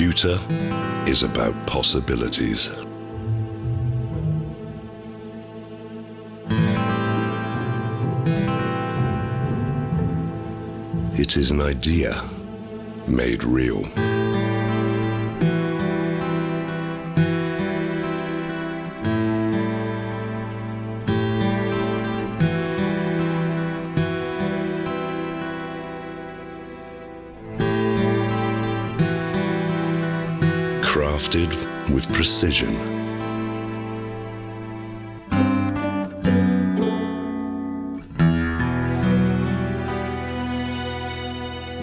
Pewter is about possibilities. It is an idea made real. Crafted with precision.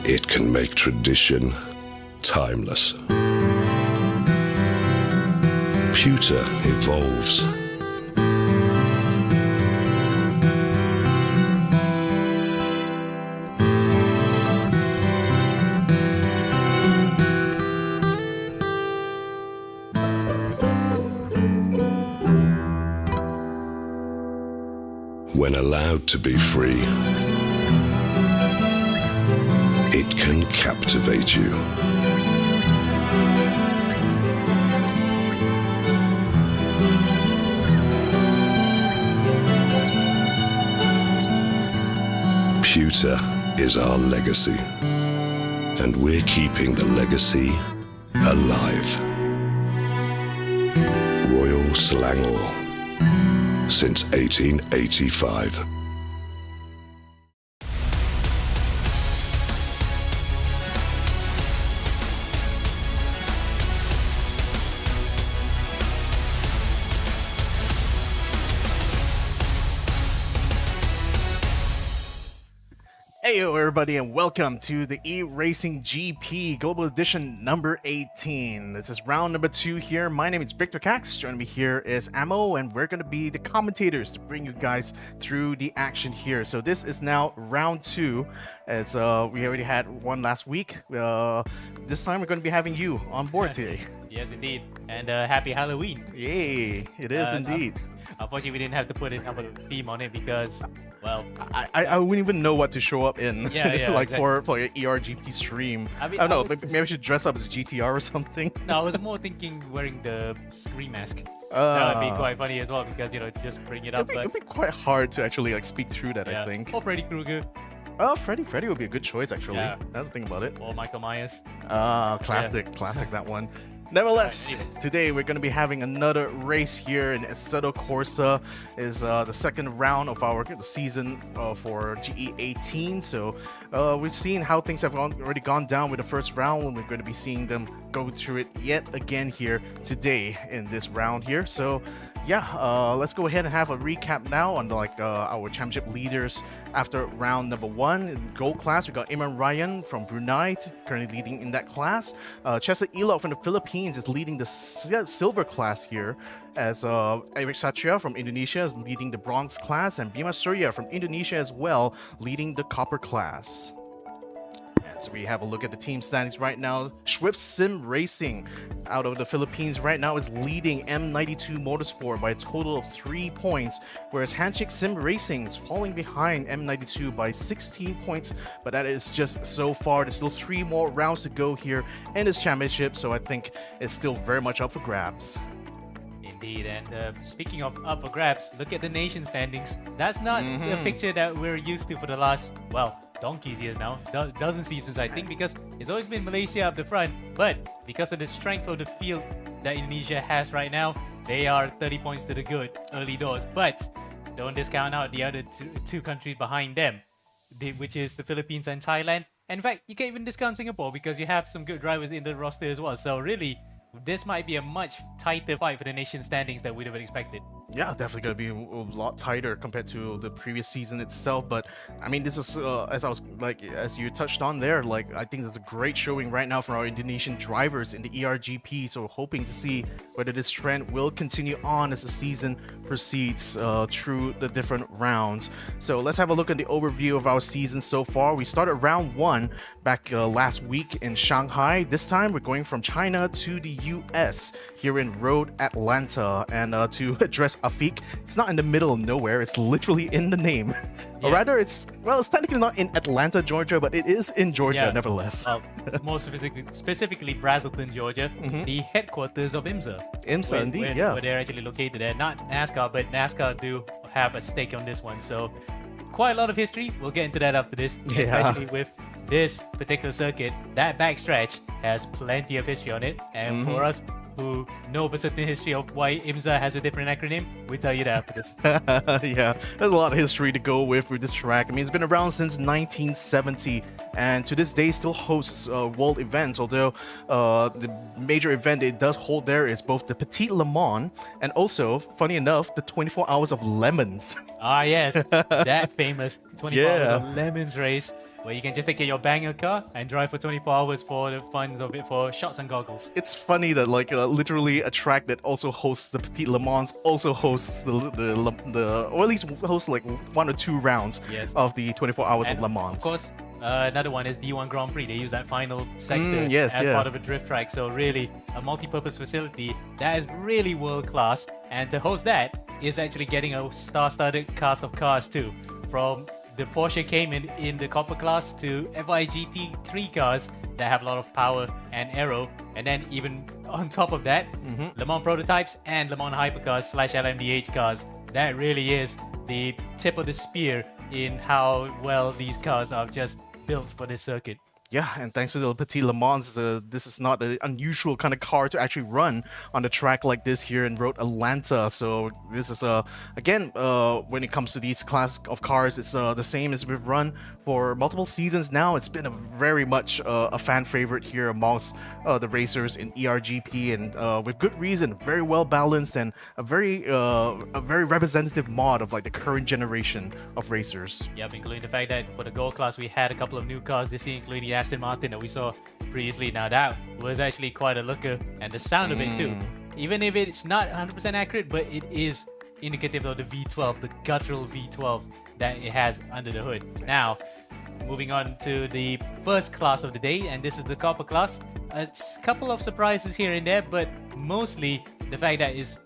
It can make tradition timeless. Pewter evolves. When allowed to be free, it can captivate you. Pewter is our legacy, and we're keeping the legacy alive. Royal Selangor, since 1885. Hey everybody, and welcome to the eRacing GP Global Edition number 18. This is round number 2 here. My name is Victor Cax. Joining me here is Ammo, and we're going to be the commentators to bring you guys through the action here. So this is now round 2. It's we already had one last week. This time we're going to be having you on board today. Yes, indeed. And happy Halloween. Yay, it is indeed. Unfortunately, we didn't have to put a theme on it because, well, I wouldn't even know what to show up in. Yeah, like exactly. for an ERGP stream. I mean, I don't know. was- Maybe I should dress up as a GTR or something. No, I was more thinking wearing the screen mask. That would be quite funny as well because, you know, just bring it up. It'd be quite hard to actually like speak through that, yeah. I think. Or Freddy Krueger Oh, Freddy would be a good choice, actually. Yeah. Now that I think about it. or Michael Myers. Classic that one. Nevertheless, Anyway. today we're going to be having another race here in Assetto Corsa. Is the second round of our season for GE18. So we've seen how things have already gone down with the first round, and we're going to be seeing them go through it yet again here today in this round here. So yeah, let's go ahead and have a recap now on our championship leaders after round number 1. In gold class, we got Imran Ryan from Brunei, currently leading in that class. Chester Elok from the Philippines is leading the silver class here, as Eric Satria from Indonesia is leading the bronze class, and Bima Surya from Indonesia as well, leading the copper class. So we have a look at the team standings right now. Swift Sim Racing out of the Philippines right now is leading M92 Motorsport by a total of 3 points, whereas Handshake Sim Racing is falling behind M92 by 16 points, but that is just so far. There's still 3 more rounds to go here in this championship, so I think it's still very much up for grabs. Indeed, and speaking of up for grabs, look at the nation standings. That's not the picture that we're used to for the last, well, donkey's years now, dozen seasons I think, because it's always been Malaysia up the front, but because of the strength of the field that Indonesia has right now, they are 30 points to the good early doors. But don't discount out the other two countries behind them, which is the Philippines and Thailand. And in fact, you can't even discount Singapore because you have some good drivers in the roster as well. So really, this might be a much tighter fight for the nation standings than we'd have expected. Yeah, definitely going to be a lot tighter compared to the previous season itself. But I mean, this is as you touched on there, like I think there's a great showing right now from our Indonesian drivers in the ERGP. So hoping to see whether this trend will continue on as the season proceeds through the different rounds. So let's have a look at the overview of our season so far. We started round 1 back last week in Shanghai. This time we're going from China to the US here in Road Atlanta, and to address Afiq. It's not in the middle of nowhere. It's literally in the name. Or Yeah. rather, it's technically not in Atlanta, Georgia, but it is in Georgia Yeah. nevertheless. More specifically Brazelton, Georgia, the headquarters of IMSA. IMSA, indeed, yeah. Where they're actually located there. Not NASCAR, but NASCAR do have a stake on this one. So quite a lot of history. We'll get into that after this, Yeah. especially with this particular circuit. That backstretch has plenty of history on it. And for us who know for certain history of why IMSA has a different acronym, we tell you that after this. Yeah, there's a lot of history to go with this track. I mean, it's been around since 1970, and to this day still hosts world events. Although the major event it does hold there is both the Petit Le Mans and also, funny enough, the 24 Hours of Lemons. Ah, yes, that famous 24 Yeah. hours of lemons race where you can just take your banger car and drive for 24 hours for the fun of it for shots and goggles. It's funny that like literally a track that also hosts the Petit Le Mans also hosts the or at least hosts like 1 or 2 rounds Yes. of the 24 Hours And of Le Mans. of course, another one is D1 Grand Prix. They use that final sector yes, as yeah. part of a drift track. So really, a multi-purpose facility that is really world-class. And to host that is actually getting a star-studded cast of cars too. From the Porsche Cayman in the Copper class to FIGT3 cars that have a lot of power and aero. And then even on top of that, Le Mans prototypes and Le Mans hypercars / LMDH cars. That really is the tip of the spear in how well these cars are just built for this circuit. Yeah, and thanks to the Petit Le Mans, this is not an unusual kind of car to actually run on a track like this here in Road Atlanta. So this is again when it comes to these class of cars, it's the same as we've run for multiple seasons now. It's been a very much a fan favorite here amongst the racers in ERGP, and with good reason. Very well balanced and a very representative mod of like the current generation of racers. Yep, including the fact that for the Gold class we had a couple of new cars this year, including the Aston Martin that we saw previously. Now that was actually quite a looker, and the sound of it too. Even if it's not 100% accurate, but it is indicative of the V12, the guttural V12 that it has under the hood. Now, moving on to the first class of the day, and this is the Copper class. A couple of surprises here and there, but mostly the fact that is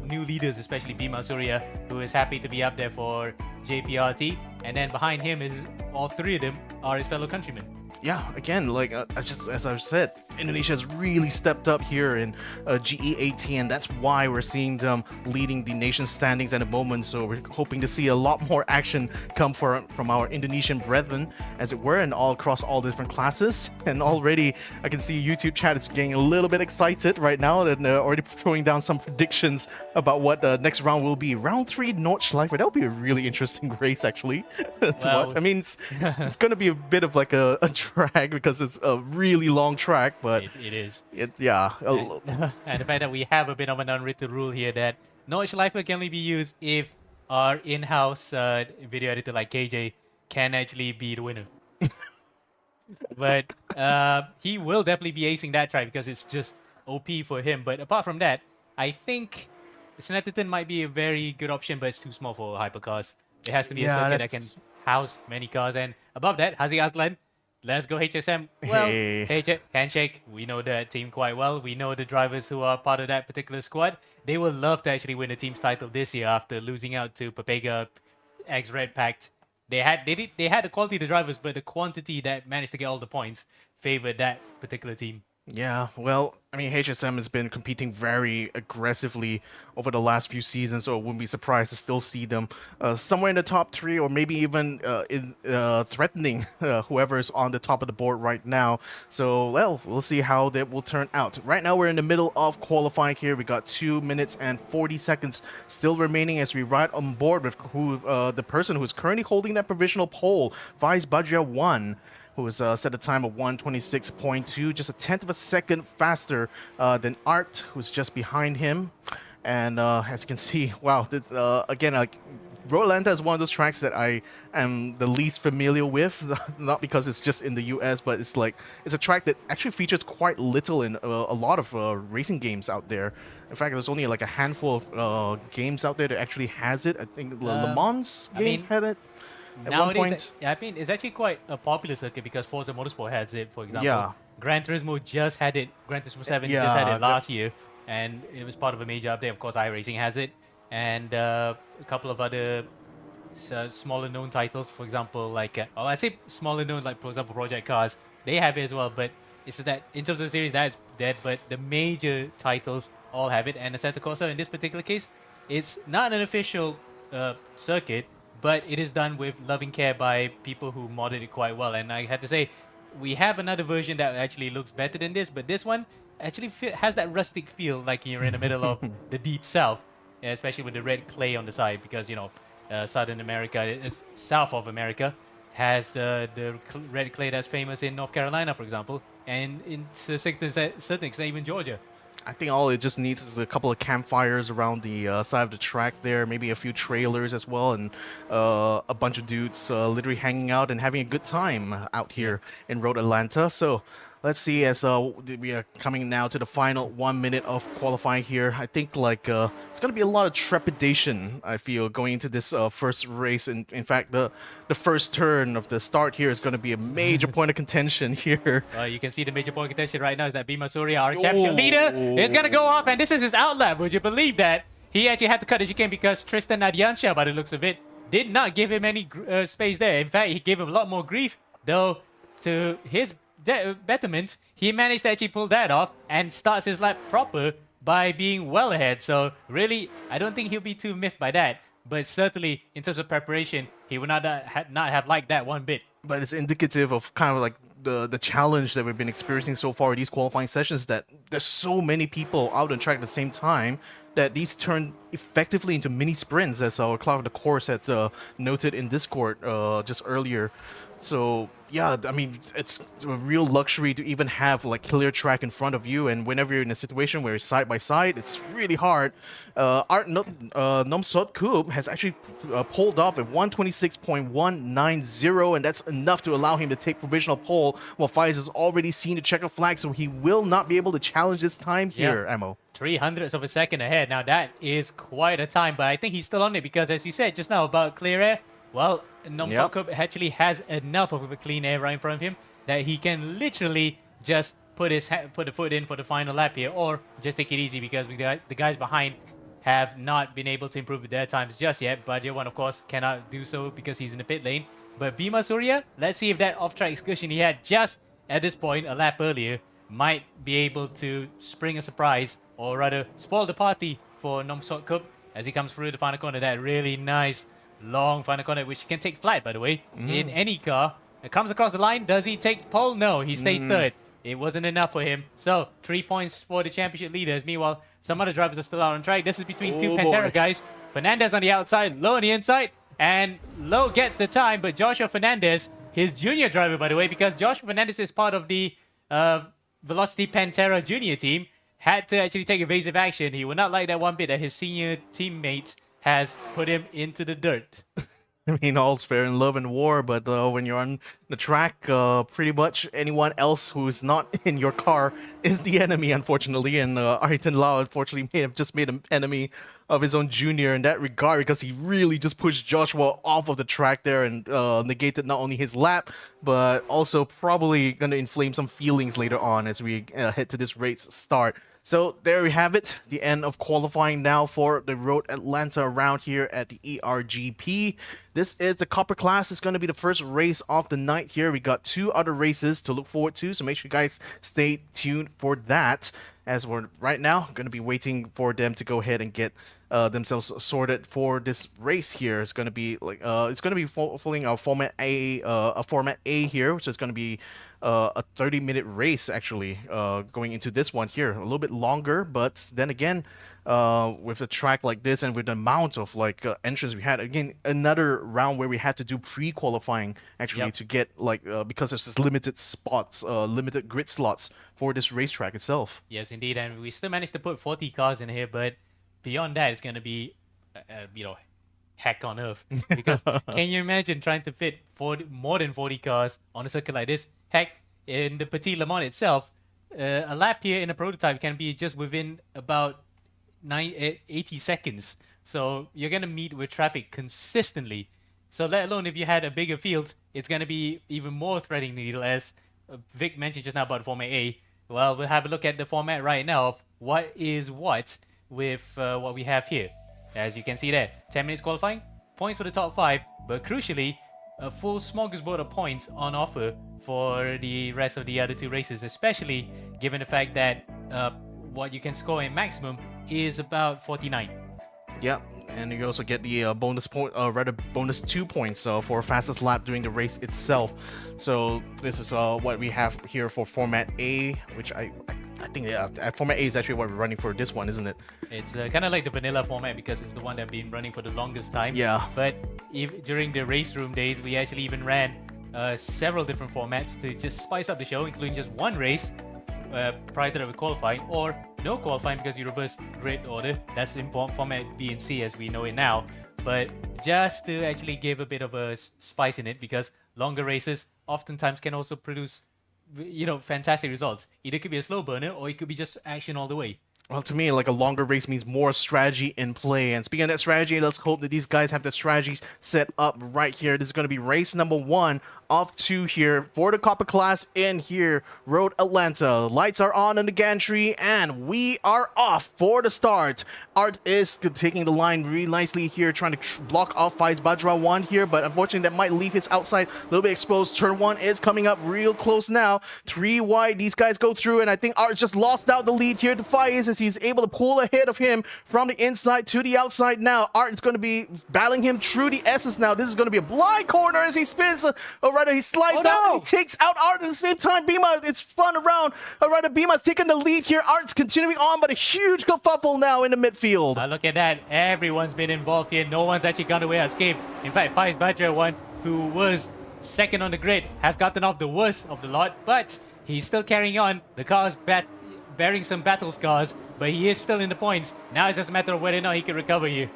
new leaders, especially Bima Surya, who is happy to be up there for JPRT, and then behind him is all 3 of them are his fellow countrymen. Yeah, again, like just as I've said, Indonesia has really stepped up here in GE18, and that's why we're seeing them leading the nation standings at the moment. So we're hoping to see a lot more action come from our Indonesian brethren, as it were, and all across all different classes. And already, I can see YouTube chat is getting a little bit excited right now, and already throwing down some predictions about what the next round will be. Round 3 Nordschleife. That'll be a really interesting race, actually, to Well, watch. I mean, it's going to be a bit of like a track because it's a really long track, but It is. yeah. And the fact that we have a bit of an unwritten rule here that Nordschleife can only be used if our in-house video editor like KJ can actually be the winner. But he will definitely be acing that track because it's just OP for him. But apart from that, I think Snetterton might be a very good option, but it's too small for hypercars. It has to be a circuit that can house many cars. And above that, Hazi Aslan. Let's go HSM. Well, Hey. Handshake, we know the team quite well. We know the drivers who are part of that particular squad. They will love to actually win the team's title this year after losing out to Papega X Red Pact. They had the quality of the drivers, but the quantity that managed to get all the points favored that particular team. Yeah, well, I mean, HSM has been competing very aggressively over the last few seasons, so I wouldn't be surprised to still see them somewhere in the top 3, or maybe even threatening whoever is on the top of the board right now. So, well, we'll see how that will turn out. Right now, we're in the middle of qualifying here. We got 2 minutes and 40 seconds still remaining as we ride on board with the person who is currently holding that provisional pole, Vice Bajra 1. Who has set a time of 1:26.2, just a tenth of a second faster than Art, who's just behind him. And as you can see, wow, this, again, like Road Atlanta is one of those tracks that I am the least familiar with, not because it's just in the US, but it's a track that actually features quite little in a lot of racing games out there. In fact, there's only like a handful of games out there that actually has it. I think Le Mans game had it. At one point. I mean, it's actually quite a popular circuit because Forza Motorsport has it, for example. Yeah. Gran Turismo just had it. Gran Turismo 7 just had it last year, and it was part of a major update. Of course, iRacing has it. and a couple of other smaller known titles. For example, like I say smaller known, like for example Project Cars, they have it as well. But it's just that in terms of the series, that's dead. But the major titles all have it, and the Assetto Corsa in this particular case, it's not an official circuit, but it is done with loving care by people who modded it quite well. And I had to say, we have another version that actually looks better than this, but this one actually has that rustic feel, like you're in the middle of the deep south, especially with the red clay on the side, because Southern America, south of America, has the red clay that's famous in North Carolina, for example, and to a certain extent even Georgia. I think all it just needs is a couple of campfires around the side of the track there, maybe a few trailers as well, and a bunch of dudes literally hanging out and having a good time out here in Road Atlanta. So let's see, as we are coming now to the final 1 minute of qualifying here. I think like it's going to be a lot of trepidation, I feel, going into this first race. In fact, the first turn of the start here is going to be a major point of contention here. You can see the major point of contention right now is that Bima Surya, our championship leader, is going to go off, and this is his outlap. Would you believe that? He actually had to cut the chicane because Tristan Adyansha, by the looks of it, did not give him any space there. In fact, he gave him a lot more grief, though, to his betterment, he managed to actually pull that off and starts his lap proper by being well ahead. So really, I don't think he'll be too miffed by that. But certainly, in terms of preparation, he would not have liked that one bit. But it's indicative of kind of like the challenge that we've been experiencing so far in these qualifying sessions, that there's so many people out on track at the same time that these turn effectively into mini sprints, as our Cloud of the Course had noted in Discord just earlier. So yeah, I mean, it's a real luxury to even have like clear track in front of you, and whenever you're in a situation where you're side by side, it's really hard. Art Nomsot Kub has actually pulled off at 126.190, and that's enough to allow him to take provisional pole, while Faiz has already seen the checker flag, so he will not be able to challenge this time here, Ammo. 300ths of a second ahead. Now that is quite a time, but I think he's still on it because, as you said just now about clear air, well, Nomsot Kub actually has enough of a clean air right in front of him that he can literally just put the foot in for the final lap here, or just take it easy, because the guys behind have not been able to improve their times just yet. But One, of course, cannot do so because he's in the pit lane. But Bima Surya, let's see if that off-track excursion he had just at this point, a lap earlier, might be able to spring a surprise, or rather spoil the party for Nomsot Kub as he comes through the final corner. That really nice long final corner, which can take flight, by the way, in any car. It comes across the line. Does he take pole? No, he stays third. It wasn't enough for him. So 3 points for the championship leaders. Meanwhile, some other drivers are still out on track. This is between two Pantera guys. Fernandez on the outside, Low on the inside, and Low gets the time, but Joshua Fernandez, his junior driver, by the way, because Joshua Fernandez is part of the Velocity Pantera junior team, had to actually take evasive action. He would not like that one bit that his senior teammate has put him into the dirt. I mean, all's fair in love and war, but when you're on the track, pretty much anyone else who is not in your car is the enemy, unfortunately. And Ayrton Lau, unfortunately, may have just made an enemy of his own junior in that regard, because he really just pushed Joshua off of the track there and negated not only his lap, but also probably going to inflame some feelings later on as we head to this race start. So there we have it, the end of qualifying now for the Road Atlanta round here at the ERGP. This is the Copper class. It's going to be the first race of the night here. We got 2 other races to look forward to, so make sure you guys stay tuned for that. As we're right now going to be waiting for them to go ahead and get themselves sorted for this race here. It's going to be like following our format A here, which is going to be a 30-minute race actually going into this one here. A little bit longer, but then again, with a track like this and with the amount of like entrants we had, again, another round where we had to do pre-qualifying actually to get like because there's this limited spots, limited grid slots for this racetrack itself. Yes, indeed, and we still managed to put 40 cars in here, but beyond that, it's going to be, heck on earth. Because can you imagine trying to fit more than 40 cars on a circuit like this? Heck, in the Petit Le Mans itself, a lap here in a prototype can be just within about 80 seconds. So you're going to meet with traffic consistently. So let alone if you had a bigger field, it's going to be even more threading the needle, as Vic mentioned just now about Format A. Well, we'll have a look at the format right now of what is what with what we have here. as you can see there. 10 minutes qualifying, points for the top 5, but crucially, a full smorgasbord of points on offer for the rest of the other 2 races, especially given the fact that what you can score in maximum is about 49. Yeah, and you also get the bonus point, rather bonus 2 points for fastest lap during the race itself. So this is what we have here for Format A, which I think Format A is actually what we're running for this one, isn't it? It's kind of like the vanilla format because it's the one that been running for the longest time. Yeah. But during the race room days, we actually even ran several different formats to just spice up the show, including just one race prior to the qualifying, or no qualifying because you reverse grid order. That's in format B and C as we know it now. But just to actually give a bit of a spice in it, because longer races oftentimes can also produce, fantastic results. Either it could be a slow burner or it could be just action all the way. Well, to me, like a longer race means more strategy in play. And speaking of that strategy, let's hope that these guys have the strategies set up right here. This is going to be race number 1 of 2 here for the Copper class in here, Road Atlanta. Lights are on in the gantry, and we are off for the start. Art is taking the line really nicely here, trying to block off Faiz Badra 1 here, but unfortunately that might leave his outside a little bit exposed. Turn 1 is coming up real close now. 3 wide, these guys go through, and I think Art just lost out the lead here to Faiz as he's able to pull ahead of him from the inside to the outside now. Art is going to be battling him through the S's now. This is going to be a blind corner as he spins. He slides out and he takes out Art at the same time. Bima, it's fun around. Bima's taking the lead here. Art's continuing on, but a huge kerfuffle now in the midfield. Look at that. Everyone's been involved here. No one's actually gone away unscathed. In fact, Faiz Badra 1, who was second on the grid, has gotten off the worst of the lot, but he's still carrying on. The car's bearing some battle scars, but he is still in the points. Now it's just a matter of whether or not he can recover here.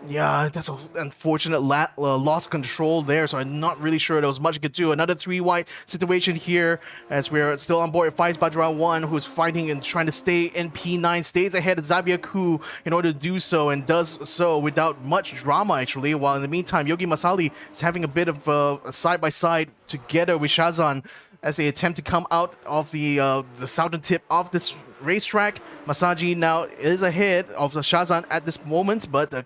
Yeah, that's an unfortunate loss of control there, so I'm not really sure there was much you could do. Another 3 wide situation here as we're still on board with Faiz Badra 1, who's fighting and trying to stay in P9, stays ahead of Xavier Ku in order to do so, and does so without much drama, actually, while in the meantime, Yogi Masali is having a bit of a side-by-side together with Shazan as they attempt to come out of the southern tip of this racetrack. Masaji now is ahead of the Shazan at this moment, but the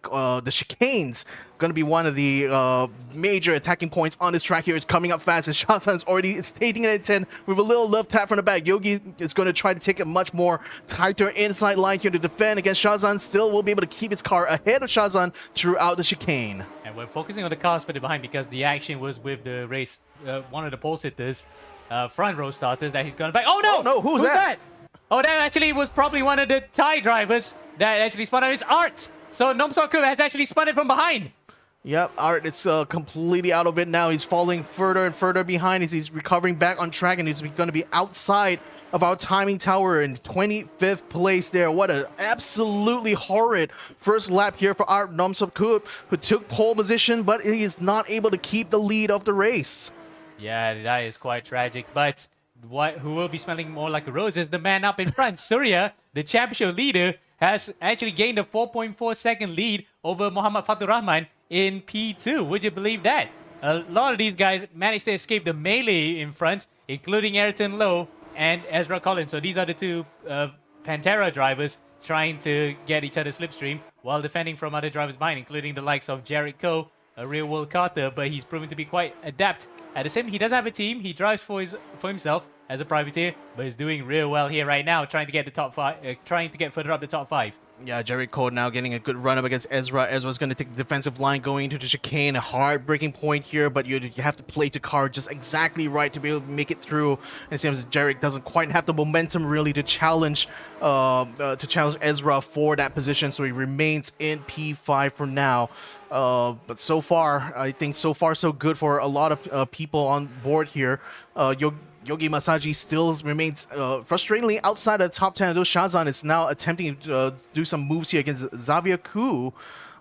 chicanes going to be one of the major attacking points on this track here. Is coming up fast as Shazan's already stating an intent with a little love tap from the back. Yogi is going to try to take a much more tighter inside line here to defend against Shazan. Still will be able to keep his car ahead of Shazan throughout the chicane. And we're focusing on the cars further behind because the action was with the race, one of the pole sitters, front row starters that he's going back. Oh no! Oh, no, who's that? Oh, that actually was probably one of the Thai drivers that actually spun out. It's Art. So Nomsoku has actually spun it from behind. Yep, Art is completely out of it now. He's falling further and further behind as he's recovering back on track, and he's going to be outside of our timing tower in 25th place there. What an absolutely horrid first lap here for Art Nomsoku, who took pole position, but he is not able to keep the lead of the race. Yeah, that is quite tragic, but who will be smelling more like a rose is the man up in front. Surya, the championship leader, has actually gained a 4.4 second lead over Muhammad Fatur Rahman in P2. Would you believe that? A lot of these guys managed to escape the melee in front, including Ayrton Lowe and Ezra Collins. So these are the 2 Pantera drivers trying to get each other's slipstream while defending from other drivers behind, including the likes of Jared Coe, a real world karter, but he's proven to be quite adept. At the same, he doesn't have a team. He drives for himself as a privateer, but he's doing real well here right now, trying to get the top 5, trying to get further up the top 5. Yeah, Jerry Cole now getting a good run up against Ezra. Ezra's going to take the defensive line going into the chicane. A hard breaking point here, but you have to play to car just exactly right to be able to make it through. And it seems Jarek doesn't quite have the momentum really to challenge Ezra for that position, so he remains in P5 for now. But so far, I think so far so good for a lot of people on board here. Yogi Masaji still remains frustratingly outside of the top 10. Though Shazan is now attempting to do some moves here against Xavier Ku.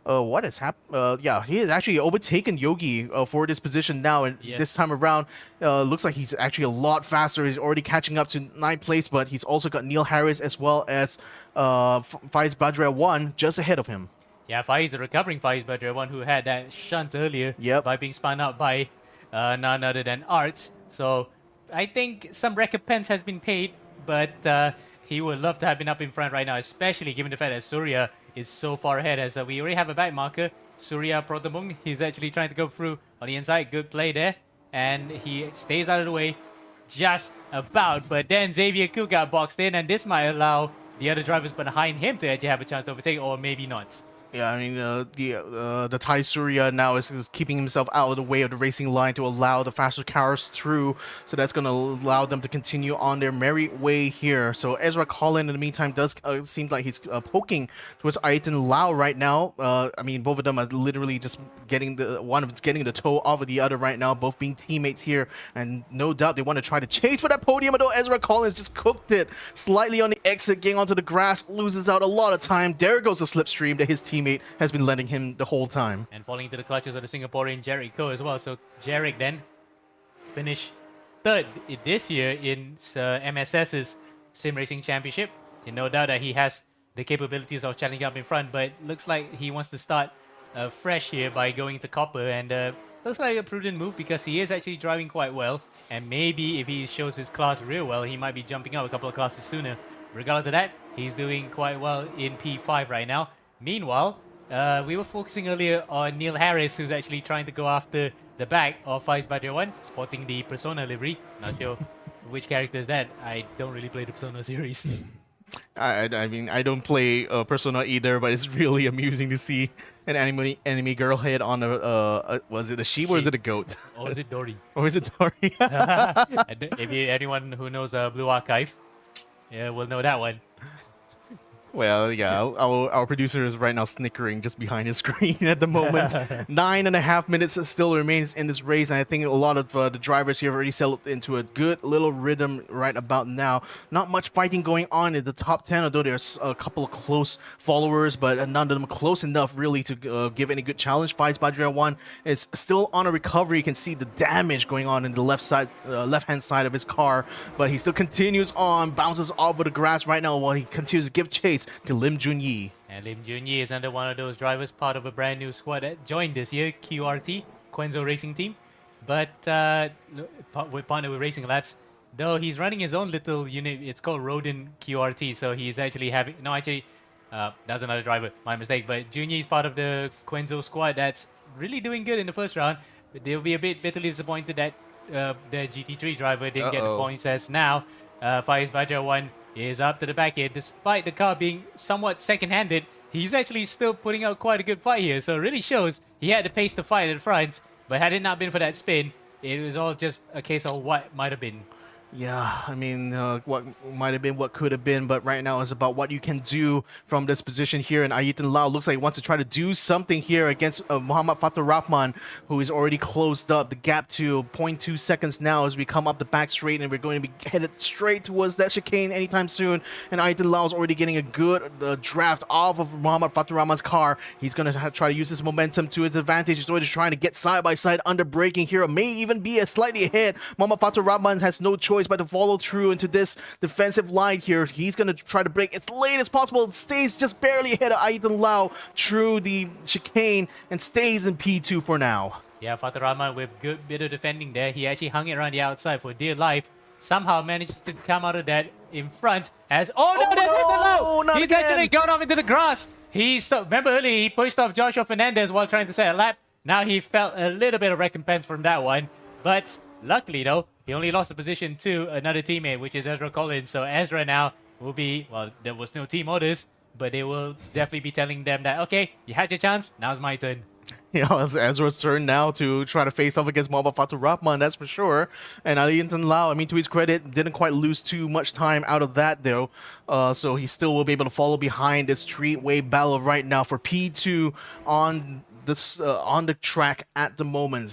What has happened? Yeah, he has actually overtaken Yogi for this position now, and this time around, looks like he's actually a lot faster. He's already catching up to 9th place, but he's also got Neil Harris as well as Faiz Badra 1 just ahead of him. Yeah, Faiz, a recovering Faiz Badra 1 who had that shunt earlier by being spun out by none other than Art. So I think some recompense has been paid, but he would love to have been up in front right now, especially given the fact that Surya is so far ahead as we already have a back marker. Surya Protamung, he's actually trying to go through on the inside. Good play there. And he stays out of the way just about. But then Xavier Ku got boxed in, and this might allow the other drivers behind him to actually have a chance to overtake, or maybe not. Yeah, I mean, the Thai Surya now is keeping himself out of the way of the racing line to allow the faster cars through. So that's going to allow them to continue on their merry way here. So Ezra Collin, in the meantime, does seem like he's poking towards Aiton Lau right now. I mean, both of them are literally just getting one of getting the toe off of the other right now, both being teammates here. And no doubt they want to try to chase for that podium, although Ezra Collins just cooked it slightly on the exit, getting onto the grass, loses out a lot of time. There goes the slipstream that his teammate has been lending him the whole time. And falling into the clutches of the Singaporean Jarek Koh as well. So Jarek then finished third this year in MSS's Sim Racing Championship. No doubt that he has the capabilities of challenging up in front, but looks like he wants to start fresh here by going to Copper, and looks like a prudent move because he is actually driving quite well, and maybe if he shows his class real well, he might be jumping up a couple of classes sooner. Regardless of that, he's doing quite well in P5 right now. Meanwhile, we were focusing earlier on Neil Harris, who's actually trying to go after the back of Faiz Badr 1, sporting the Persona livery. Not sure which character is that. I don't really play the Persona series. I mean, I don't play Persona either, but it's really amusing to see an enemy girl head on was it a sheep or is it a goat? Or is it Dory? Or is it Dory? If anyone who knows Blue Archive, yeah, will know that one. Well, yeah, our producer is right now snickering just behind his screen at the moment. 9.5 minutes still remains in this race, and I think a lot of the drivers here have already settled into a good little rhythm right about now. Not much fighting going on in the top 10, although there's a couple of close followers, but none of them close enough really to give any good challenge. Faiz Badr 1 is still on a recovery. You can see the damage going on in the left-hand side of his car, but he still continues on, bounces off of the grass right now while he continues to give chase to Lim Junyi. And Lim Junyi is under one of those drivers, part of a brand new squad that joined this year, QRT, Quenzo Racing Team. But with partner with Racing Labs, though he's running his own little unit. It's called Rodin QRT, so he's actually having... No, actually, that's another driver, my mistake. But Junyi is part of the Quenzo squad that's really doing good in the first round. But they'll be a bit bitterly disappointed that the GT3 driver didn't get the points as now. Faiz Badr 1 is up to the back here. Despite the car being somewhat second-handed, he's actually still putting out quite a good fight here. So it really shows he had the pace to fight at the front, but had it not been for that spin, it was all just a case of what might have been. Yeah, I mean, what might have been, what could have been, but right now it's about what you can do from this position here. And Aiton Lau looks like he wants to try to do something here against Muhammad Fatur Rahman, who is already closed up the gap to 0.2 seconds now as we come up the back straight, and we're going to be headed straight towards that chicane anytime soon. And Aiton Lau is already getting a good draft off of Muhammad Fatur Rahman's car. He's going to try to use his momentum to his advantage. He's already trying to get side by side under braking here. May even be a slightly ahead. Muhammad Fatur Rahman has no choice but to follow through into this defensive line here. He's going to try to break as late as possible. It stays just barely ahead of Aiton Lau through the chicane and stays in P2 for now. Yeah, Fatur Rahman with good bit of defending there. He actually hung it around the outside for dear life. Somehow managed to come out of that in front as... Oh no, there's Aiton Lau! He's actually gone off into the grass. Remember earlier, he pushed off Joshua Fernandez while trying to set a lap. Now he felt a little bit of recompense from that one. But luckily though, he only lost the position to another teammate, which is Ezra Collins. So Ezra now will be, well, there was no team orders, but they will definitely be telling them that, okay, you had your chance, now's my turn. Yeah, it's Ezra's turn now to try to face off against Muhammad Fatur Rahman, that's for sure. And Aiton Lau, I mean, to his credit, didn't quite lose too much time out of that, though. So he still will be able to follow behind this streetway battle right now for P2 on the track at the moment.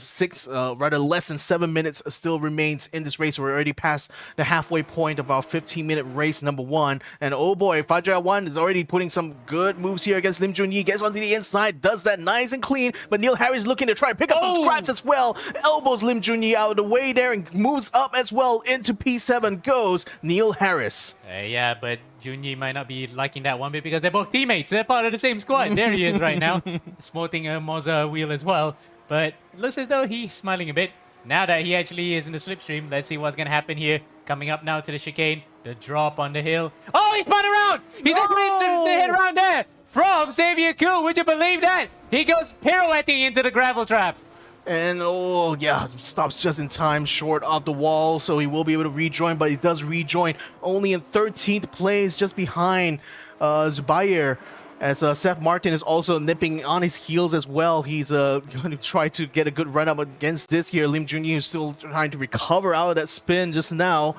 Rather less than 7 minutes still remains in this race. We're already past the halfway point of our 15-minute race number 1. And oh boy, Fajr 1 is already putting some good moves here against Lim Junyi. Gets onto the inside, does that nice and clean. But Neil Harris looking to try to pick up some scraps as well. Elbows Lim Junyi out of the way there and moves up as well into P7 goes Neil Harris. Yeah, but Junyi might not be liking that one bit because they're both teammates. They're part of the same squad. There he is right now, sporting a Moza wheel as well. But it looks as though he's smiling a bit. now that he actually is in the slipstream, let's see what's going to happen here. Coming up now to the chicane, the drop on the hill. Oh, he spun around! He's actually to hit around there from Xavier Ku. Would you believe that? He goes pirouetting into the gravel trap. And oh yeah, stops just in time, short of the wall, so he will be able to rejoin, but he does rejoin only in 13th place, just behind Zubair. As Seth Martin is also nipping on his heels as well. He's going to try to get a good run up against this here. Lim Junyi is still trying to recover out of that spin just now.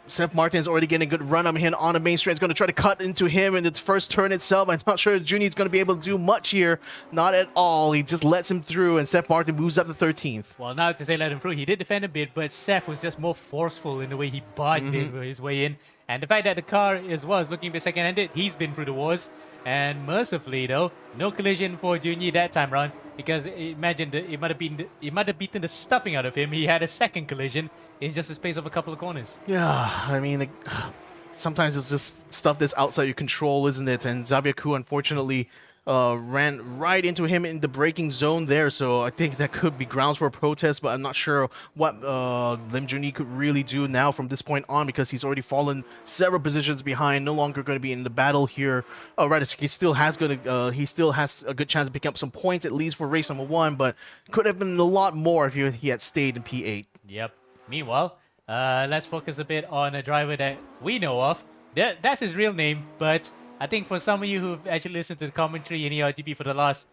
Seth Martin is already getting a good run up here on the main straight. He's going to try to cut into him in the first turn itself. I'm not sure Junyi is going to be able to do much here. Not at all. He just lets him through, and Seth Martin moves up to 13th. Well, not to say let him through. He did defend a bit, but Seth was just more forceful in the way he barged his way in. And the fact that the car as well is looking a bit second-handed, he's been through the wars. And mercifully, though, no collision for Junyi that time round, because imagine it might have beaten the stuffing out of him. He had a second collision in just the space of a couple of corners. Yeah, I mean, sometimes it's just stuff that's outside your control, isn't it? And Xavier Ku, unfortunately, ran right into him in the braking zone there, so I think that could be grounds for a protest, but I'm not sure what Lim Junyi could really do now from this point on, because he's already fallen several positions behind, no longer going to be in the battle here. Oh, right, he still has a good chance of picking up some points, at least for race number 1, but could have been a lot more if he had stayed in P8. Yep. Meanwhile, let's focus a bit on a driver that we know of. That's his real name, but I think for some of you who've actually listened to the commentary in eRGB for the last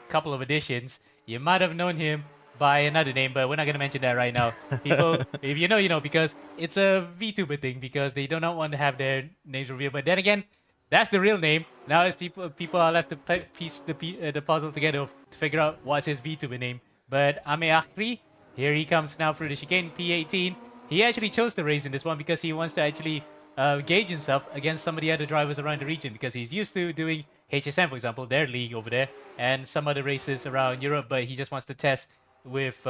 couple of editions, you might have known him by another name, but we're not going to mention that right now. People, if you know, you know, because it's a VTuber thing, because they do not want to have their names revealed. But then again, that's the real name. Now if people are left to piece the puzzle together to figure out what's his VTuber name. But Ame Akhri, here he comes now through the chicane, P18. He actually chose to race in this one because he wants to actually gauge himself against some of the other drivers around the region, because he's used to doing HSM, for example, their league over there, and some other races around Europe, but he just wants to test with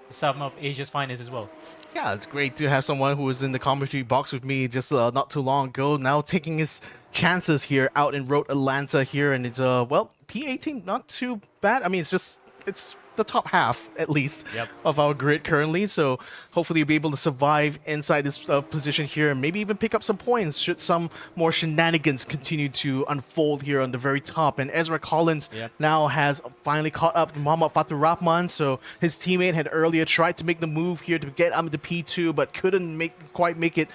some of Asia's finest as well. Yeah, it's great to have someone who was in the commentary box with me just not too long ago, now taking his chances here out in Road Atlanta here, and it's, well, P18, not too bad. I mean, it's the top half, at least, of our grid currently. So hopefully you'll be able to survive inside this position here and maybe even pick up some points should some more shenanigans continue to unfold here on the very top. And Ezra Collins now has finally caught up to Muhammad Fatur Rahman. So his teammate had earlier tried to make the move here to get up to P2, but couldn't quite make it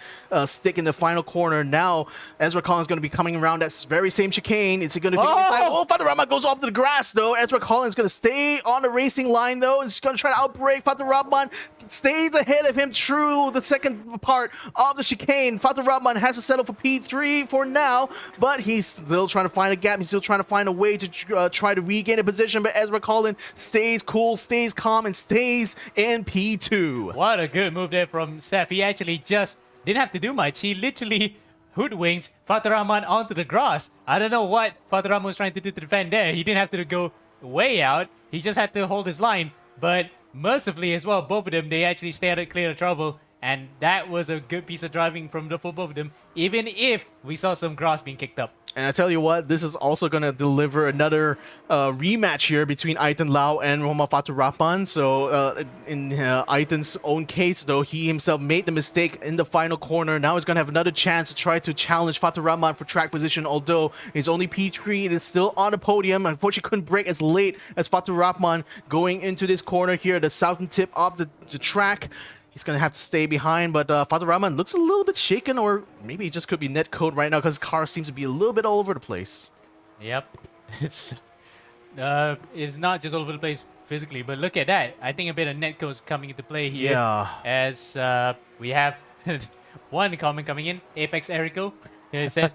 stick in the final corner. Now Ezra Collins is going to be coming around that very same chicane. It's going to be Fatur Rahman goes off to the grass though. Ezra Collins is going to stay on the racing line though. He's going to try to outbrake Fatur Rahman. Stays ahead of him through the second part of the chicane. Fatur Rahman has to settle for P3 for now, but he's still trying to find a gap. He's still trying to find a way to try to regain a position, but Ezra Collins stays cool, stays calm, and stays in P2. What a good move there from Seth. He actually just didn't have to do much. He literally hoodwinked Fatur Rahman onto the grass. I don't know what Fatur Rahman was trying to do to defend there. He didn't have to go way out. He just had to hold his line, but mercifully as well, both of them, they actually stayed out clear of trouble, and that was a good piece of driving from both of them, even if we saw some grass being kicked up. And I tell you what, this is also going to deliver another rematch here between Aitan Lau and Muhammad Fatur Rahman. So in Aitan's own case, though, he himself made the mistake in the final corner. Now he's going to have another chance to try to challenge Fatur Rahman for track position, although he's only P3 and is still on the podium. Unfortunately, couldn't break as late as Fatur Rahman going into this corner here, the southern tip of the track. He's going to have to stay behind, but Fatur Rahman looks a little bit shaken, or maybe it just could be netcode right now because his car seems to be a little bit all over the place. Yep. It's not just all over the place physically, but look at that. I think a bit of netcode is coming into play here. Yeah. As we have one comment coming in, Apex Erico. It says,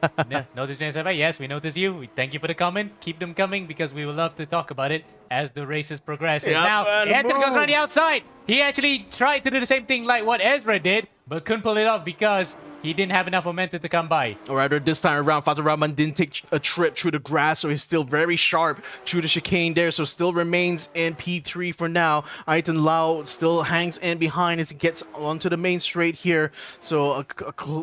notice James Ever. Yes, we notice you. We thank you for the comment. Keep them coming because we will love to talk about it as the races progress. And now, Anthony goes around the outside. He actually tried to do the same thing like what Ezra did, but couldn't pull it off because he didn't have enough momentum to come by. Or rather, this time around, Fatur Rahman didn't take a trip through the grass, so he's still very sharp through the chicane there, so still remains in P3 for now. Aitan Lau still hangs in behind as he gets onto the main straight here. So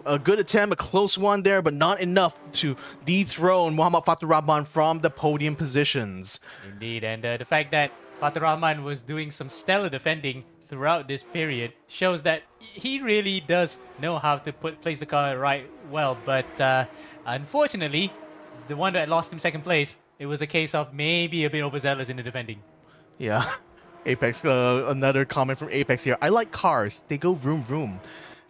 a good attempt, a close one there, but not enough to dethrone Muhammad Fatur Rahman from the podium positions. Indeed, and the fact that Fatur Rahman was doing some stellar defending throughout this period shows that he really does know how to place the car right well. But unfortunately, the one that lost him second place, it was a case of maybe a bit overzealous in the defending. Yeah. Apex, another comment from Apex here. I like cars. They go vroom vroom.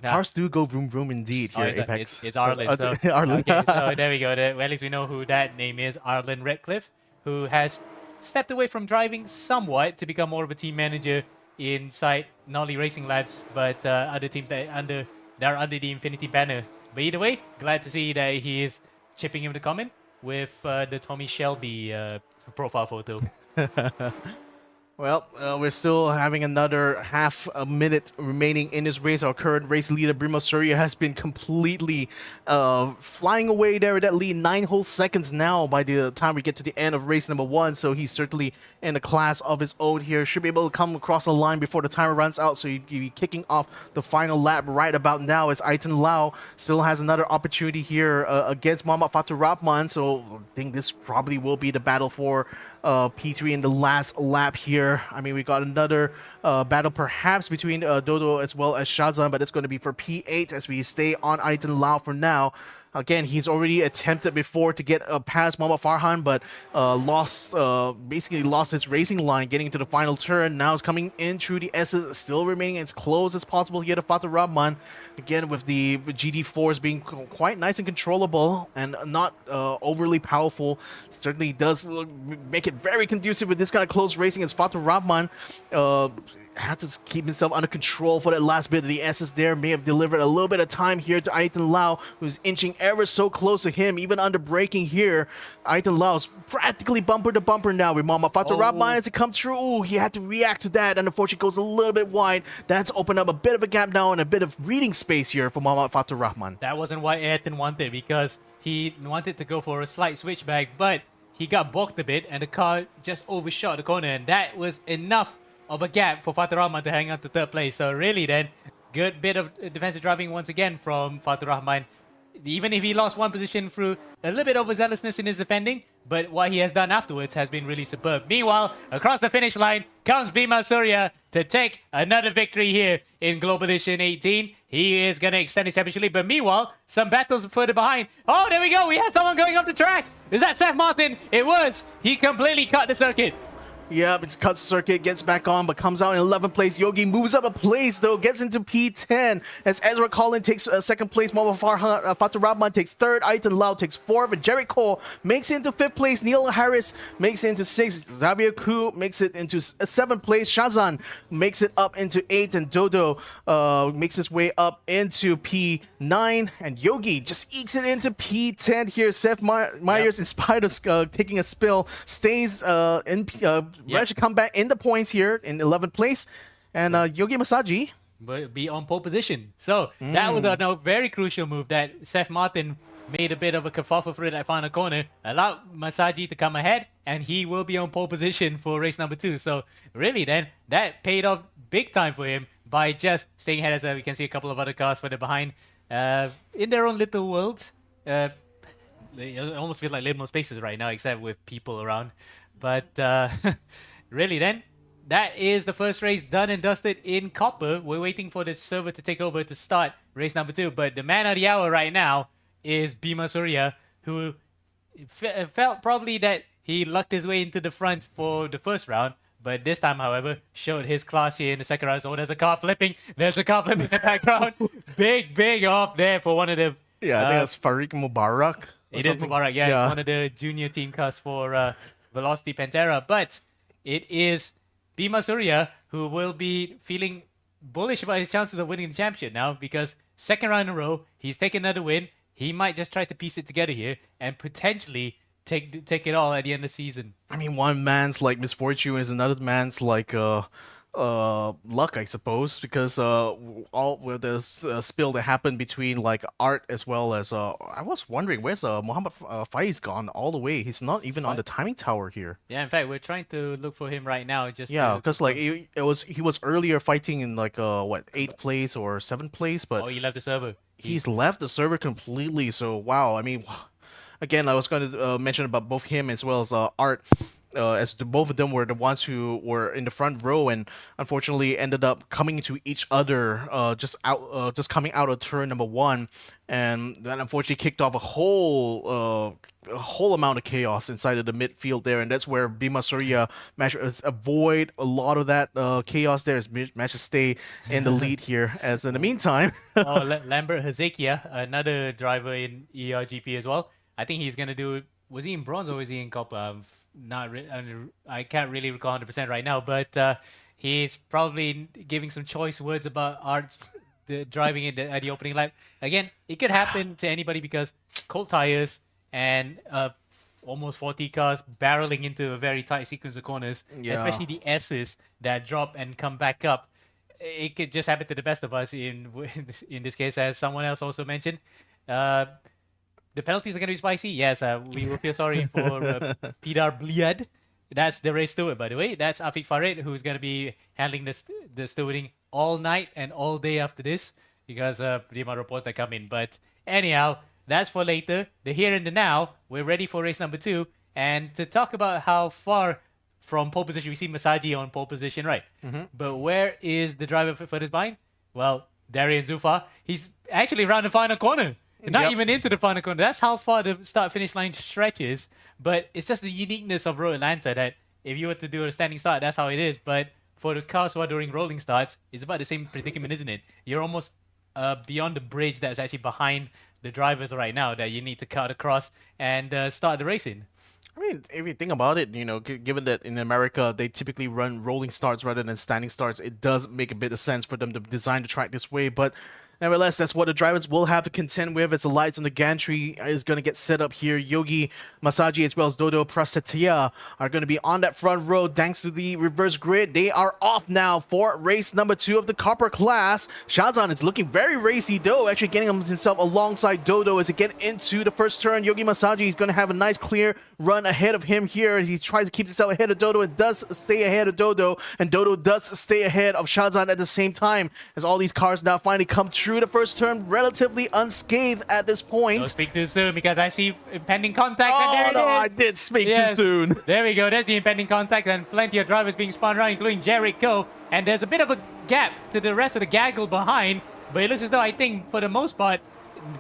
Yeah. Cars do go vroom vroom indeed here, it's Apex. It's Arlen. So, Arlen. Okay, so there we go. Well, at least we know who that name is. Arlen Redcliffe, who has stepped away from driving somewhat to become more of a team manager inside Nolly Racing Labs, but other teams that are under the Infinity banner. But either way, glad to see that he is chipping in the comment with the Tommy Shelby profile photo. Well, we're still having another half a minute remaining in this race. Our current race leader, Brimo Surya, has been completely flying away there with that lead. 9 whole seconds now by the time we get to the end of race number 1. So he's certainly in a class of his own here. Should be able to come across the line before the timer runs out. So he'd be kicking off the final lap right about now as Aitan Lau still has another opportunity here against Muhammad Fatur Rahman. So I think this probably will be the battle for P3 in the last lap here. I mean, we got another battle perhaps between Dodo as well as Shazan, but it's going to be for P8 as we stay on Aitan Lau for now. Again, he's already attempted before to get past Muhammad Farhan, but basically lost his racing line getting into the final turn. Now it's coming in through the S's, still remaining as close as possible here to Fatur Rahman. Again, with the GD4s being quite nice and controllable and not overly powerful. Certainly does make it very conducive with this kind of close racing as Fatur Rahman had to keep himself under control for that last bit of the S's there. May have delivered a little bit of time here to Aitan Lau, who's inching ever so close to him, even under braking here. Aitan Lau's practically bumper to bumper now with Muhammad Fatur Rahman as it comes through. Ooh, he had to react to that, and unfortunately goes a little bit wide. That's opened up a bit of a gap now and a bit of breathing space here for Muhammad Fatur Rahman. That wasn't what Aitan wanted, because he wanted to go for a slight switchback, but he got balked a bit and the car just overshot the corner, and that was enough of a gap for Fatur Rahman to hang on to third place. So really then, good bit of defensive driving once again from Fatur Rahman. Even if he lost one position through a little bit of overzealousness in his defending, but what he has done afterwards has been really superb. Meanwhile, across the finish line comes Bhima Surya to take another victory here in Global Edition 18. He is going to extend his championship lead, but meanwhile, some battles further behind. Oh, there we go. We had someone going up the track. Is that Seth Martin? It was. He completely cut the circuit. Yep, it's cut circuit, gets back on, but comes out in 11th place. Yogi moves up a place, though, gets into P10. As Ezra Collin takes second place, Muhammad Fatur Rahman takes third, Aitan Lau takes fourth, and Jerry Cole makes it into 5th place. Neil Harris makes it into 6th. Xavier Koo makes it into 7th place. Shazan makes it up into 8th, and Dodo makes his way up into P9. And Yogi just ekes it into P10 here. Seth Myers, in spite of taking a spill, stays in Managed to come back in the points here in 11th place. And Yogi Masaji will be on pole position. So that was a very crucial move that Seth Martin made a bit of a kerfuffle through that final corner, allowed Masaji to come ahead, and he will be on pole position for race number 2. So really then, that paid off big time for him by just staying ahead. As we can see a couple of other cars further behind in their own little worlds. It almost feels like liminal spaces right now, except with people around. But really then, that is the first race done and dusted in Copper. We're waiting for the server to take over to start race number 2. But the man of the hour right now is Bhima Surya, who felt probably that he lucked his way into the front for the first round. But this time, however, showed his class here in the second round. So there's a car flipping. There's a car flipping in the background. Big off there for one of the... Yeah, I think that's Farid Mubarak. It is Mubarak, yeah. It's one of the junior team cars for... Velocity Pantera, but it is Bhima Surya who will be feeling bullish about his chances of winning the championship now, because second round in a row, he's taken another win. He might just try to piece it together here and potentially take it all at the end of the season. I mean, one man's like misfortune is another man's like luck, I suppose, because all with the spill that happened between like Art as well as I was wondering where's Muhammad Faiz gone all the way. He's not even on the timing tower here. Yeah, in fact, we're trying to look for him right now. Just because like he was earlier fighting in like 8th place or 7th place, but he left the server. He's left the server completely. So wow, I mean, again, I was going to mention about both him as well as Art. as both of them were the ones who were in the front row, and unfortunately ended up coming into each other just coming out of turn number one, and that unfortunately kicked off a whole amount of chaos inside of the midfield there, and that's where Bima Surya managed to avoid a lot of that chaos there, as managed to stay in the lead here. As in the meantime, Lambert Hezekiah, another driver in ERGP as well. I think he's gonna do. Was he in bronze or was he in copper? I can't really recall 100% right now, but he's probably giving some choice words about Art's driving it at the opening lap. Again, it could happen to anybody because cold tires and almost 40 cars barreling into a very tight sequence of corners, especially the S's that drop and come back up. It could just happen to the best of us in this case, as someone else also mentioned. The penalties are going to be spicy. Yes, we will feel sorry for Pidar Bliad. That's the race steward, by the way. That's Afiq Farid, who's going to be handling the stewarding all night and all day after this because the amount of reports that come in. But anyhow, that's for later. The here and the now, we're ready for race number 2. And to talk about how far from pole position, we see Masagi on pole position, right? But where is the driver furthest behind? Well, Darian Zufar. He's actually around the final corner. Not even into the final corner. That's how far the start-finish line stretches. But it's just the uniqueness of Road Atlanta that if you were to do a standing start, that's how it is. But for the cars who are doing rolling starts, it's about the same predicament, isn't it? You're almost beyond the bridge that's actually behind the drivers right now that you need to cut across and start the racing. I mean, if you think about it, given that in America they typically run rolling starts rather than standing starts, it does make a bit of sense for them to design the track this way. But nevertheless, that's what the drivers will have to contend with as the lights on the gantry is going to get set up here. Yogi Masaji as well as Dodo Prasetya are going to be on that front row thanks to the reverse grid. They are off now for race number 2 of the copper class. Shazan is looking very racy though, actually getting himself alongside Dodo as he get into the first turn. Yogi Masaji is going to have a nice clear run ahead of him here as he tries to keep himself ahead of Dodo. It does stay ahead of Dodo, and Dodo does stay ahead of Shazan at the same time as all these cars now finally come true. The first turn relatively unscathed at this point. Don't speak too soon because I see impending contact. Oh, and there no, it I is. did speak too soon. There we go. There's the impending contact and plenty of drivers being spun around, including Jericho. And there's a bit of a gap to the rest of the gaggle behind. But it looks as though, I think, for the most part,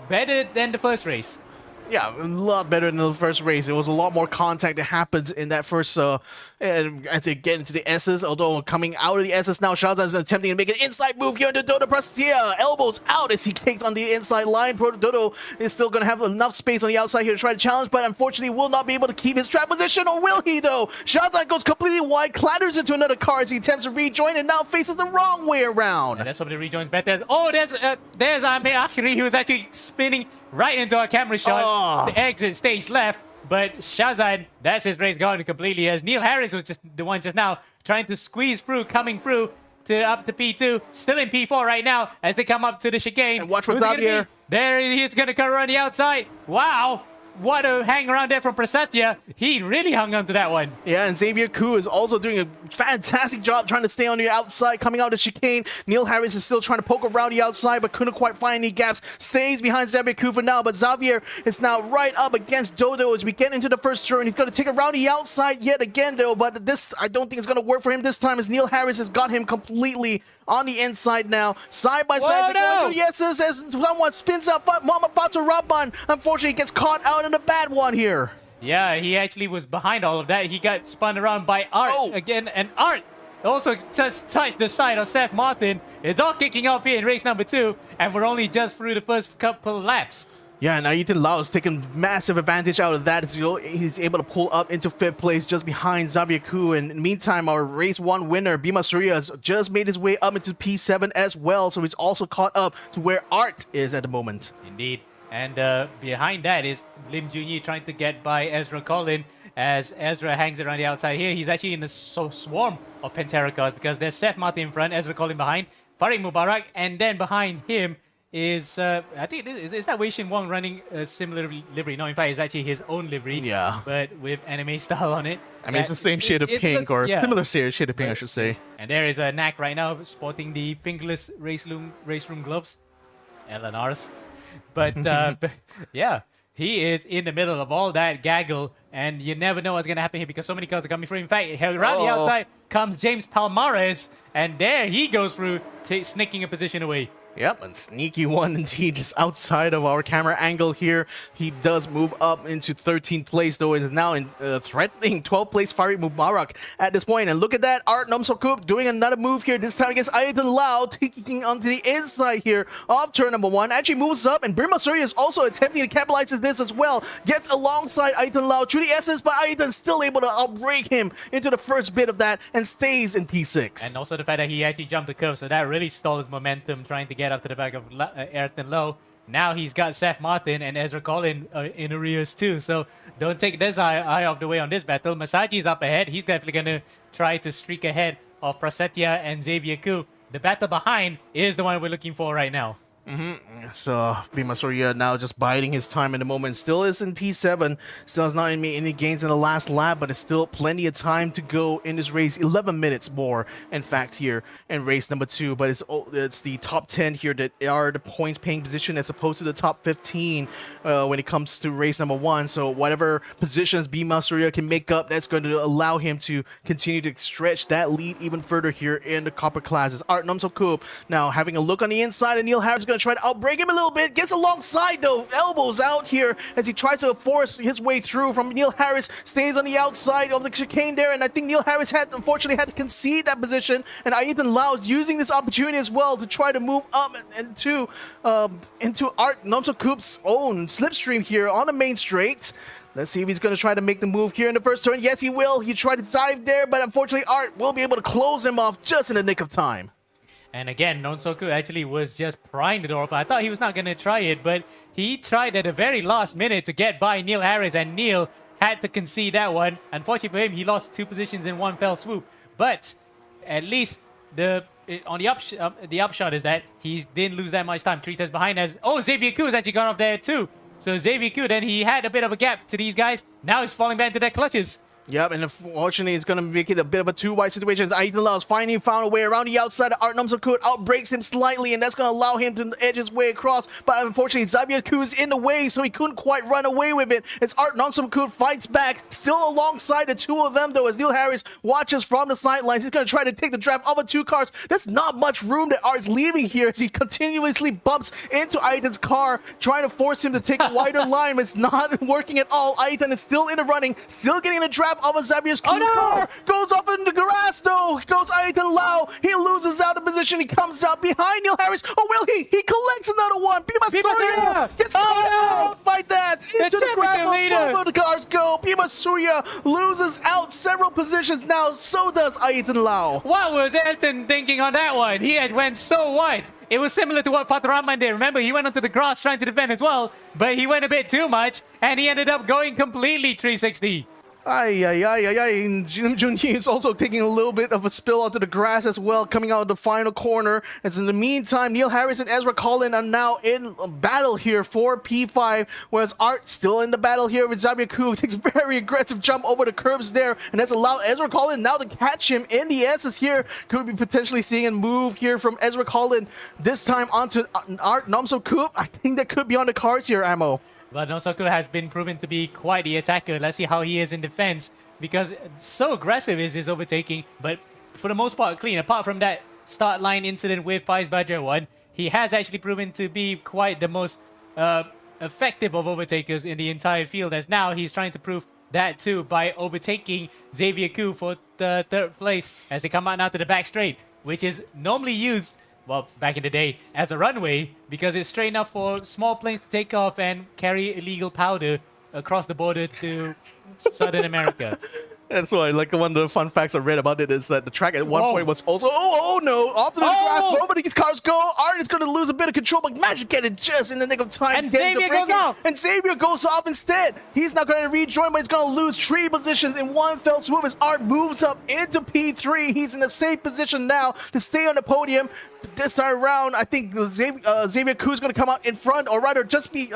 better than the first race. Yeah, a lot better than the first race. It was a lot more contact that happens in that first, as they get into the S's. Although coming out of the S's now, Shazan is attempting to make an inside move here into Dodo Prastia. Elbows out as he kicks on the inside line. Dodo is still going to have enough space on the outside here to try to challenge, but unfortunately will not be able to keep his track position, or will he though? Shazan goes completely wide, clatters into another car as he attempts to rejoin and now faces the wrong way around. And that's somebody rejoins better. Oh, there's Ahmed Akhiri, who's actually spinning right into our camera shot. The exit stage left, but Shazad, that's his race gone completely, as Neil Harris was just the one just now trying to squeeze through, coming through to up to P2, still in P4 right now as they come up to the chicane. And watch what's up here. There he is, gonna come around the outside. Wow, what a hang around there from Prasetya. He really hung on to that one. Yeah, and Xavier Koo is also doing a fantastic job trying to stay on the outside, coming out of chicane. Neil Harris is still trying to poke around the outside, but couldn't quite find any gaps. Stays behind Xavier Koo for now, but Xavier is now right up against Dodo as we get into the first turn. He's going to take around the outside yet again, though, but this, I don't think it's going to work for him this time, as Neil Harris has got him completely on the inside now. Side by side, going through the S's as someone spins up. Mama Fatu Rahman, unfortunately, gets caught out in a bad one here. Yeah, he actually was behind all of that. He got spun around by Art again, and Art also just touched the side of Seth Martin. It's all kicking off here in race number 2, and we're only just through the first couple of laps. Yeah, now Ethan Lau is taking massive advantage out of that. He's able to pull up into 5th place just behind Xavier Koo. And in the meantime, our race 1 winner, Bima Surya, has just made his way up into P7 as well. So he's also caught up to where Art is at the moment. Indeed. And behind that is Lim Junyi trying to get by Ezra Collin, as Ezra hangs around the outside here. He's actually in the swarm of Pantera cars because there's Seth Martin in front, Ezra Collin behind, Farid Mubarak, and then behind him is, I think, is that Wei Shin Wong running a similar livery? No, in fact, it's actually his own livery, but with anime style on it. I mean, it's the same shade of pink, or similar shade of pink, I should say. And there is a Knack right now sporting the fingerless race room gloves, LNRs. But yeah, he is in the middle of all that gaggle, and you never know what's going to happen here because so many cars are coming through. In fact, around the outside comes James Palmares, and there he goes through, sneaking a position away. Yep, and sneaky one indeed, just outside of our camera angle here. He does move up into 13th place, though, is now in threatening 12th place Farid Mubarak at this point. And look at that, Art Nomsokup doing another move here, this time against Ayatan Lau, taking onto the inside here of turn number 1. Actually moves up, and Brima Surya is also attempting to capitalize on this as well. Gets alongside Ayatan Lau through the SS, but Ayatan still able to outbreak him into the first bit of that and stays in P6. And also the fact that he actually jumped the curve, so that really stalled his momentum trying to get up to the back of Ayrton Lowe. Now he's got Seth Martin and Ezra Collin in arrears too, so don't take this eye off the way on this battle. Masaji is up ahead. He's definitely going to try to streak ahead of Prasetya and Xavier Ku. The battle behind is the one we're looking for right now. So Bima Surya now just biding his time in the moment. Still is in P7. Still has not made any gains in the last lap, but it's still plenty of time to go in this race. 11 minutes more, in fact, here in race number 2. But it's the top 10 here that are the points paying position as opposed to the top 15 when it comes to race number 1. So whatever positions Bima Surya can make up, that's going to allow him to continue to stretch that lead even further here in the copper classes. Art Nomsokup now having a look on the inside, and Neil Harris is going to try to outbreak him a little bit. Gets alongside though, elbows out here as he tries to force his way through from Neil Harris. Stays on the outside of the chicane there, and I think Neil Harris unfortunately had to concede that position, and Ayatan Lau is using this opportunity as well to try to move up into Art Nomsokup's own slipstream here on the main straight. Let's see if he's going to try to make the move here in the first turn. Yes, he will. He tried to dive there, but unfortunately Art will be able to close him off just in the nick of time. And again, Nonsoku actually was just prying the door open. I thought he was not going to try it, but he tried at the very last minute to get by Neil Harris, and Neil had to concede that one. Unfortunately for him, he lost 2 positions in one fell swoop. But at least the upshot is that he didn't lose that much time. 3 turns behind as... Oh, Xavier Ku has actually gone off there too. So Xavier Ku, then he had a bit of a gap to these guys. Now he's falling back into their clutches. Yep, and unfortunately, it's going to make it a bit of a two-wide situation. Ayatan Lau has finally found a way around the outside. Art Nomsokup outbreaks him slightly, and that's going to allow him to edge his way across. But unfortunately, Xavier Ku is in the way, so he couldn't quite run away with it. It's Art Nomsokup fights back, still alongside the 2 of them, though, as Neil Harris watches from the sidelines. He's going to try to take the draft of the 2 cars. There's not much room that Art's leaving here as he continuously bumps into Ayatan's car, trying to force him to take a wider line. It's not working at all. Ayatan is still in the running, still getting the draft of a Xavier's car. Goes off in the grass, though. Goes Ayatan Lau. He loses out of position. He comes out behind Neil Harris. Oh, will he? He collects another one. Bima Surya gets caught out by that. Into the grapple. Both of the cars go. Bima Surya loses out several positions now. So does Ayatan Lau. What was Elton thinking on that one? He had went so wide. It was similar to what Pathuraman did. Remember, he went onto the grass trying to defend as well, but he went a bit too much, and he ended up going completely 360. And Jim Junhee is also taking a little bit of a spill onto the grass as well, coming out of the final corner. And in the meantime, Neil Harris and Ezra Collin are now in battle here for P5, whereas Art still in the battle here with Xavier Ku. Takes a very aggressive jump over the curbs there, and that's allowed Ezra Collin now to catch him in the S's here. Could be potentially seeing a move here from Ezra Collin, this time onto Art Nomsokup. I think that could be on the cards here, Ammo. But Nomsoku has been proven to be quite the attacker. Let's see how he is in defense, because so aggressive is his overtaking, but for the most part clean. Apart from that start line incident with Faiz Badger 1, he has actually proven to be quite the most effective of overtakers in the entire field, as now he's trying to prove that too by overtaking Xavier Ku for the 3rd place as they come out now to the back straight, which is normally used, well, back in the day, as a runway, because it's straight enough for small planes to take off and carry illegal powder across the border to Southern America. That's why, like, one of the fun facts I read about it is that the track at one point was also, oh no, off to the grass, nobody gets cars go. Art is going to lose a bit of control, but managed to get it just in the nick of time. And Xavier goes off. And Xavier goes off instead. He's not going to rejoin, but he's going to lose 3 positions in one fell swoop as Art moves up into P3. He's in a safe position now to stay on the podium. But this time around, I think Xavier Ku is going to come out in front, or rather just be,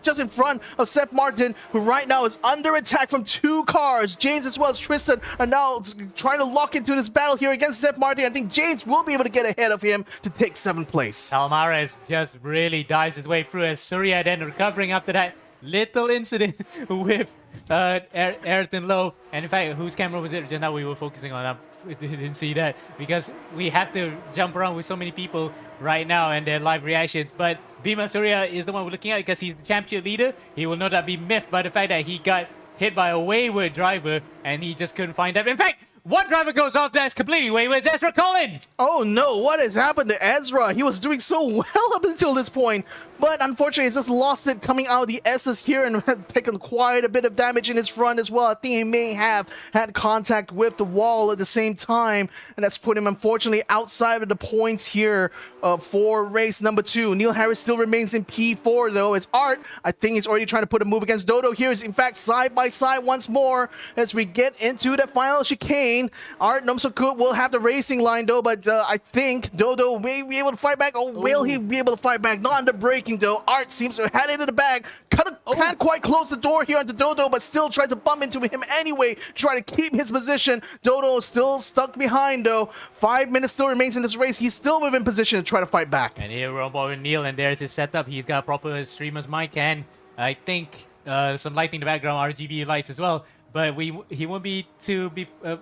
just in front of Seth Martin, who right now is under attack from 2 cars. James as well as Tristan are now trying to lock into this battle here against Seth Martin. I think James will be able to get ahead of him to take 7th place. Palmares just really dives his way through as Surya then recovering after that little incident with Ayrton Lowe. And in fact, whose camera was it just now we were focusing on? I didn't see that because we have to jump around with so many people right now and their live reactions. But Bima Surya is the one we're looking at because he's the championship leader. He will no doubt be miffed by the fact that he got hit by a wayward driver and he just couldn't find them. In fact, one driver goes off that's completely wayward. It's Ezra Collin. Oh no, what has happened to Ezra? He was doing so well up until this point, but unfortunately he's just lost it coming out of the S's here and had taken quite a bit of damage in his front as well. I think he may have had contact with the wall at the same time, and that's put him unfortunately outside of the points here for race number 2. Neil Harris still remains in P4 though, as Art, I think he's already trying to put a move against Dodo here. Is in fact side by side once more as we get into the final chicane. Art Nomsokut will have the racing line though, but I think Dodo may be able to fight back. Oh, will he be able to fight back? Not under braking though. Art seems to have had it in the bag. Can't quite close the door here onto Dodo, but still tries to bump into him anyway, try to keep his position. Dodo is still stuck behind though. 5 minutes still remains in this race. He's still within position to try to fight back. And here we're on board with Neil, and there's his setup. He's got a proper streamer's mic and I think some lighting in the background, RGB lights as well. But he won't be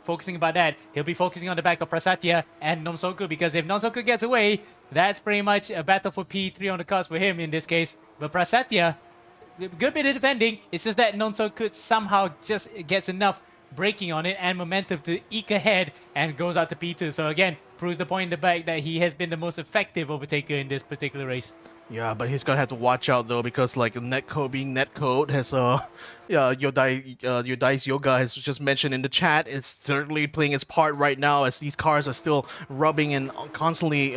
focusing about that. He'll be focusing on the back of Prasatya and Nomsoku, because if Nomsoku gets away, that's pretty much a battle for P3 on the cards for him in this case. But Prasatya, good bit of defending. It's just that Nomsoku somehow just gets enough braking on it and momentum to eke ahead and goes out to P2. So again, proves the point in the back that he has been the most effective overtaker in this particular race. Yeah, but he's gonna have to watch out though, because like netcode being netcode has Yodai's Yoga has just mentioned in the chat, it's certainly playing its part right now as these cars are still rubbing and constantly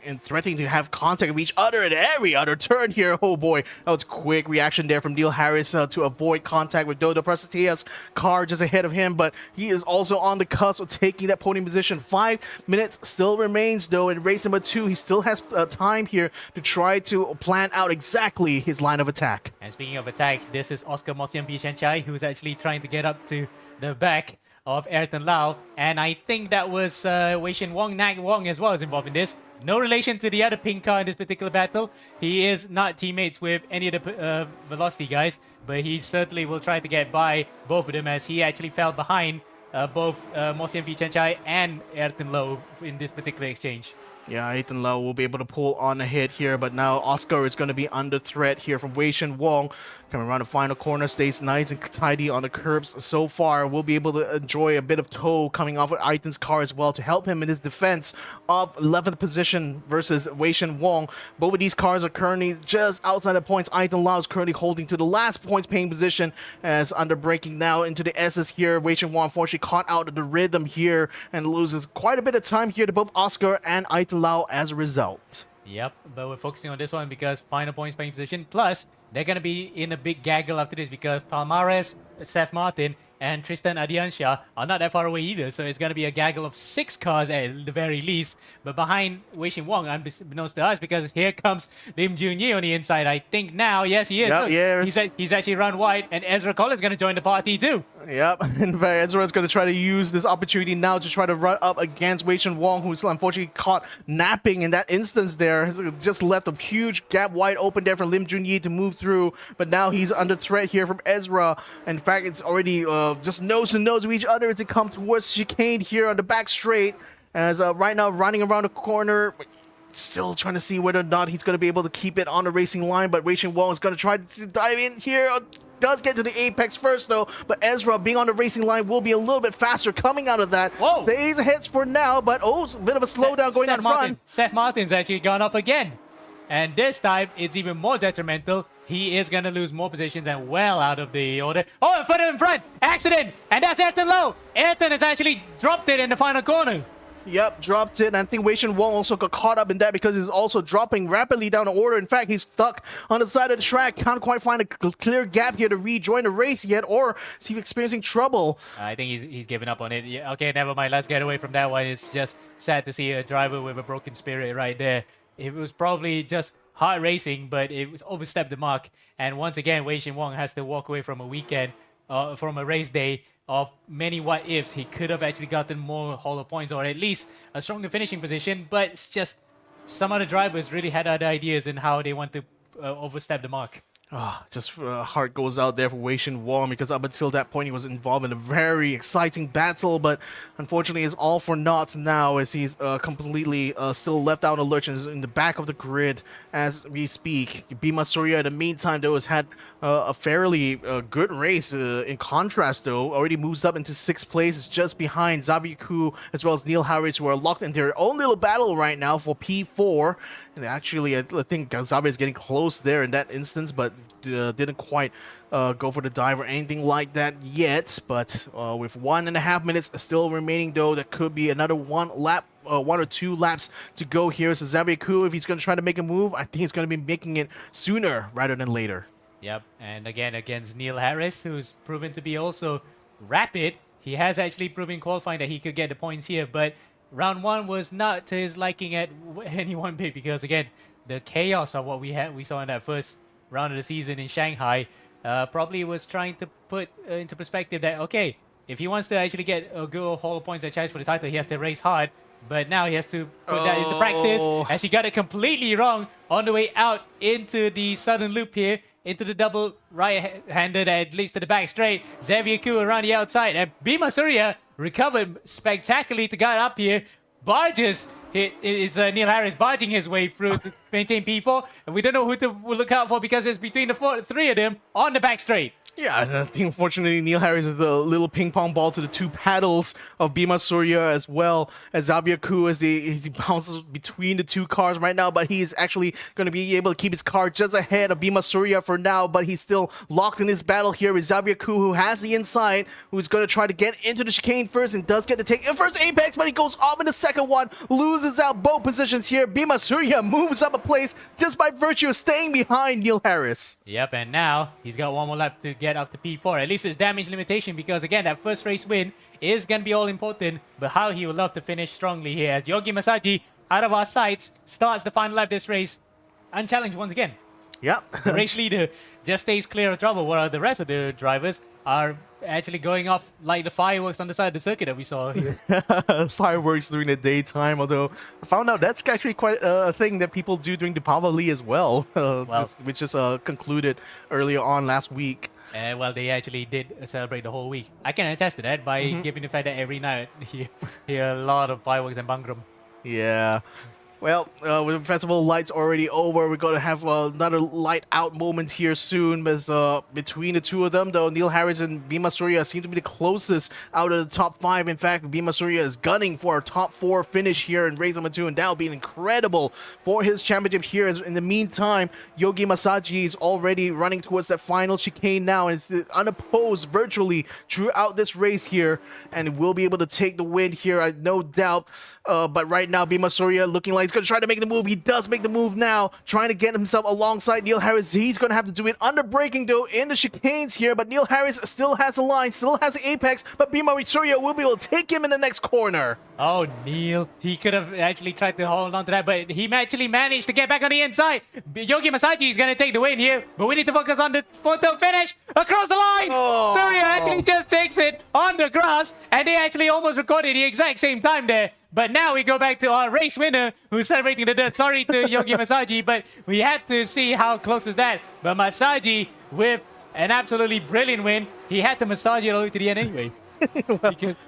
and threatening to have contact with each other at every other turn here. Oh boy, that was quick reaction there from Neil Harris to avoid contact with Dodo Prasatia's car just ahead of him, but he is also on the cusp of taking that podium position. 5 minutes still remains though in race number 2. He still has time here to try to plan out exactly his line of attack. And speaking of attack, this is Oscar Mothiampi Shenchai, who's actually trying to get up to the back of Ayrton Lau, and I think that was Wei-Shin Wong, Nag Wong as well is involved in this. No relation to the other pink car in this particular battle. He is not teammates with any of the Velocity guys, but he certainly will try to get by both of them, as he actually fell behind both Mothiampi Shenchai and Ayrton Lau in this particular exchange. Yeah, Ayrton Lau will be able to pull on ahead here, but now Oscar is going to be under threat here from Wei-Shin Wong. Coming around the final corner, stays nice and tidy on the curbs so far. We'll be able to enjoy a bit of tow coming off of Ayrton's car as well to help him in his defense of 11th position versus Wei-Shin Wong. Both of these cars are currently just outside the points. Ayrton Lau is currently holding to the last points paying position as under braking now into the S's here. Wei-Shin Wong unfortunately caught out of the rhythm here and loses quite a bit of time here to both Oscar and Ayrton Lau as a result. Yep, but we're focusing on this one because final points playing position. Plus, they're going to be in a big gaggle after this because Palmares, Seth Martin, and Tristan Adiansha are not that far away either. So it's going to be a gaggle of 6 cars at the very least. But behind Wei-Shin Wong, unbeknownst to us, because here comes Lim Junyi on the inside. I think now, yes, he is. Yep, Look, yes. He's actually run wide, and Ezra Collins going to join the party too. Yep, in fact, Ezra is going to try to use this opportunity now to try to run up against Wei-Shin Wong, who's unfortunately caught napping in that instance there. Just left a huge gap wide open there for Lim Junyi to move through, but now he's under threat here from Ezra. In fact, it's already just nose to nose with each other as it comes towards chicane here on the back straight. As right now running around the corner, still trying to see whether or not he's going to be able to keep it on the racing line, but Wei-Shin Wong is going to try to dive in here. Does get to the apex first though, but Ezra being on the racing line will be a little bit faster coming out of that. Whoa. Stays ahead for now, but a bit of a slowdown going on front. Seth Martin's actually gone off again. And this time, it's even more detrimental. He is going to lose more positions and well out of the order. Oh, and further in front! Accident! And that's Ayrton Lau! Ayrton has actually dropped it in the final corner. Yep, dropped it, and I think Wei-Shin Wong also got caught up in that because he's also dropping rapidly down the order. In fact, he's stuck on the side of the track. Can't quite find a clear gap here to rejoin the race yet, or is he experiencing trouble? I think he's given up on it. Yeah, okay, never mind. Let's get away from that one. It's just sad to see a driver with a broken spirit right there. It was probably just hard racing, but it was overstepped the mark. And once again, Wei-Shin Wong has to walk away from a weekend, from a race day of many what ifs. He could have actually gotten more hollow points or at least a stronger finishing position, but it's just some other drivers really had other ideas in how they want to overstep the mark. Just heart goes out there for Wei Shin Wong, because up until that point he was involved in a very exciting battle, but unfortunately it's all for naught now, as he's completely still left out in the lurch and is in the back of the grid as we speak. Bima Surya in the meantime though has had a fairly good race. In contrast though, already moves up into 6th place, is just behind Xavier Ku as well as Neil Harris, who are locked in their own little battle right now for P4. And actually, I think Xavier is getting close there in that instance, but didn't quite go for the dive or anything like that yet. But with 1.5 minutes still remaining though, that could be another one or two laps to go here. So Xavier Ku, if he's going to try to make a move, I think he's going to be making it sooner rather than later. Yep, and again against Neil Harris, who's proven to be also rapid. He has actually proven qualifying that he could get the points here, but round 1 was not to his liking at any one bit, because again, the chaos of what we saw in that first round of the season in Shanghai probably was trying to put into perspective that, okay, if he wants to actually get a good haul of points and challenge for the title, he has to race hard. But now he has to put that into practice, as he got it completely wrong on the way out into the southern loop here, into the double right-hander that leads to the back straight. Xavier Ku around the outside, and Bima Surya recovered spectacularly to get up here. Barges, it's Neil Harris barging his way through to maintain P4, and we don't know who to look out for, because it's between the three of them on the back straight. Yeah, and I think unfortunately Neil Harris is the little ping pong ball to the two paddles of Bima Surya, as well as Xavier Ku, as he bounces between the two cars right now, but he is actually going to be able to keep his car just ahead of Bima Surya for now, but he's still locked in this battle here with Xavier Ku, who has the inside, who's going to try to get into the chicane first and does get to take first apex, but he goes off in the second one, loses out both positions here. Bima Surya moves up a place just by virtue of staying behind Neil Harris. Yep, and now he's got one more lap to get up to P4. At least it's damage limitation, because again, that first race win is going to be all important, but how he would love to finish strongly here, as Yogi Masaji, out of our sights, starts the final lap this race unchallenged once again. Yep. The race leader just stays clear of trouble, while the rest of the drivers are actually going off like the fireworks on the side of the circuit that we saw here. Fireworks during the daytime, although I found out that's actually quite a thing that people do during Deepavali as well, which is concluded earlier on last week. Well, they actually did celebrate the whole week. I can attest to that by giving the fact that every night you hear a lot of fireworks and Bangram. Yeah. Well, with the festival lights already over, we're going to have another light out moment here soon. As between the two of them, though, Neil Harris and Bima Surya seem to be the closest out of the top 5. In fact, Bima Surya is gunning for a top 4 finish here in race number 2, and that would be incredible for his championship here. As in the meantime, Yogi Masaji is already running towards that final chicane now, and it's unopposed virtually throughout this race here, and will be able to take the win here, I no doubt. But right now, Bima Surya looking like he's going to try to make the move. He does make the move now, trying to get himself alongside Neil Harris. He's going to have to do it under braking, though, in the chicanes here. But Neil Harris still has the line, still has the apex. But Bima Surya will be able to take him in the next corner. Oh, Neil. He could have actually tried to hold on to that, but he actually managed to get back on the inside. Yogi Masaji is going to take the win here, but we need to focus on the photo finish across the line. Oh. Surya actually just takes it on the grass, and they actually almost recorded the exact same time there. But now we go back to our race winner, who's celebrating the dirt. Sorry to Yogi Masaji, but we had to see how close is that. But Masaji, with an absolutely brilliant win, he had to massage it all the way to the end anyway.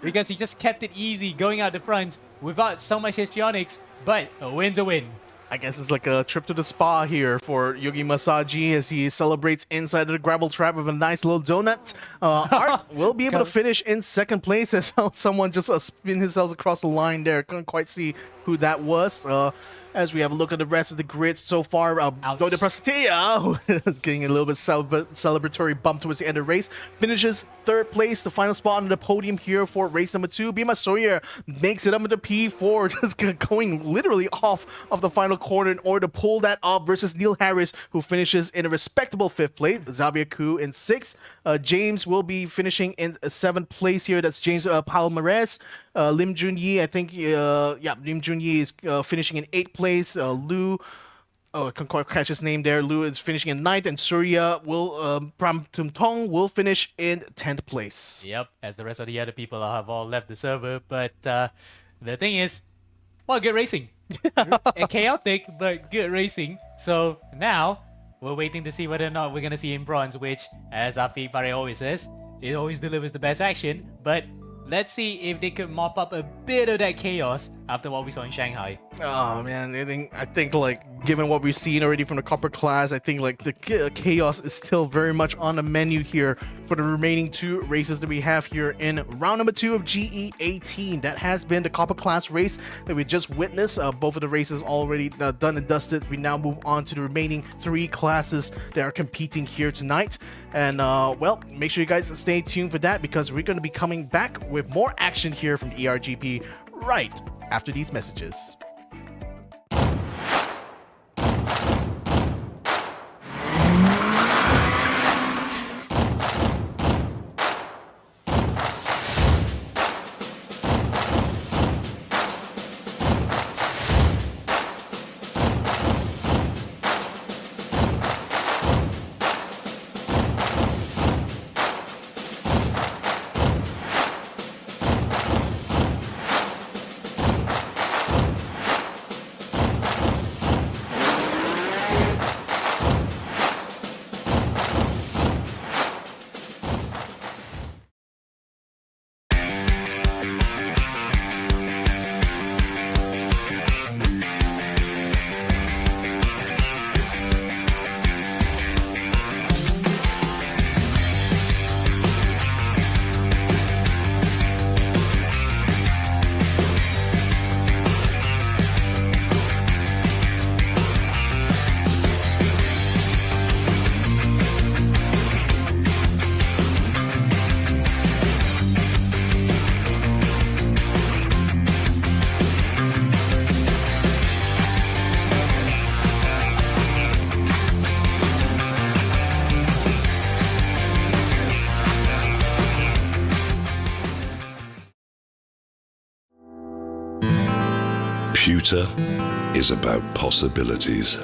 because he just kept it easy, going out the front without so much histrionics. But a win's a win. I guess it's like a trip to the spa here for Yogi Masaji as he celebrates inside of the gravel trap with a nice little donut. Art will be able to finish in second place as someone just spin himself across the line there. Couldn't quite see who that was. As we have a look at the rest of the grid so far, Doide Prastilla, getting a little bit celebratory bump towards the end of the race, finishes third place, the final spot on the podium here for race number 2. Bima Surya makes it up into P4, just going literally off of the final corner in order to pull that off versus Neil Harris, who finishes in a respectable 5th place. Xavier Ku in 6th. James will be finishing in 7th place here. That's James Palmares. Lim Junyi, I think, Lim Junyi is finishing in 8th place. Lu, I can't quite catch his name there. Lu is finishing in 9th, and Surya Pram Tum Tong will finish in 10th place. Yep, as the rest of the other people have all left the server. But the thing is, well, good racing. Chaotic, but good racing. So now we're waiting to see whether or not we're gonna see in bronze, which, as Afi Pare always says, it always delivers the best action. But let's see if they could mop up a bit of that chaos after what we saw in Shanghai. Oh man, I think like given what we've seen already from the copper class, I think like the chaos is still very much on the menu here for the remaining 2 races that we have here in round number 2 of GE18. That has been the copper class race that we just witnessed. Both of the races already done and dusted. We now move on to the remaining 3 classes that are competing here tonight. And well, make sure you guys stay tuned for that, because we're going to be coming back with more action here from the ERGP right after these messages. Pewter is about possibilities.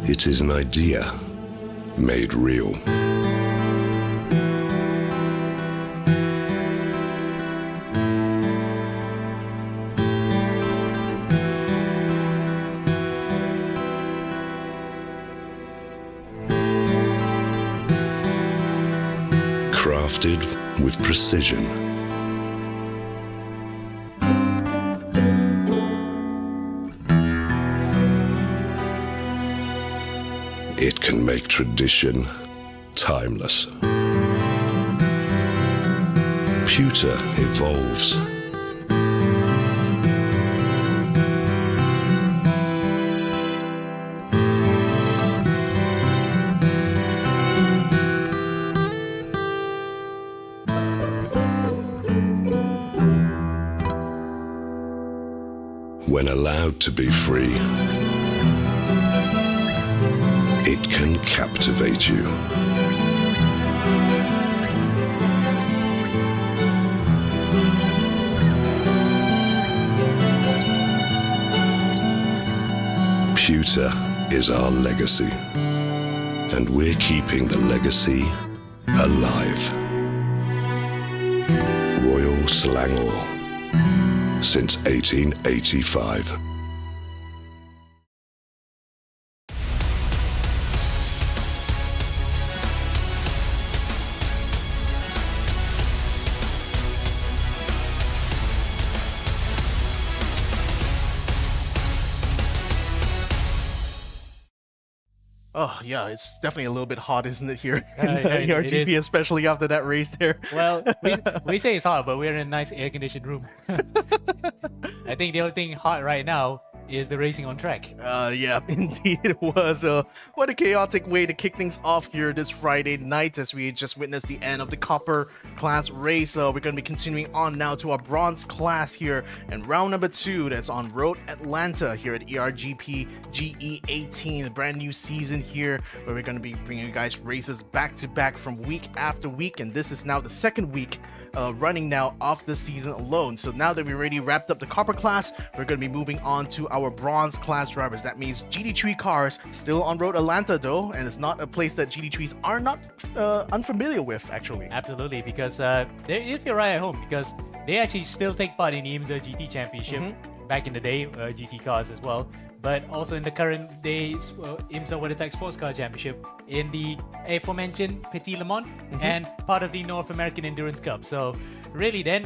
It is an idea made real. Crafted with precision. It can make tradition timeless. Pewter evolves. When allowed to be free, it can captivate you. Pewter is our legacy, and we're keeping the legacy alive. Royal Selangor, since 1885. Oh yeah, it's definitely a little bit hot, isn't it, here Yeah, in it ERGP, especially after that race there. Well, we say it's hot, but we're in a nice air-conditioned room. I think the only thing hot right now is the racing on track. Yeah, indeed it was. What a chaotic way to kick things off here this Friday night, as we just witnessed the end of the copper class race. We're going to be continuing on now to our bronze class here and round number 2. That's on Road Atlanta here at ERGP GE18, a brand new season here where we're going to be bringing you guys races back to back from week after week, and this is now the second week running now of the season alone. So now that we already wrapped up the copper class, we're going to be moving on to our bronze class drivers. That means GT3 cars still on road Atlanta though, and it's not a place that GT3s are not unfamiliar with actually. Absolutely, because they feel right at home because they actually still take part in the IMSA GT Championship back in the day, GT cars as well, but also in the current day IMSA WeatherTech Sports Car Championship in the aforementioned Petit Le Mans and part of the North American Endurance Cup. So really then,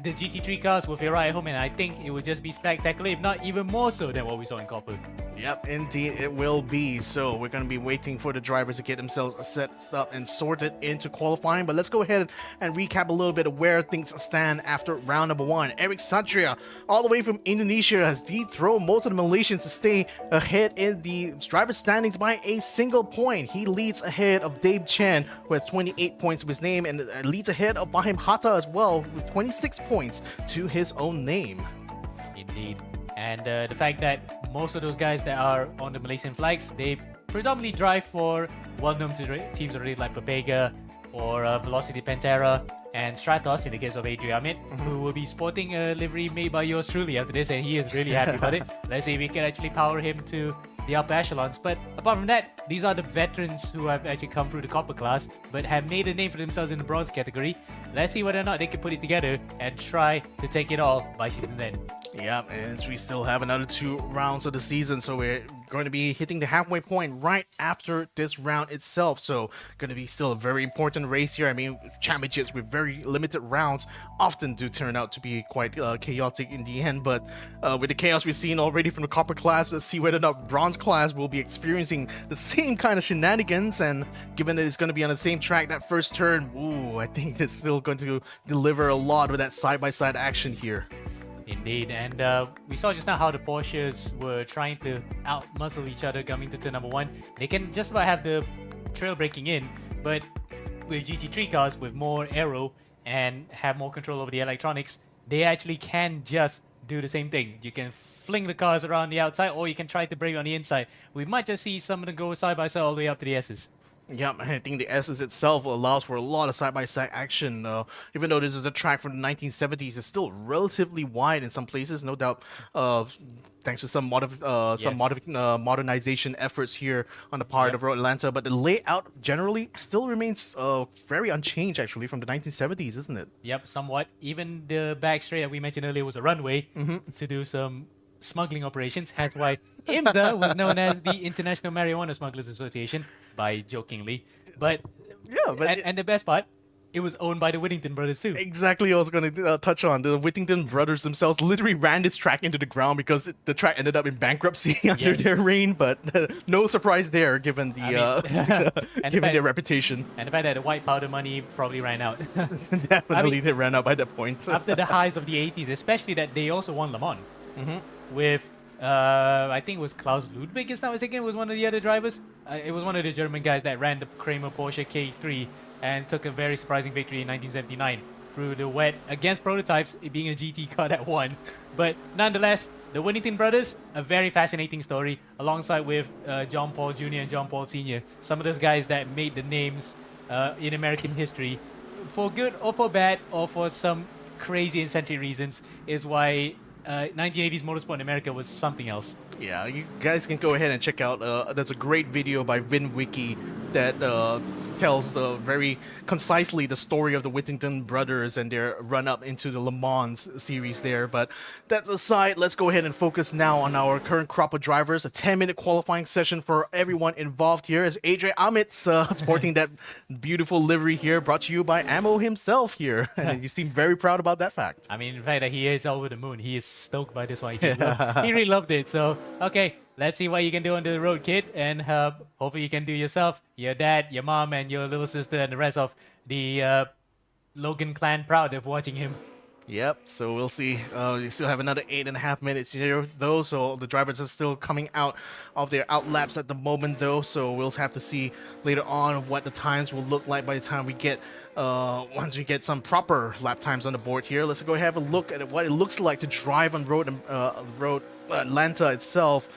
the GT3 cars will feel right at home, and I think it would just be spectacular, if not even more so than what we saw in Copper. Yep, indeed it will be. So we're going to be waiting for the drivers to get themselves set up and sorted into qualifying. But let's go ahead and recap a little bit of where things stand after round number 1. Eric Satria, all the way from Indonesia, has dethroned most of the Malaysians to stay ahead in the driver standings by a single point. He leads ahead of Dave Chen, who has 28 points to his name, and leads ahead of Fahim Hatta as well, with 26 points to his own name. Indeed. And the fact that most of those guys that are on the Malaysian flags, they predominantly drive for well-known teams already like Probega or Velocity Pantera and Stratos in the case of Adrian Amit, who will be sporting a livery made by yours truly after this, and he is really happy about it. Let's see if we can actually power him to the upper echelons. But apart from that, these are the veterans who have actually come through the copper class but have made a name for themselves in the bronze category. Let's see whether or not they can put it together and try to take it all by season's end. Yeah, and we still have another 2 rounds of the season, so we're going to be hitting the halfway point right after this round itself. So going to be still a very important race here. I mean, championships with very limited rounds often do turn out to be quite chaotic in the end, but with the chaos we've seen already from the copper class, let's see whether or not bronze class will be experiencing the same kind of shenanigans. And given that it's going to be on the same track, that first turn, ooh, I think it's still going to deliver a lot of that side-by-side action here. Indeed, and we saw just now how the Porsches were trying to out-muscle each other coming to turn number 1. They can just about have the trail breaking in, but with GT3 cars with more aero and have more control over the electronics, they actually can just do the same thing. You can fling the cars around the outside, or you can try to break on the inside. We might just see some of them go side by side all the way up to the S's. Yeah, I think the S's itself allows for a lot of side-by-side action. Even though this is a track from the 1970s, it's still relatively wide in some places, no doubt, thanks to some modernization efforts here on the part of Road Atlanta. But the layout generally still remains very unchanged, actually, from the 1970s, isn't it? Yep, somewhat. Even the back straight that we mentioned earlier was a runway to do some smuggling operations. That's why IMSA was known as the International Marijuana Smugglers Association, by jokingly. But yeah, but and the best part, it was owned by the Whittington brothers too. Exactly, I was going to touch on. The Whittington brothers themselves literally ran this track into the ground because the track ended up in bankruptcy under their reign. But no surprise there, given the given their reputation and the fact that the white powder money probably ran out. Definitely, they ran out by that point. After the highs of the 80s, especially that they also won Le Mans with. I think it was Klaus Ludwig, is not mistaken, was one of the other drivers. It was one of the German guys that ran the Kramer Porsche K3 and took a very surprising victory in 1979 through the wet against prototypes, it being a GT car that won. But nonetheless, the Whittington brothers, a very fascinating story, alongside with John Paul Jr. and John Paul Sr., some of those guys that made the names in American history, for good or for bad or for some crazy eccentric reasons, is why 1980s motorsport in America was something else. Yeah, you guys can go ahead and check out. There's a great video by VinWiki that tells very concisely the story of the Whittington brothers and their run up into the Le Mans series there. But that aside, let's go ahead and focus now on our current crop of drivers. A 10-minute qualifying session for everyone involved here as Adrian Amit sporting that beautiful livery here, brought to you by Ammo himself here. And you seem very proud about that fact. I mean, in fact, that he is over the moon. He is stoked by this one. He really loved it. So, okay, let's see what you can do on the road, kid. And hopefully you can do yourself, your dad, your mom, and your little sister, and the rest of the Logan clan proud of watching him. Yep, so we'll see. You still have another 8.5 minutes here, though, so the drivers are still coming out of their out laps at the moment, though, so we'll have to see later on what the times will look like by the time we get, once we get some proper lap times on the board here. Let's go have a look at what it looks like to drive on road Atlanta itself.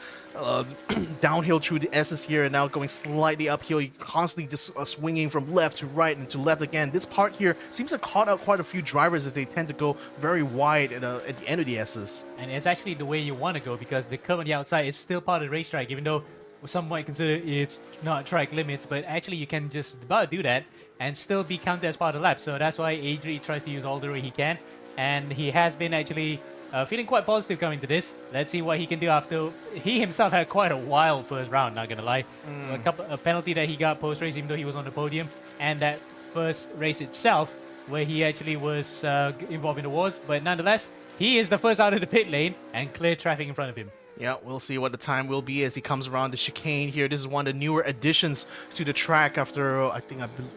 downhill through the S's here, and now going slightly uphill. You're constantly just swinging from left to right and to left again. This part here seems to have caught out quite a few drivers as they tend to go very wide at the end of the S's. And it's actually the way you want to go because the curve on the outside is still part of the racetrack, even though some might consider it's not track limits, but actually you can just about do that and still be counted as part of the lap. So that's why Adri tries to use all the way he can, and he has been actually feeling quite positive coming to this. Let's see what he can do after he himself had quite a wild first round, not gonna lie. A penalty that he got post-race even though he was on the podium, and that first race itself where he actually was involved in the wars, but nonetheless, he is the first out of the pit lane and clear traffic in front of him. Yeah, we'll see what the time will be as he comes around the chicane here. This is one of the newer additions to the track after,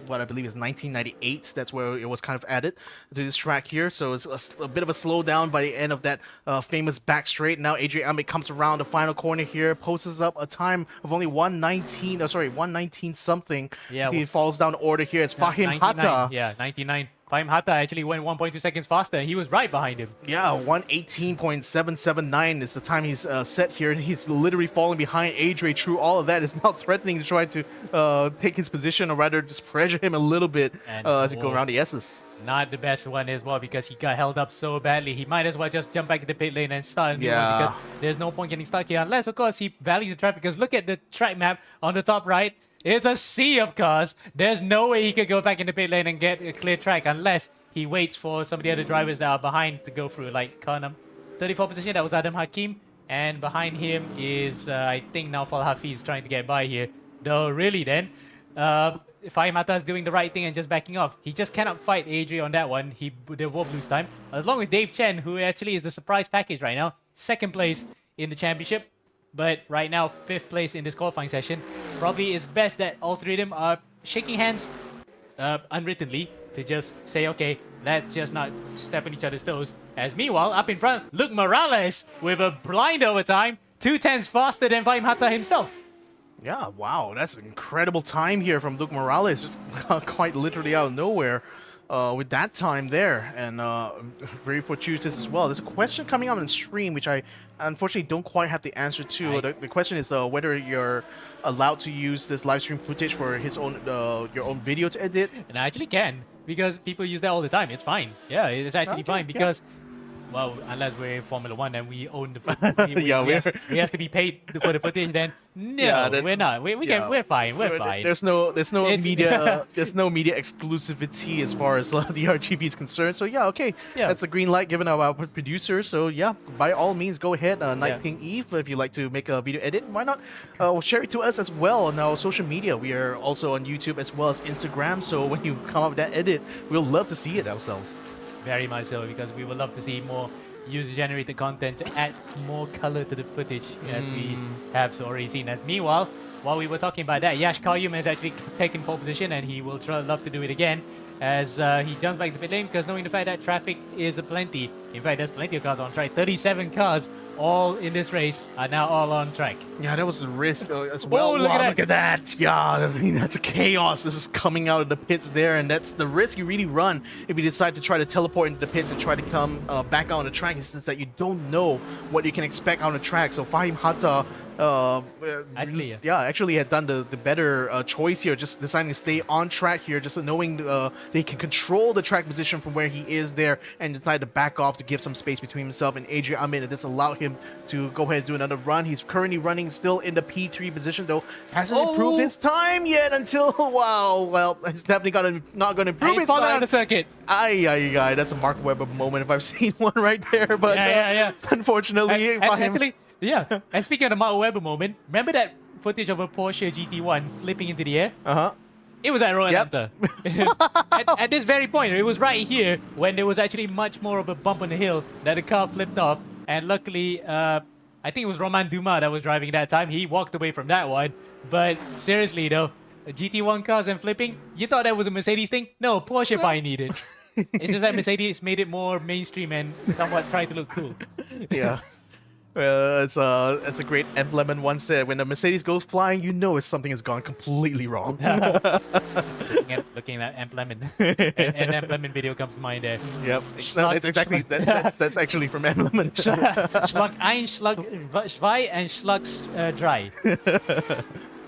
what I believe is 1998. That's where it was kind of added to this track here. So it's a bit of a slowdown by the end of that famous back straight. Now Adrian Amit comes around the final corner here, posts up a time of only 119 something. Yeah, he falls down the order here. It's Fahim Hatta. Yeah, 99. Fahim Hatta actually went 1.2 seconds faster. He was right behind him. Yeah, 118.779 is the time he's set here, and he's literally falling behind Adri. Through all of that, is now threatening to try to take his position, or rather just pressure him a little bit as we go around the S's. Not the best one as well because he got held up so badly. He might as well just jump back to the pit lane and start a new one because there's no point getting stuck here unless, of course, he values the traffic. Because look at the track map on the top right. It's a sea of cars. There's no way he could go back in the pit lane and get a clear track unless he waits for some of the other drivers that are behind to go through. Like car number 34 position, that was Adam Hakim. And behind him is, I think, Naufal Hafiz trying to get by here. Though, really then, Fahim Hatta is doing the right thing and just backing off. He just cannot fight Adri on that one. They won't lose time. Along with Dave Chen, who actually is the surprise package right now. Second place in the championship. But right now, 5th place in this qualifying session. Probably it's best that all three of them are shaking hands unwrittenly to just say, okay, let's just not step on each other's toes. As meanwhile, up in front, Luke Morales with a blind overtime, 2/10 faster than Fahim Hatta himself. Yeah, wow, that's an incredible time here from Luke Morales, just quite literally out of nowhere. With that time there, and very fortuitous as well. There's a question coming up on the stream, which I unfortunately don't quite have the answer to. The question is whether you're allowed to use this live stream footage for your own video to edit. And I actually can, because people use that all the time. It's fine. Yeah, it's actually fine because... Well, unless we're in Formula 1 and we own the footage. We have to be paid for the footage, then no, we're not. We're fine. We're fine. There's no media there's no media exclusivity as far as the RGB is concerned. So okay, that's a green light given our producer. So by all means, go ahead, Night Ping Eve, if you'd like to make a video edit. Why not share it to us as well on our social media? We are also on YouTube as well as Instagram. So when you come up with that edit, we'll love to see it ourselves. Very much so, because we would love to see more user-generated content to add more color to the footage as we have already seen. As meanwhile, while we were talking about that, Yash Kalyum has actually taken pole position, and he will love to do it again as he jumps back to pit lane, because knowing the fact that traffic is aplenty. In fact, there's plenty of cars on track. 37 cars all in this race are now all on track. Yeah, that was a risk as well. Oh, look at that. Yeah, I mean, that's a chaos. This is coming out of the pits there, and that's the risk you really run if you decide to try to teleport into the pits and try to come back out on the track. It's that you don't know what you can expect on the track. So Fahim Hatta actually had done the better choice here, just deciding to stay on track here, just knowing they can control the track position from where he is there, and decide to back off to give some space between himself and Adrian Amit, and this allowed him to go ahead and do another run. He's currently running still in the P3 position, though hasn't improved his time yet until well, he's definitely not going to improve his time. Out of circuit. Aye, that's a Mark Webber moment if I've seen one right there, but unfortunately, And speaking of the Mark Webber moment, remember that footage of a Porsche GT1 flipping into the air? It was at Royal Atlanta. At this very point, it was right here when there was actually much more of a bump on the hill that the car flipped off. And luckily, I think it was Roman Dumas that was driving that time. He walked away from that one. But seriously though, GT1 cars and flipping, you thought that was a Mercedes thing? No, Porsche pioneered it. It's just that Mercedes made it more mainstream and somewhat tried to look cool. Yeah. It's a great emblem once said, when the Mercedes goes flying, you know something has gone completely wrong. looking at Emplemen. An Emplemen video comes to mind there. Yep. No, it's exactly that's actually from emblem. Schlag ein, Schlag zwei, and Schlag drei.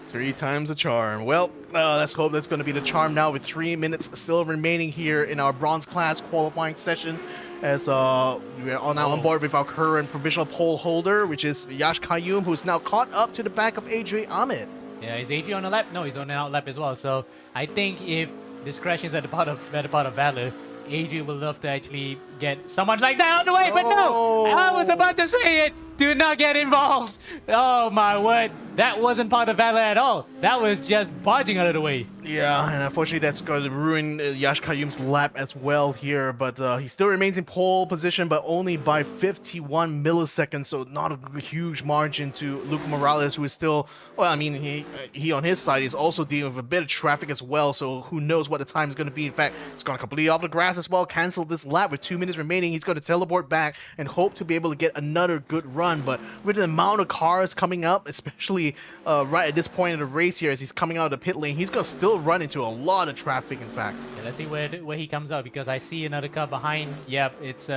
3 times the charm. Well, let's hope that's going to be the charm now with 3 minutes still remaining here in our bronze class qualifying session. As we are all now on board with our current provisional pole holder, which is Yash Qayyum, who's now caught up to the back of Adrian Ahmed. Yeah, is Adrian on a lap? No, he's on an out lap as well. So I think if discretion's at the better part of valor, Adrian will love to actually get someone like that out of the way, but no! I was about to say it! Do not get involved! Oh my word, that wasn't part of valor at all. That was just barging out of the way. Yeah, and unfortunately that's going to ruin Yash Qayyum's lap as well here, but he still remains in pole position, but only by 51 milliseconds, so not a huge margin to Luke Morales, who is still, well, I mean, he on his side is also dealing with a bit of traffic as well, so who knows what the time is going to be. In fact, it's going to completely off the grass as well, cancel this lap with 2 minutes remaining. He's going to teleport back and hope to be able to get another good run, but with the amount of cars coming up, especially right at this point in the race here, as he's coming out of the pit lane, he's going to still run into a lot of traffic, in fact. Yeah, let's see where he comes out, because I see another car behind. Yep, it's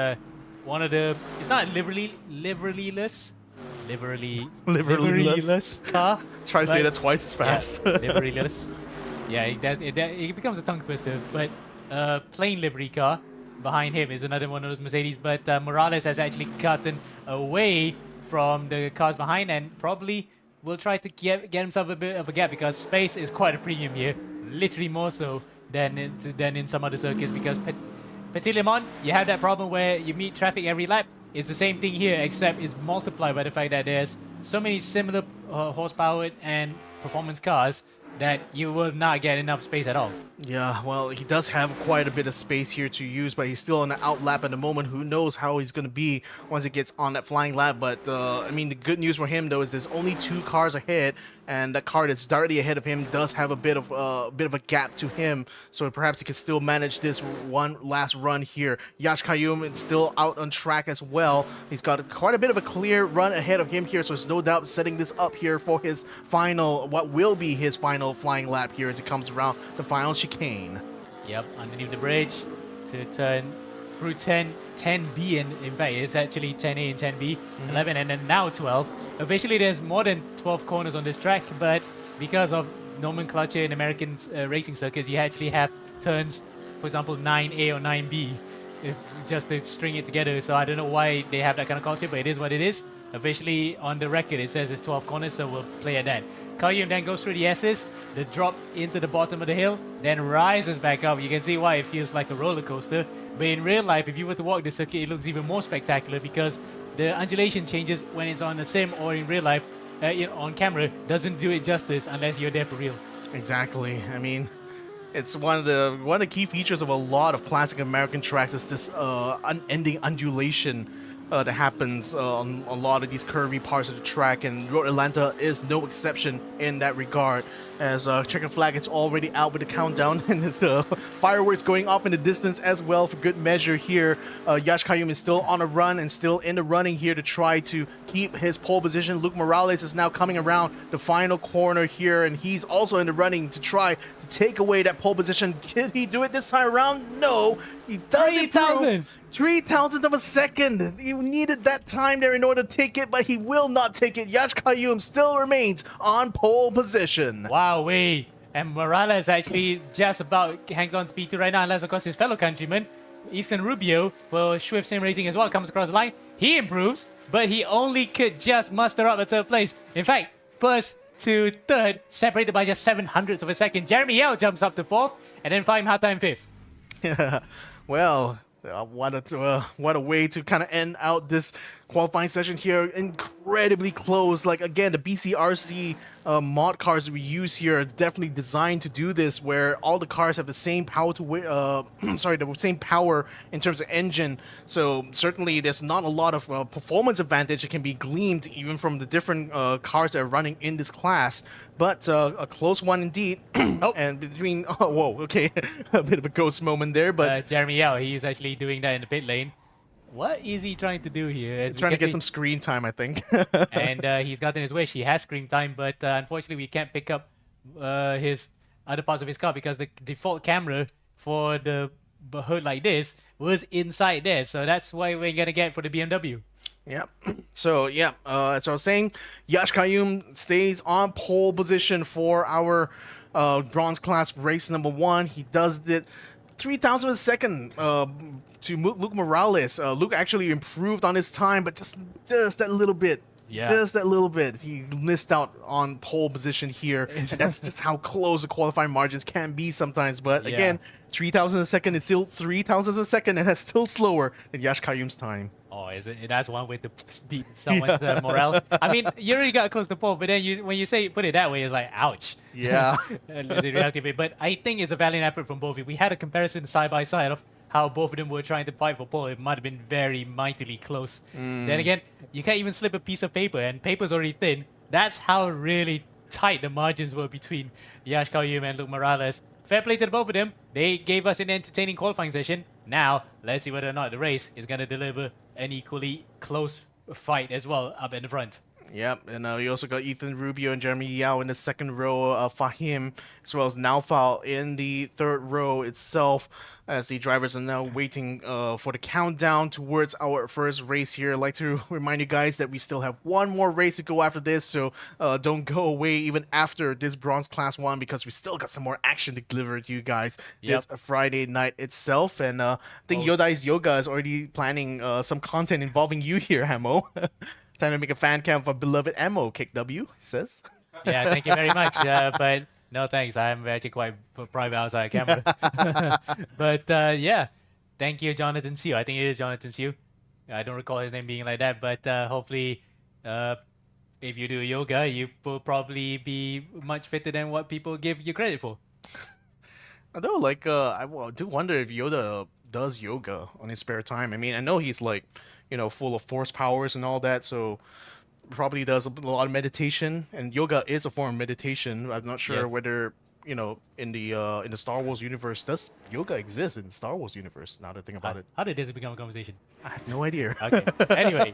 one of the, it's not liveralyless car. Try to say that twice as fast. Yeah, liveralyless. Yeah, it becomes a tongue twister, but plain livery car behind him is another one of those Mercedes, but Morales has actually gotten away from the cars behind and probably will try to get himself a bit of a gap, because space is quite a premium here, literally more so than in some other circuits, because Petit Le Mans, you have that problem where you meet traffic every lap. It's the same thing here, except it's multiplied by the fact that there's so many similar horsepower and performance cars that you will not get enough space at all. Yeah, well, he does have quite a bit of space here to use, but he's still on the out lap at the moment. Who knows how he's going to be once it gets on that flying lap. But, I mean, the good news for him, though, is there's only 2 cars ahead, and that car that's directly ahead of him does have a bit of a gap to him, so perhaps he can still manage this one last run here. Yash Qayyum is still out on track as well. He's got quite a bit of a clear run ahead of him here, so it's no doubt setting this up here for his final, what will be his final flying lap here as it comes around the final chicane. Yep, underneath the bridge to turn through 10B, and in fact it's actually 10A and 10B, 11 and then now 12. Officially there's more than 12 corners on this track, but because of nomenclature in American racing circuits, you actually have turns, for example 9A or 9B, just to string it together. So I don't know why they have that kind of culture, but it is what it is. Officially on the record it says it's 12 corners, so we'll play at that. Qayyum then goes through the S's, the drop into the bottom of the hill, then rises back up. You can see why it feels like a roller coaster. But in real life, if you were to walk the circuit, it looks even more spectacular, because the undulation changes when it's on a sim, or in real life, on camera, doesn't do it justice unless you're there for real. Exactly. I mean, it's one of the key features of a lot of classic American tracks is this unending undulation that happens on a lot of these curvy parts of the track, and Road Atlanta is no exception in that regard. As checkered flag is already out with the countdown, and the fireworks going off in the distance as well for good measure here. Yash Qayyum is still on a run and still in the running here to try to keep his pole position. Luke Morales is now coming around the final corner here, and he's also in the running to try to take away that pole position. Can he do it this time around? No, he doesn't. 3,000th of a second. He needed that time there in order to take it, but he will not take it. Yash Qayyum still remains on pole position. Wow, wait. And Morales actually just about hangs on to P2 right now, unless of course his fellow countryman, Ethan Rubio, for Swift Sim Racing as well, comes across the line. He improves, but he only could just muster up a 3rd place. In fact, 1st to 3rd, separated by just 700ths of a second. Jeremy Yao jumps up to 4th, and then Fahim Hatta in 5th. Well, what a way to kind of end out this qualifying session here. Incredibly close. Like, again, the BCRC mod cars that we use here are definitely designed to do this, where all the cars have the same power to the same power in terms of engine. So certainly there's not a lot of performance advantage that can be gleaned even from the different cars that are running in this class. But a close one indeed. And between a bit of a ghost moment there. But Jeremy Yao, he's actually doing that in the pit lane. what is he trying to do here? As we Trying to can get see- some screen time, I think. and he's gotten his wish. He has screen time, but unfortunately, we can't pick up his other parts of his car because the default camera for the hood like this was inside there. So that's why we're gonna get for the BMW. Yeah. So yeah, as I was saying, Yash Qayyum stays on pole position for our bronze class race number 1. He does it 3,000 of a second to Luke Morales. Luke actually improved on his time, but just that little bit. Yeah. Just that little bit. He missed out on pole position here. And that's just how close the qualifying margins can be sometimes. But Yeah. again, 3,000 a second is still 3,000 a second, and that's still slower than Yash Qayyum's time. Oh, is it? That's one way to beat someone's morale. I mean, you already got close to pole, but then when you say put it that way, it's like ouch. Yeah. The reality of it. But I think it's a valiant effort from both of you. We had a comparison side by side of how both of them were trying to fight for pole. It might have been very mightily close. Then again, you can't even slip a piece of paper, and paper's already thin. That's how really tight the margins were between Yash Qayyum and Luke Morales. Fair play to the both of them. They gave us an entertaining qualifying session. Now, let's see whether or not the race is going to deliver an equally close fight as well up in the front. Yep, and we also got Ethan Rubio and Jeremy Yao in the second row, Fahim, as well as Naufal in the third row itself, as the drivers are now waiting for the countdown towards our first race here. I'd like to remind you guys that we still have one more race to go after this, so don't go away even after this Bronze Class 1, because we still got some more action to deliver to you guys this Friday night itself. And I think Yodai's Yoga is already planning some content involving you here, Hamo. Time to make a fan cam for beloved Ammo, Kick W, he says. Yeah, thank you very much. But no thanks. I'm actually quite private outside camera. But yeah, thank you, Jonathan Siu. I think it is Jonathan Siu. I don't recall his name being like that, but hopefully if you do yoga, you will probably be much fitter than what people give you credit for. Although, like, I do wonder if Yoda does yoga on his spare time. I mean, I know he's like, you know, full of force powers and all that, so probably does a lot of meditation. And yoga is a form of meditation. I'm not sure whether, you know, in the Star Wars universe, does yoga exist in the Star Wars universe? Now that I think about it, How did this become a conversation? I have no idea. Okay. Anyway.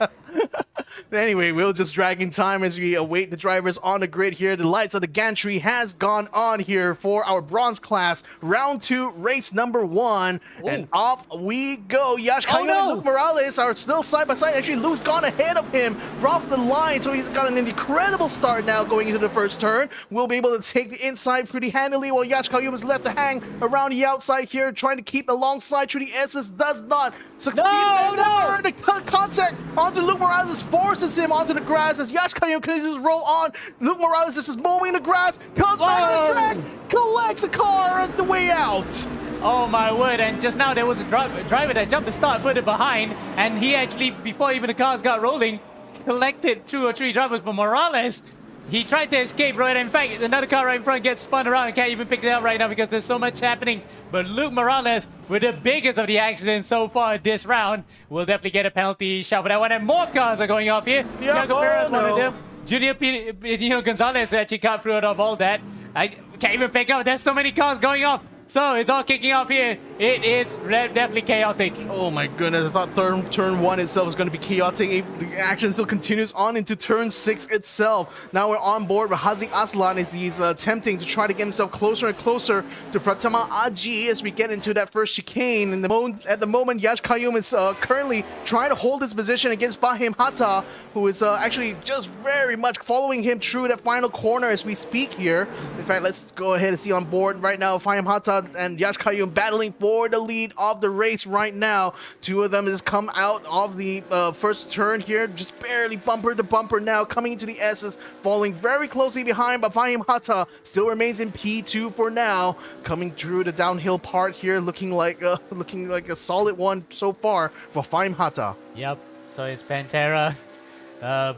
Anyway, we'll just drag in time as we await the drivers on the grid here. The lights of the gantry has gone on here for our bronze class round 2 race number 1. Ooh. And off we go. Yash Qayyum and Luke Morales are still side by side. Actually, Luke's gone ahead of him from the line, so he's got an incredible start now going into the first turn. We'll be able to take the inside pretty handily, while Yash Qayyum is left to hang around the outside here, trying to keep alongside through the S's. Does not succeed. No! The contact onto Luke Morales forces him onto the grass as Yash Qayyum can just roll on. Luke Morales is just mowing the grass, comes back on the track, collects a car at the way out. Oh my word, and just now there was a driver that jumped the start further behind, and he actually, before even the cars got rolling, collected 2 or 3 drivers. But Morales, he tried to escape, right? In fact, another car right in front gets spun around and can't even pick it up right now because there's so much happening. But Luke Morales, with the biggest of the accidents so far this round, will definitely get a penalty shot for that one. And more cars are going off here. Yeah, One of them. Junior Pedro Gonzalez actually cut through out of all that. I can't even pick up. There's so many cars going off. So it's all kicking off here. It is definitely chaotic. Oh my goodness, I thought turn 1 itself was going to be chaotic. The action still continues on into turn 6 itself. Now we're on board with Haziq Aslan as he's attempting to try to get himself closer and closer to Pratama Aji as we get into that first chicane. And at the moment, Yash Qayyum is currently trying to hold his position against Fahim Hatta, who is actually just very much following him through that final corner as we speak here. In fact, let's go ahead and see on board right now Fahim Hatta and Yash Qayyum battling for the lead of the race right now. 2 of them has come out of the first turn here, just barely bumper to bumper now, coming into the S's, falling very closely behind, but Fahim Hatta still remains in P2 for now, coming through the downhill part here, looking like a solid one so far for Fahim Hatta. Yep, so it's Pantera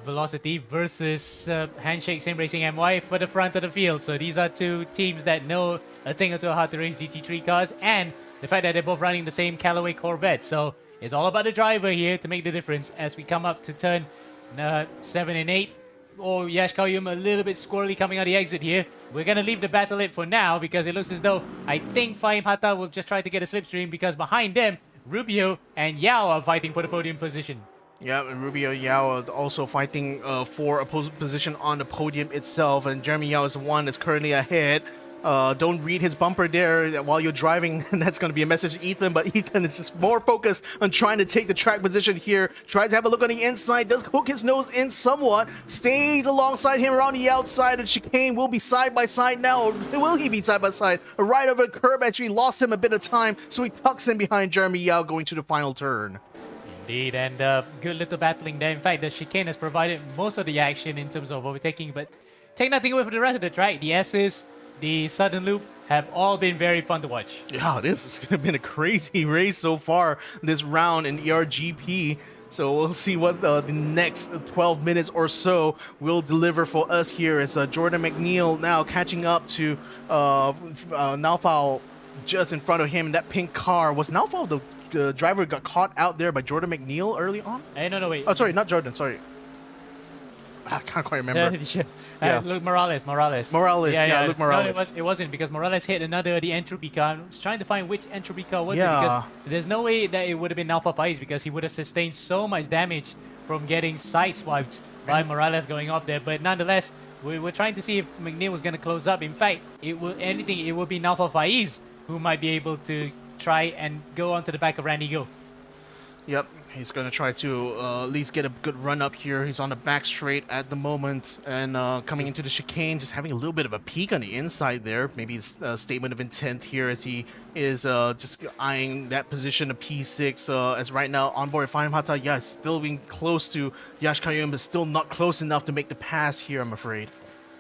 Velocity versus Handshake Sim Racing MY for the front of the field. So these are 2 teams that know a thing or two how to race GT3 cars, and the fact that they're both running the same Callaway Corvette. So it's all about the driver here to make the difference as we come up to turn 7 and 8. Oh, Yash Qayyum a little bit squirrely coming out the exit here. We're going to leave the battle it for now because it looks as though I think Fahim Hatta will just try to get a slipstream because behind them, Rubio and Yao are fighting for the podium position. Yeah, and Rubio Yao are also fighting for a position on the podium itself, and Jeremy Yao is the one that's currently ahead. Don't read his bumper there while you're driving, and that's going to be a message to Ethan, but Ethan is just more focused on trying to take the track position here. Tries to have a look on the inside, does hook his nose in somewhat, stays alongside him around the outside, and chicane will be side by side now. Will he be side by side? Right over the curb actually lost him a bit of time, so he tucks in behind Jeremy Yao going to the final turn. Indeed, and good little battling there. In fact, the chicane has provided most of the action in terms of overtaking, but take nothing away from the rest of the track. The S's, the Southern Loop have all been very fun to watch. Yeah, this has been a crazy race so far this round in ERGP. So we'll see what the next 12 minutes or so will deliver for us here as Jordan McNeil now catching up to Naufal just in front of him in that pink car. Was Naufal the driver got caught out there by Jordan McNeil early on? No, wait. Oh, sorry, not Jordan, sorry. I can't quite remember. Yeah. Luke Morales. Yeah, Luke Morales. No, it wasn't because Morales hit the Entropy car. I was trying to find which Entropy car was it Yeah. because there's no way that it would have been Alpha Faiz because he would have sustained so much damage from getting sideswiped by Morales going off there. But nonetheless, we were trying to see if McNeil was going to close up. In fact, it will be Alpha Faiz who might be able to try and go onto the back of Randy Go. Yep, he's going to try to at least get a good run up here. He's on the back straight at the moment and coming into the chicane, just having a little bit of a peek on the inside there. Maybe it's a statement of intent here as he is just eyeing that position of P6 as right now on board Fahim Hatta. Yeah, still being close to Yash Kayyum, but still not close enough to make the pass here, I'm afraid.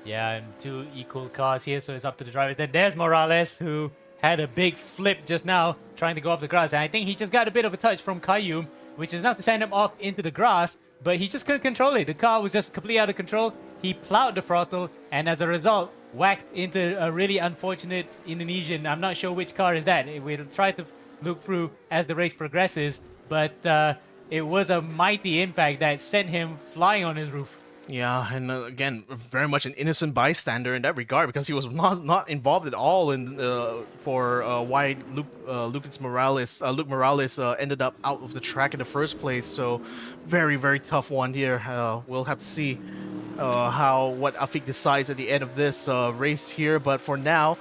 Yeah, and two equal cars here, so it's up to the drivers. Then there's Morales, who had a big flip just now, trying to go off the grass. And I think he just got a bit of a touch from Kayyum, which is enough to send him off into the grass, but he just couldn't control it. The car was just completely out of control. He plowed the throttle, and as a result, whacked into a really unfortunate Indonesian. I'm not sure which car is that. We'll try to look through as the race progresses, but it was a mighty impact that sent him flying on his roof. Yeah, and again, very much an innocent bystander in that regard because he was not involved at all in for why Luke Morales ended up out of the track in the first place. So very, very tough one here. We'll have to see what Afik decides at the end of this race here. But for now,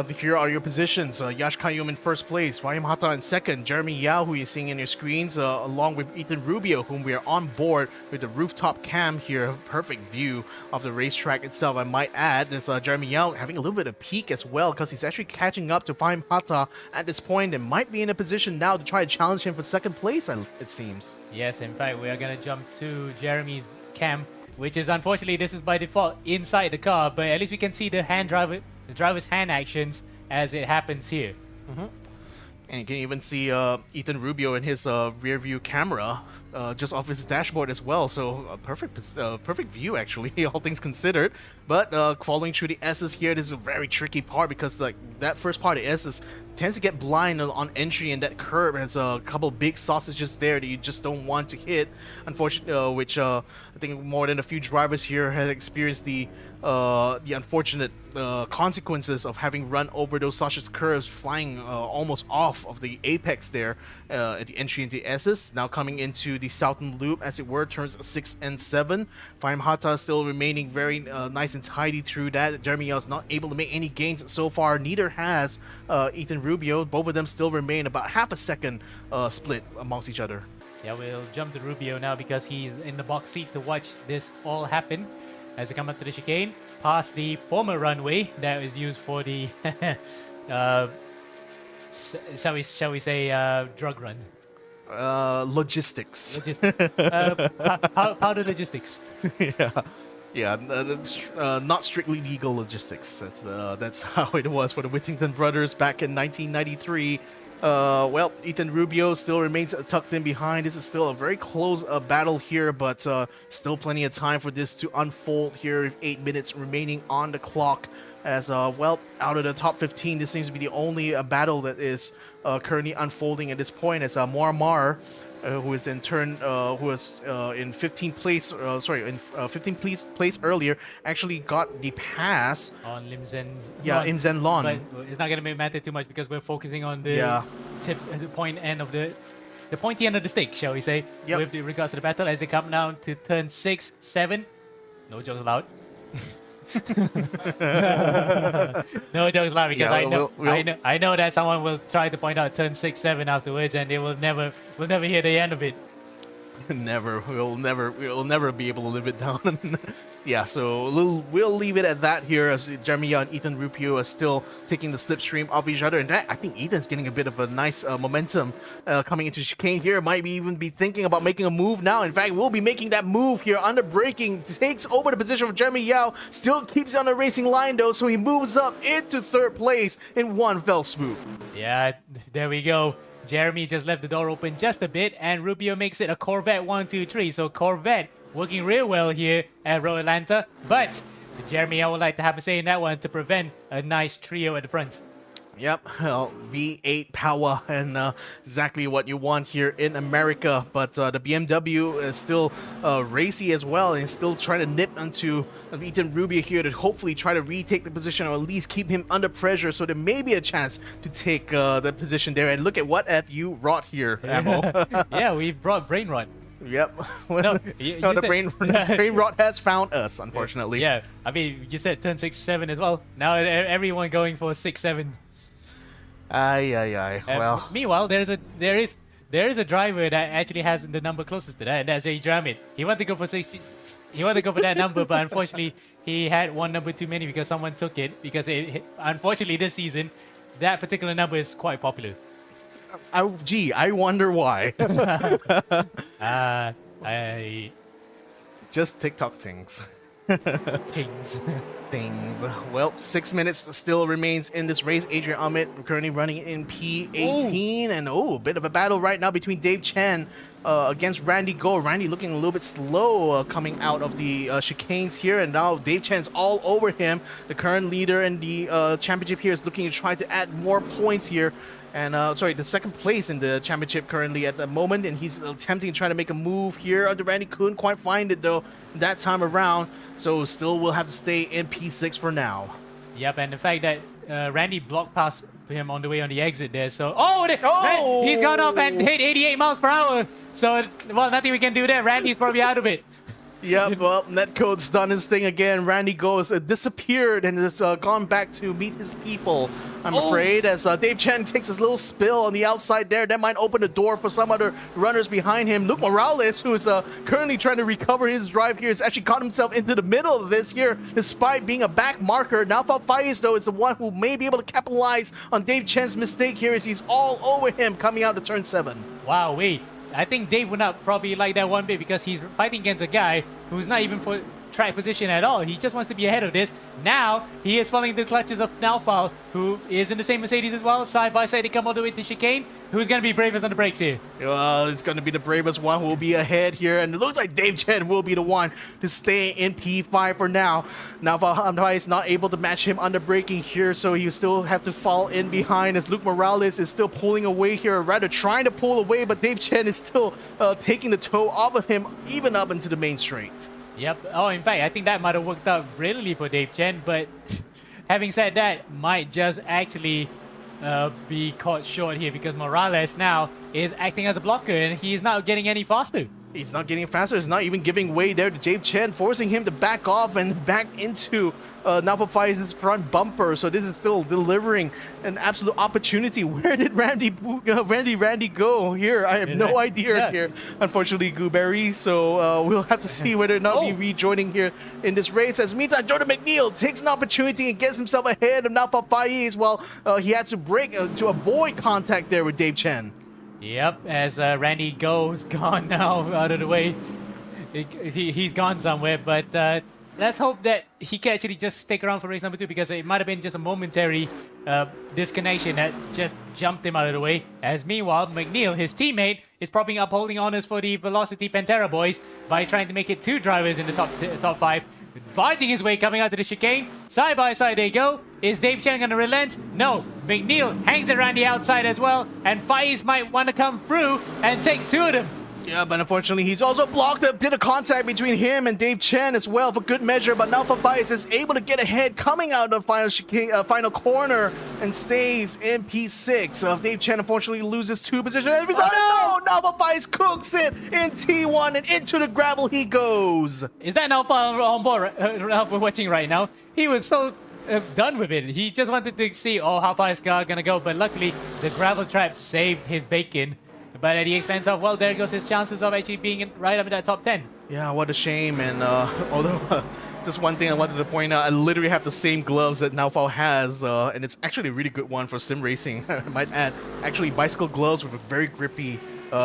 here are your positions. Yash Kayyum in first place, Fahim Hatta in second, Jeremy Yao, who you're seeing in your screens, along with Ethan Rubio, whom we are on board with the rooftop cam here. Perfect view of the racetrack itself, I might add. There's Jeremy Yao having a little bit of peak as well because he's actually catching up to Fahim Hatta at this point and might be in a position now to try to challenge him for second place, it seems. Yes, in fact, we are going to jump to Jeremy's cam, which is unfortunately this is by default inside the car, but at least we can see the driver's hand actions as it happens here. And you can even see Ethan Rubio in his rear view camera just off his dashboard as well. So a perfect view actually, all things considered. But following through the S's here, this is a very tricky part because like that first part of S's tends to get blind on entry, and that curb has a couple big sausages there that you just don't want to hit. Unfortunately, which I think more than a few drivers here have experienced the unfortunate consequences of having run over those sausage curves, flying almost off of the apex there at the entry into S's. Now coming into the southern loop, as it were, turns 6 and 7. Fahim Hatta still remaining very nice and tidy through that. Jeremy Yao is not able to make any gains so far. Neither has Ethan Rubio. Both of them still remain about half a second split amongst each other. Yeah, we'll jump to Rubio now because he's in the box seat to watch this all happen. As they come up to the chicane, past the former runway that is used for the, shall we say, drug run. Logistics. Powder logistics. Yeah, that's not strictly legal logistics. That's how it was for the Whittington brothers back in 1993. Well, Ethan Rubio still remains tucked in behind. This is still a very close battle here, but still plenty of time for this to unfold here with 8 minutes remaining on the clock. As well, out of the top 15, this seems to be the only battle that is currently unfolding at this point. It's Muammar, who is in turn, who was in 15th place, in 15th place earlier, actually got the pass on Lim Zen. Yeah, in Zen Lon. But it's not going to matter too much because we're focusing on the point end of the pointy end of the stick, shall we say, Yep. with regards to the battle as they come down to turn 6, 7. No jokes allowed. No jokes allowed because Yeah, I know that someone will try to point out turn 6, 7 afterwards, and they will never hear the end of it. Never. We'll never be able to live it down. Yeah, so we'll leave it at that here as Jeremy and Ethan Rupio are still taking the slipstream of each other. And I think Ethan's getting a bit of a nice momentum coming into chicane here. Might even be thinking about making a move now. In fact, we'll be making that move here. Under braking, takes over the position of Jeremy Yao. Still keeps on the racing line though, so he moves up into 3rd place in one fell swoop. Yeah, there we go. Jeremy just left the door open just a bit, and Rubio makes it a Corvette 1, 2, 3. So Corvette working real well here at Road Atlanta, but Jeremy, I would like to have a say in that one to prevent a nice trio at the front. Yep, well, V8 power and exactly what you want here in America. But the BMW is still racy as well and still trying to nip into Ethan Rubio here to hopefully try to retake the position or at least keep him under pressure. So there may be a chance to take the position there. And look at what FU wrought here, Ammo. Yeah, we brought Brain Rot. Yep. Well, No, the brain rot has found us, unfortunately. Yeah, I mean, you said turn 6, 7 as well. Now everyone going for 6, 7. Aye. Well, Meanwhile, there is a driver that actually has the number closest to that, and that's Adramit. He wanted to go for 60. He wanted to go for that number, but unfortunately, he had one number too many because someone took it. Because unfortunately, this season, that particular number is quite popular. I wonder why. Just TikTok things. Things. Well, 6 minutes still remains in this race. Adrian Ahmed currently running in P18. And a bit of a battle right now between Dave Chen against Randy Go. Randy looking a little bit slow coming out of the chicanes here. And now Dave Chen's all over him. The current leader in the championship here is looking to try to add more points here. And, the second place in the championship currently at the moment. And he's attempting to try to make a move here. Randy couldn't quite find it, though, that time around. So still will have to stay in P6 for now. Yep, and the fact that Randy blocked past him on the way on the exit there. So, he's gone up and hit 88 miles per hour. So, well, nothing we can do there. Randy's probably out of it. Yep, well, Netcode's done his thing again. Randy goes disappeared and has gone back to meet his people, I'm afraid, as Dave Chen takes his little spill on the outside there. That might open the door for some other runners behind him. Luke Morales, who is currently trying to recover his drive here, has actually got himself into the middle of this here, despite being a back marker. Now Faiz, though, is the one who may be able to capitalize on Dave Chen's mistake here as he's all over him coming out to turn 7. Wow, wait. I think Dave would not probably like that one bit because he's fighting against a guy who's not even for track position at all. He just wants to be ahead of this. Now, he is falling into the clutches of Naufal, who is in the same Mercedes as well. Side by side, they come all the way to chicane. Who's going to be bravest on the brakes here? Well, it's going to be the bravest one who will be ahead here. And it looks like Dave Chen will be the one to stay in P5 for now. Naufal is not able to match him under braking here, so he still have to fall in behind as Luke Morales is still pulling away here, or rather trying to pull away, but Dave Chen is still taking the toe off of him, even up into the main straight. Yep. Oh, in fact, I think that might have worked out brilliantly for Dave Chen, but having said that, might just actually be caught short here because Morales now is acting as a blocker and he is not getting any faster. He's not getting faster. He's not even giving way there to Dave Chen, forcing him to back off and back into Naufal Faiz's front bumper. So this is still delivering an absolute opportunity. Where did Randy go here? I have no idea here, unfortunately, Gooberry. So we'll have to see whether or not we rejoining here in this race. As meantime, Jordan McNeil takes an opportunity and gets himself ahead of Naufal Faiz. Well, he had to brake to avoid contact there with Dave Chen. Yep, as Randy goes gone now out of the way. He's gone somewhere, but let's hope that he can actually just stick around for race number 2 because it might have been just a momentary disconnection that just jumped him out of the way. As meanwhile, McNeil, his teammate, is propping up holding honors for the Velocity Pantera boys by trying to make it 2 drivers in the top 5. Barging his way coming out to the chicane. Side by side they go. Is Dave Chen going to relent? No. McNeil hangs around the outside as well. And Faiz might want to come through and take 2 of them. Yeah, but unfortunately, he's also blocked a bit of contact between him and Dave Chen as well for good measure. But now Fafais is able to get ahead coming out of the final corner and stays in P6. Dave Chen unfortunately loses 2 positions. No! Now Fafais cooks it in T1 and into the gravel he goes. Is that now on board? We're watching right now. He was so done with it. He just wanted to see how far is gonna go. But luckily, the gravel trap saved his bacon. But at the expense of, well, there goes his chances of actually being right up in that top 10. Yeah, what a shame. And although, just one thing I wanted to point out, I literally have the same gloves that Naofao has, and it's actually a really good one for sim racing, I might add. Actually, bicycle gloves with a very grippy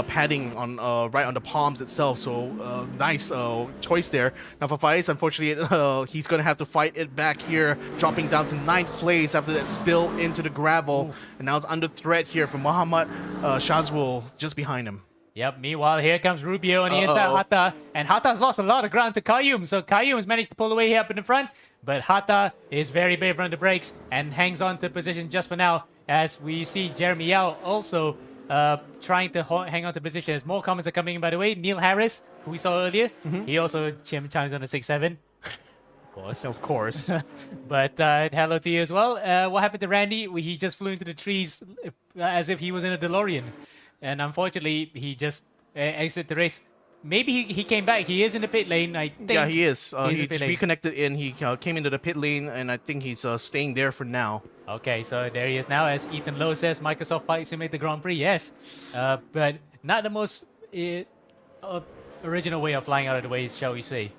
padding on right on the palms itself, so nice choice there. Now for Faiz, unfortunately, he's gonna have to fight it back here, dropping down to 9th place after that spill into the gravel. Ooh. And now it's under threat here from Muhammad Shazwul just behind him. Yep, meanwhile, here comes Rubio on the inside, Hatta. And Hatta's lost a lot of ground to Qayyum, so Qayyum has managed to pull away here up in the front. But Hatta is very brave on the brakes and hangs on to position just for now, as we see Jeremy Yao also trying to hang on to position. As more comments are coming in, by the way. Neil Harris, who we saw earlier, he also chimes on the 6-7. Of course. But hello to you as well. What happened to Randy? He just flew into the trees as if he was in a DeLorean. And unfortunately, he just exited the race. Maybe he came back. He is in the pit lane, I think. Yeah, he is. He reconnected in. He came into the pit lane, and I think he's staying there for now. Okay, so there he is now. As Ethan Lowe says, Microsoft Flight Simulator Grand Prix, yes. But not the most original way of flying out of the way, shall we say.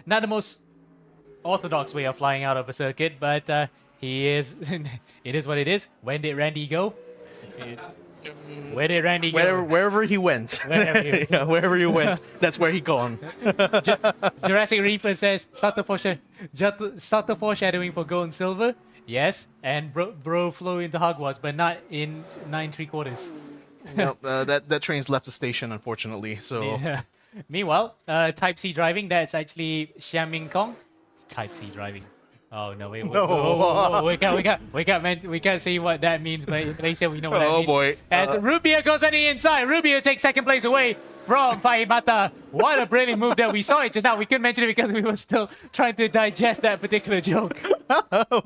Not the most orthodox way of flying out of a circuit, but he is. It is what it is. When did Randy go? Where did Randy go? Wherever he went. Yeah, wherever he went, that's where he gone. Jurassic Reaper says, subtle foreshadowing for gold and silver. Yes, and bro flew into Hogwarts, but not in 9 3/4. No, that train's left the station, unfortunately. So. Yeah. Meanwhile, Type C driving, that's actually Xiaoming Kong. Type C driving. Oh no! We can't see what that means, but they said we know what that means. Oh boy! As Rubio goes on the inside, Rubio takes 2nd place away from Fahimata. What a brilliant move that we saw it just now. We couldn't mention it because we were still trying to digest that particular joke.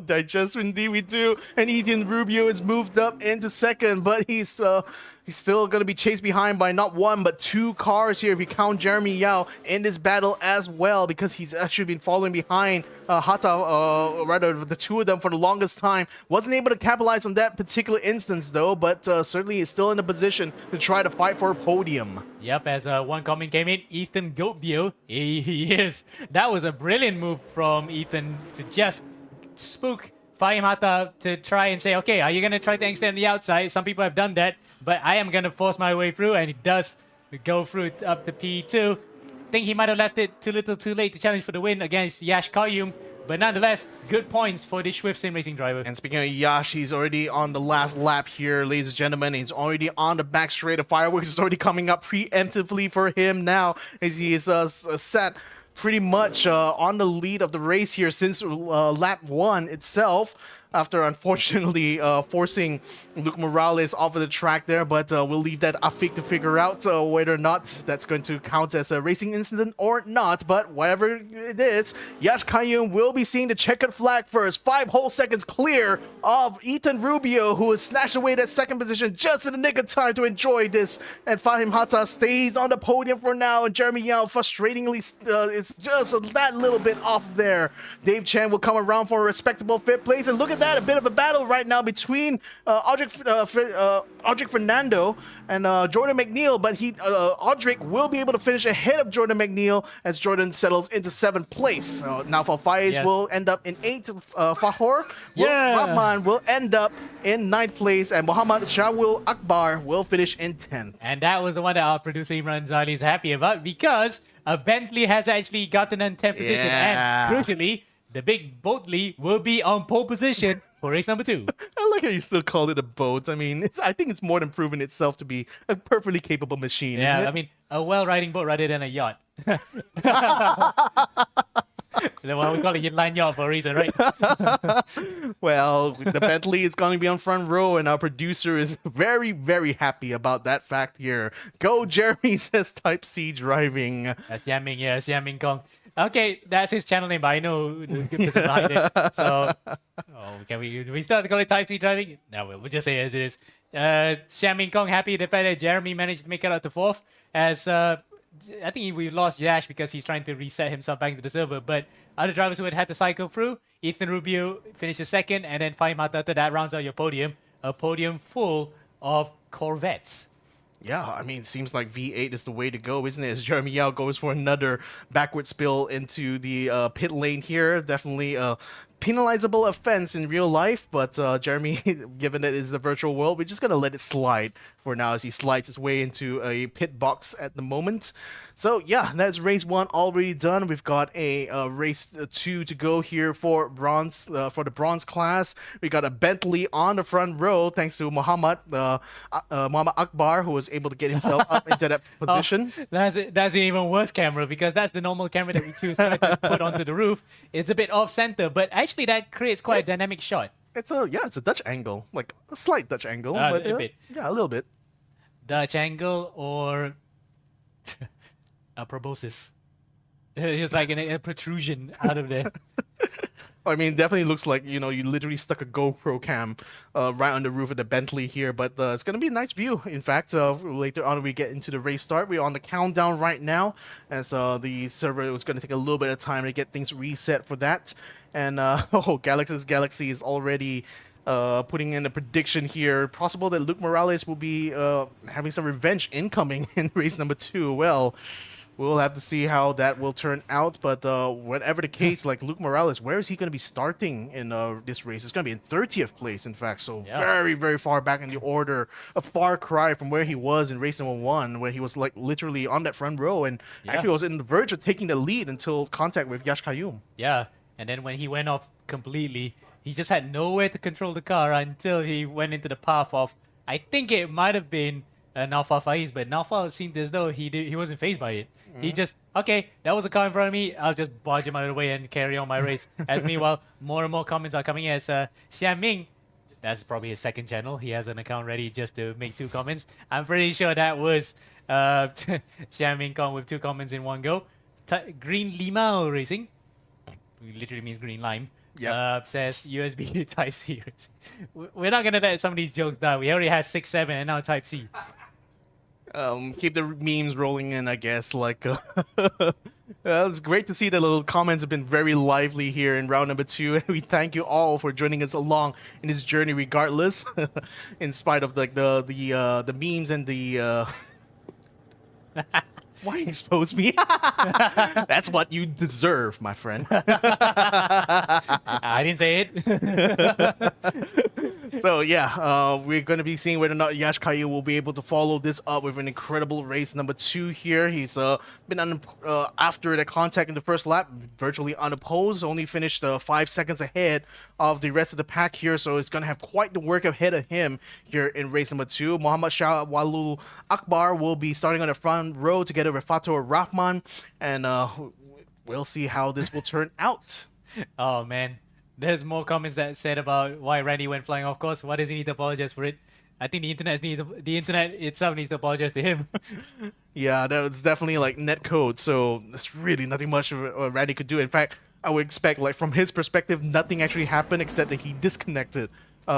Digest indeed we do. And Ethan Rubio is moved up into 2nd, but he's still going to be chased behind by not 1 but 2 cars here if you count Jeremy Yao in this battle as well, because he's actually been following behind Hatta, rather the 2 of them for the longest time. Wasn't able to capitalize on that particular instance though, but certainly is still in a position to try to fight for a podium. Yep, as one comment came in, Ethan Goatbio, he is. That was a brilliant move from Ethan to just spook Fahim Hatta to try and say, okay, are you going to try to extend the outside? Some people have done that, but I am going to force my way through, and he does go through up to P2. Think he might have left it too little too late to challenge for the win against Yash Qayyum, but nonetheless, good points for this Swift Sim Racing driver. And speaking of Yash, he's already on the last lap here, ladies and gentlemen. He's already on the back straight. The fireworks is already coming up preemptively for him now, as he is set pretty much on the lead of the race here since lap 1 itself, after unfortunately forcing Luke Morales off of the track there. But we'll leave that Afik to figure out whether or not that's going to count as a racing incident or not. But whatever it is, Yash Qayyum will be seeing the checkered flag first. 5 whole seconds clear of Ethan Rubio, who has snatched away that 2nd position just in the nick of time to enjoy this. And Fahim Hatta stays on the podium for now, and Jeremy Yao frustratingly it's just that little bit off there. Dave Chen will come around for a respectable 5th place, and look at that, a bit of a battle right now between Audric Fernando and Jordan McNeil, but Audric will be able to finish ahead of Jordan McNeil as Jordan settles into 7th place. Now for Faiz will end up in 8th, Fahor Rahman will end up in 9th place, and Muhammad Shawil Akbar will finish in 10th. And that was the one that our producer Imran Zali is happy about, because a Bentley has actually gotten in 10th position, and crucially, the big Boatley will be on pole position for race number 2. I like how you still call it a boat. I mean, I think it's more than proven itself to be a perfectly capable machine. Yeah, isn't it? I mean, a well-riding boat rather than a yacht. Well, we call it line you up for a reason, right? Well, the Bentley is going to be on front row, and our producer is very, very happy about that fact here. Go, Jeremy, says Type C driving. That's Yanming, yeah, it's Yanming Kong. Okay, that's his channel name, but I know the good person behind it. So, can we still have to call it Type C driving? No, we'll just say it as it is. Yanming Kong happy the fact that Jeremy managed to make it out to fourth, as I think we lost Yash because he's trying to reset himself back into the server. But other drivers who had to cycle through, Ethan Rubio finishes second, and then Fai Matata, that rounds out your podium. A podium full of Corvettes. Yeah, I mean, it seems like V8 is the way to go, isn't it? As Jeremy Yao goes for another backward spill into the pit lane here. Definitely a penalizable offense in real life, but Jeremy, given it is the virtual world, we're just going to let it slide for now as he slides his way into a pit box at the moment. So yeah, that's race 1 already done. We've got a race 2 to go here for bronze for the bronze class. We got a Bentley on the front row thanks to Muhammad Akbar, who was able to get himself up into that position. Oh, that's an even worse camera, because that's the normal camera that we choose to put onto the roof. It's a bit off center, but actually that creates quite a dynamic shot. It's a Dutch angle, like a slight Dutch angle, but a bit. Yeah, a little bit. Dutch angle or a proboscis. It's like a protrusion out of there. I mean, definitely looks like, you literally stuck a GoPro cam right on the roof of the Bentley here, but it's going to be a nice view. In fact, later on we get into the race start. We're on the countdown right now, as the server was going to take a little bit of time to get things reset for that. And, Galaxy is already putting in a prediction here. Possible that Luke Morales will be having some revenge incoming in race number 2. Well, we'll have to see how that will turn out, but whatever the case, like Luke Morales, where is he going to be starting in this race? It's going to be in 30th place, in fact, so very, very far back in the order. A far cry from where he was in race number 1, where he was like literally on that front row and actually was in the verge of taking the lead until contact with Yash Qayyum. Yeah, and then when he went off completely, he just had nowhere to control the car until he went into the path of, I think it might have been Naufal Faiz, but Naufal seemed as though he wasn't fazed by it. He just, okay, that was a car in front of me, I'll just barge him out of the way and carry on my race. As meanwhile, more and more comments are coming as Xianming, that's probably his second channel, he has an account ready just to make 2 comments. I'm pretty sure that was Xianming Kong with 2 comments in one go. Green Limao Racing, literally means green lime. Yep. Says USB Type C. We're not gonna let some of these jokes die. We already had 6, 7, and now Type C. Keep the memes rolling in, I guess. Like, it's great to see the little comments have been very lively here in round number 2, and we thank you all for joining us along in this journey, regardless, in spite of like the memes and the. Why expose me? That's what you deserve, my friend. I didn't say it. So yeah, we're going to be seeing whether or not Yash Qayyum will be able to follow this up with an incredible race number 2 here. He's been after the contact in the first lap, virtually unopposed, only finished 5 seconds ahead of the rest of the pack here, so it's going to have quite the work ahead of him here in race number 2. Muhammad Shah Walul Akbar will be starting on the front row together with Fatou Rahman, and we'll see how this will turn out. Oh man, there's more comments that said about why Randy went flying off course. Why does he need to apologize for it? I think the internet itself needs to apologize to him. Yeah, that's definitely like net code, so there's really nothing much Randy could do. In fact, I would expect, like, from his perspective, nothing actually happened except that he disconnected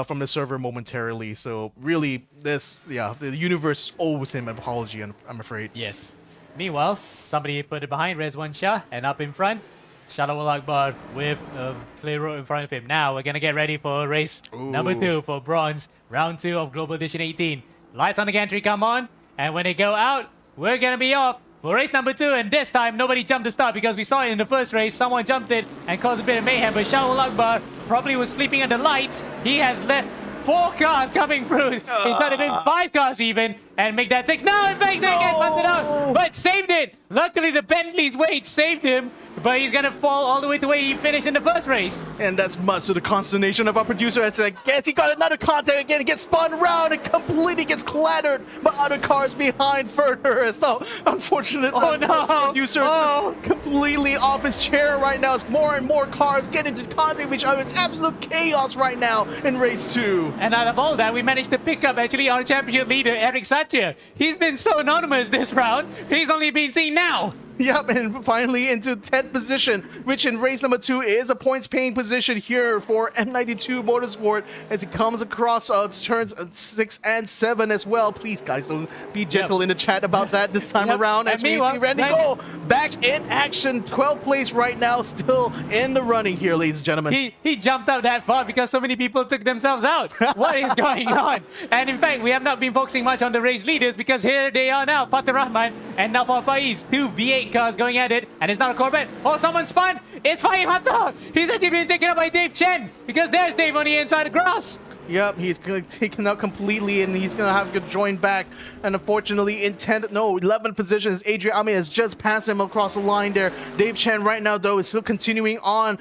from the server momentarily. So really, the universe owes him an apology, I'm afraid. Yes. Meanwhile, somebody put it behind Rezwan Shah, and up in front, Shalawal Akbar with a clear road in front of him. Now we're going to get ready for race number 2 for bronze, round 2 of Global Edition 18. Lights on the gantry come on, and when they go out, we're going to be off for race number 2, and this time nobody jumped the start because we saw it in the first race. Someone jumped it and caused a bit of mayhem, but Shalawal Akbar probably was sleeping at the lights. He has left 4 cars coming through instead of being 5 cars even, and make that 6. No, it fakes it again, punts it out, but saved it. Luckily, the Bentley's weight saved him, but he's gonna fall all the way to where he finished in the first race. And that's much to the consternation of our producer as I guess he got another contact again. He gets spun around and completely gets clattered by other cars behind further. So unfortunate. Oh no! Producer is just completely off his chair right now. As more and more cars get into contact with each other. It's absolute chaos right now in race 2. And out of all that, we managed to pick up actually our championship leader, Eric Satya. He's been so anonymous this round. He's only been seen now. Yep, and finally into 10th position, which in race number 2 is a points-paying position here for M92 Motorsport as it comes across turns 6 and 7 as well. Please, guys, don't be gentle in the chat about that this time around. As we see Randy go back in action, 12th place right now, still in the running here, ladies and gentlemen. He jumped out that far because so many people took themselves out. What is going on? And in fact, we have not been focusing much on the race leaders because here they are now, Fatah Rahman and Nafal Faiz, 2 V8 cars going at it, and it's not a Corvette. Oh, someone spun! It's Fahim Hatta! He's actually being taken out by Dave Chen because there's Dave on the inside of grass. Yep, he's taken out completely, and he's going to have to join back. And unfortunately, in 11th position is Adrian Ame has just passed him across the line there. Dave Chen right now, though, is still continuing on,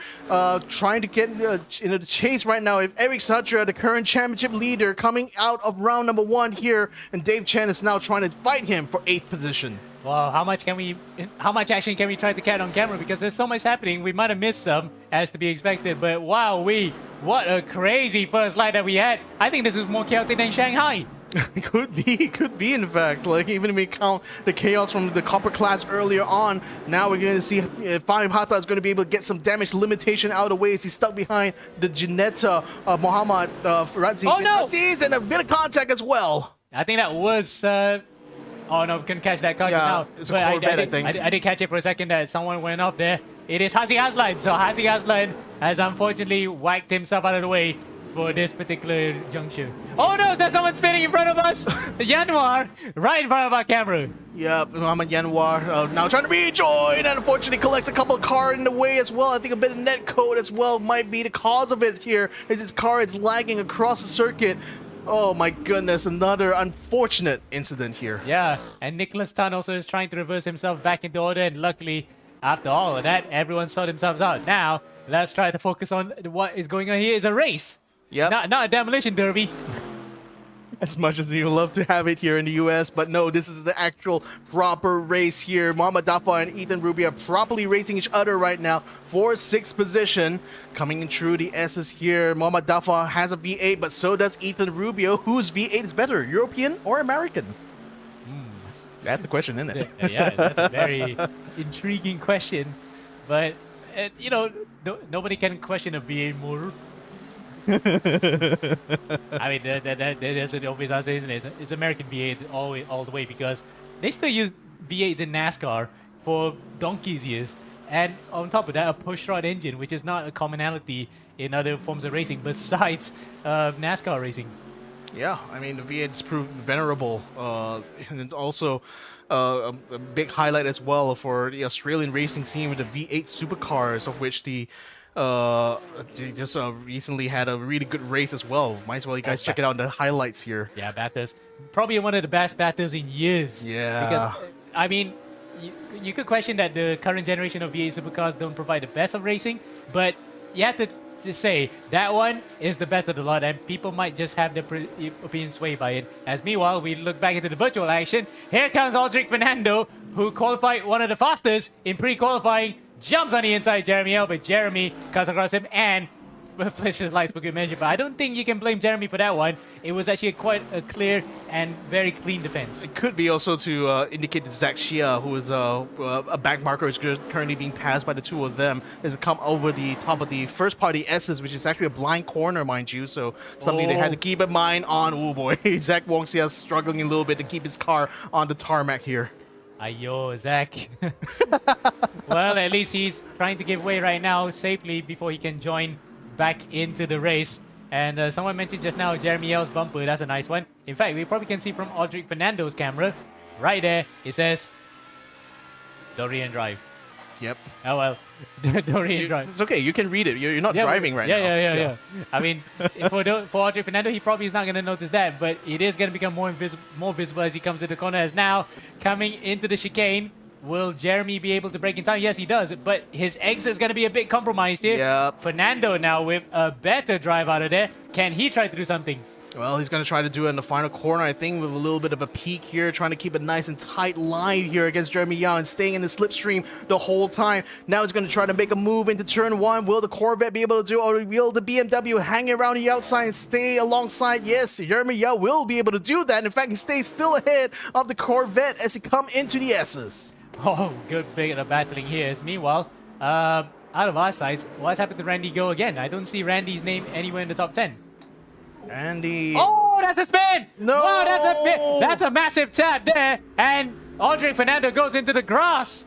trying to get into the chase right now. If Eric Satra, the current championship leader, coming out of round number 1 here, and Dave Chen is now trying to fight him for 8th position. Wow, how much action can we try to catch on camera? Because there's so much happening. We might have missed some, as to be expected. But wow, what a crazy first lap that we had. I think this is more chaotic than Shanghai. It could be, in fact. Like, even if we count the chaos from the copper class earlier on, now we're going to see if Fahim Hatta is going to be able to get some damage limitation out of the way as he's stuck behind the Janetta Mohammad Radzi. Oh no! And a bit of contact as well. I think that was... Oh no, couldn't catch that car now. It's a Corvette, I think. I did catch it for a second that someone went off there. It is Hazi Aslan. So Hazi Aslan has unfortunately whacked himself out of the way for this particular juncture. Oh no, there's someone spinning in front of us. Yanwar, right in front of our camera. Yep, Muhammad Yanwar now trying to rejoin, and unfortunately collects a couple of cars in the way as well. I think a bit of net code as well might be the cause of it here, as his car is lagging across the circuit. Oh my goodness, another unfortunate incident here. Yeah, and Nicholas Tan also is trying to reverse himself back into order, and luckily, after all of that, everyone saw themselves out. Now, let's try to focus on what is going on here is a race. Yeah. Not a demolition derby. As much as you love to have it here in the US, but no, this is the actual proper race here. Muhammad Dafa and Ethan Rubio are properly racing each other right now for 6th position. Coming in through the S's here, Muhammad Dafa has a V8, but so does Ethan Rubio. Whose V8 is better, European or American? That's the question, isn't it? Yeah, that's a very intriguing question. But, you know, nobody can question a V8 motor. I mean, that's an obvious answer, isn't it? It's American V8 all the way because they still use V8s in NASCAR for donkey's years. And on top of that, a pushrod engine, which is not a commonality in other forms of racing besides NASCAR racing. Yeah, I mean, the V8's proved venerable. And also a big highlight as well for the Australian racing scene with the V8 supercars, of which they just recently had a really good race as well. Might as well you guys check it out in the highlights here. Yeah, Bathurst. Probably one of the best Bathursts in years. Yeah. Because, I mean, you could question that the current generation of V8 supercars don't provide the best of racing, but you have to say that one is the best of the lot, and people might just have their opinion swayed by it. As meanwhile, we look back into the virtual action. Here comes Aldrich Fernando, who qualified one of the fastest in pre-qualifying. Jumps on the inside Jeremy L, but Jeremy cuts across him and flashes lights for good measure. But I don't think you can blame Jeremy for that one. It was actually quite a clear and very clean defense. It could be also to indicate that Zach Shia, who is a back marker, is currently being passed by the two of them, is come over the top of the first party S's, which is actually a blind corner, mind you. So something they had to keep in mind on. Oh boy, Zach Wong Xia struggling a little bit to keep his car on the tarmac here. Ayo, Zach. Well, at least he's trying to give way right now safely before he can join back into the race. And someone mentioned just now Jeremy L's bumper. That's a nice one. In fact, we probably can see from Aldrich Fernando's camera. Right there, it says Dorian Drive. Yep. Oh well, don't really drive. It's okay. You can read it. You're not Yeah, driving right now. Yeah. I mean, for Andre Fernando, he probably is not going to notice that, but it is going to become more visible as he comes to the corner. As now coming into the chicane, will Jeremy be able to break in time? Yes, he does, but his exit is going to be a bit compromised here. Yep. Fernando now with a better drive out of there. Can he try to do something? Well, he's going to try to do it in the final corner, I think, with a little bit of a peak here, trying to keep a nice and tight line here against Jeremy Yao and staying in the slipstream the whole time. Now he's going to try to make a move into turn one. Will the Corvette be able to do it, or will the BMW hang around the outside and stay alongside? Yes, Jeremy Yao will be able to do that. In fact, he stays still ahead of the Corvette as he come into the S's. Oh, good bit of battling here. Meanwhile, out of our sides, what's happened to Randy Go again? I don't see Randy's name anywhere in the top 10. Andy. Oh, that's a spin! No! Wow, that's a massive tap there, and Andre Fernando goes into the grass.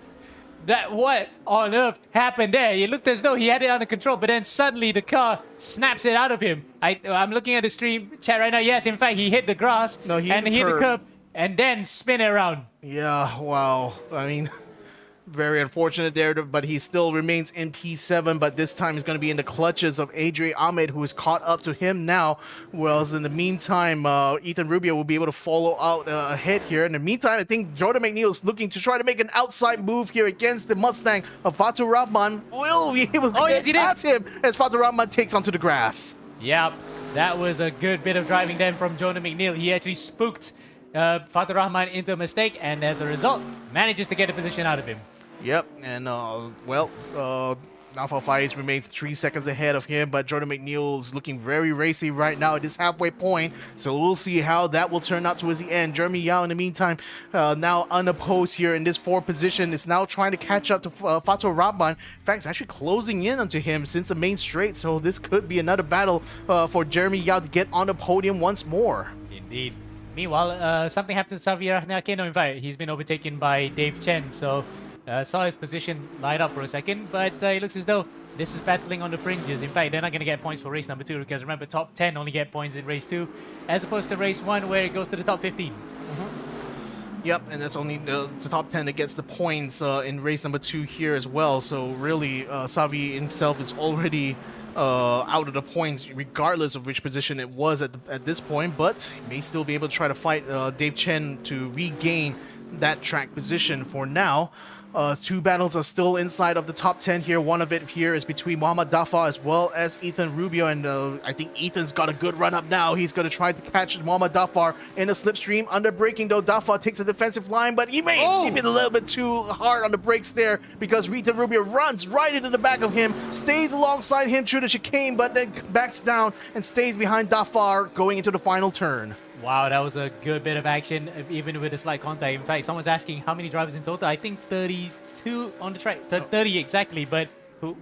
What on earth happened there? It looked as though he had it under control, but then suddenly the car snaps it out of him. I'm looking at the stream chat right now. Yes, in fact, he hit the grass No, he and hit hit the the curb and then spin it around. Yeah, wow. I mean, very unfortunate there, but he still remains in P7, but this time he's going to be in the clutches of Adrian Ahmed, who is caught up to him now. Whereas in the meantime, Ethan Rubio will be able to follow out ahead here. In the meantime, I think Jordan McNeil is looking to try to make an outside move here against the Mustang of Fatou Rahman. Will be able to get past him as Fatou Rahman takes onto the grass. Yep, that was a good bit of driving then from Jordan McNeil. He actually spooked Fatou Rahman into a mistake, and as a result, manages to get a position out of him. Yep, and Alpha Faiz remains 3 seconds ahead of him, but Jordan McNeil is looking very racy right now at this halfway point, so we'll see how that will turn out towards the end. Jeremy Yao, in the meantime, now unopposed here in this 4th position, is now trying to catch up to Fatou Rahman. In fact, it's actually closing in onto him since the main straight, so this could be another battle for Jeremy Yao to get on the podium once more. Indeed. Meanwhile, something happened to Xavier Nakeno. In fact, he's been overtaken by Dave Chen, so saw his position light up for a second, but it looks as though this is battling on the fringes. In fact, they're not going to get points for race number 2, because remember, top 10 only get points in race 2, as opposed to race 1 where it goes to the top 15. Yep, and that's only the top 10 that gets the points in race number 2 here as well. So really, Savi himself is already out of the points, regardless of which position it was at this point, but may still be able to try to fight Dave Chen to regain that track position for now. 2 battles are still inside of the top 10 here. One of it here is between Mohamed Dafa as well as Ethan Rubio, and I think Ethan's got a good run up now. He's going to try to catch Mohamed Dafa in the slipstream. Under braking though, Dafa takes a defensive line, but he may keep it a little bit too hard on the brakes there, because Ethan Rubio runs right into the back of him, stays alongside him through the chicane, but then backs down and stays behind Dafa going into the final turn. Wow, that was a good bit of action, even with a slight contact. In fact, someone's asking how many drivers in total. I think 32 on the track, 30 exactly, but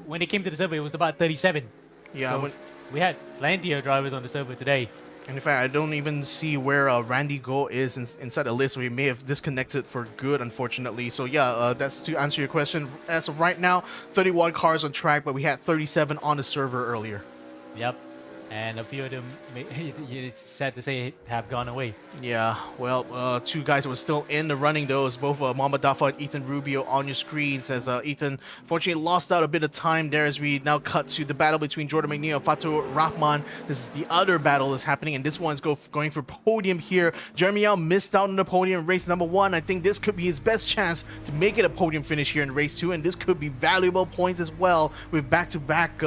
when it came to the server, it was about 37. Yeah, so we had plenty of drivers on the server today. And in fact, I don't even see where Randy Go is inside the list. We may have disconnected for good, unfortunately. So yeah, that's to answer your question. As of right now, 31 cars on track, but we had 37 on the server earlier. Yep. And a few of them, it's sad to say, have gone away. Yeah, well, 2 guys that were still in the running, though, is both Mohamed Dafa and Ethan Rubio on your screens, as Ethan fortunately lost out a bit of time there as we now cut to the battle between Jordan McNeil and Fatou Rahman. This is the other battle that's happening, and this one's going for podium here. Jeremy Yao missed out on the podium in race number 1. I think this could be his best chance to make it a podium finish here in race 2, and this could be valuable points as well with back-to-back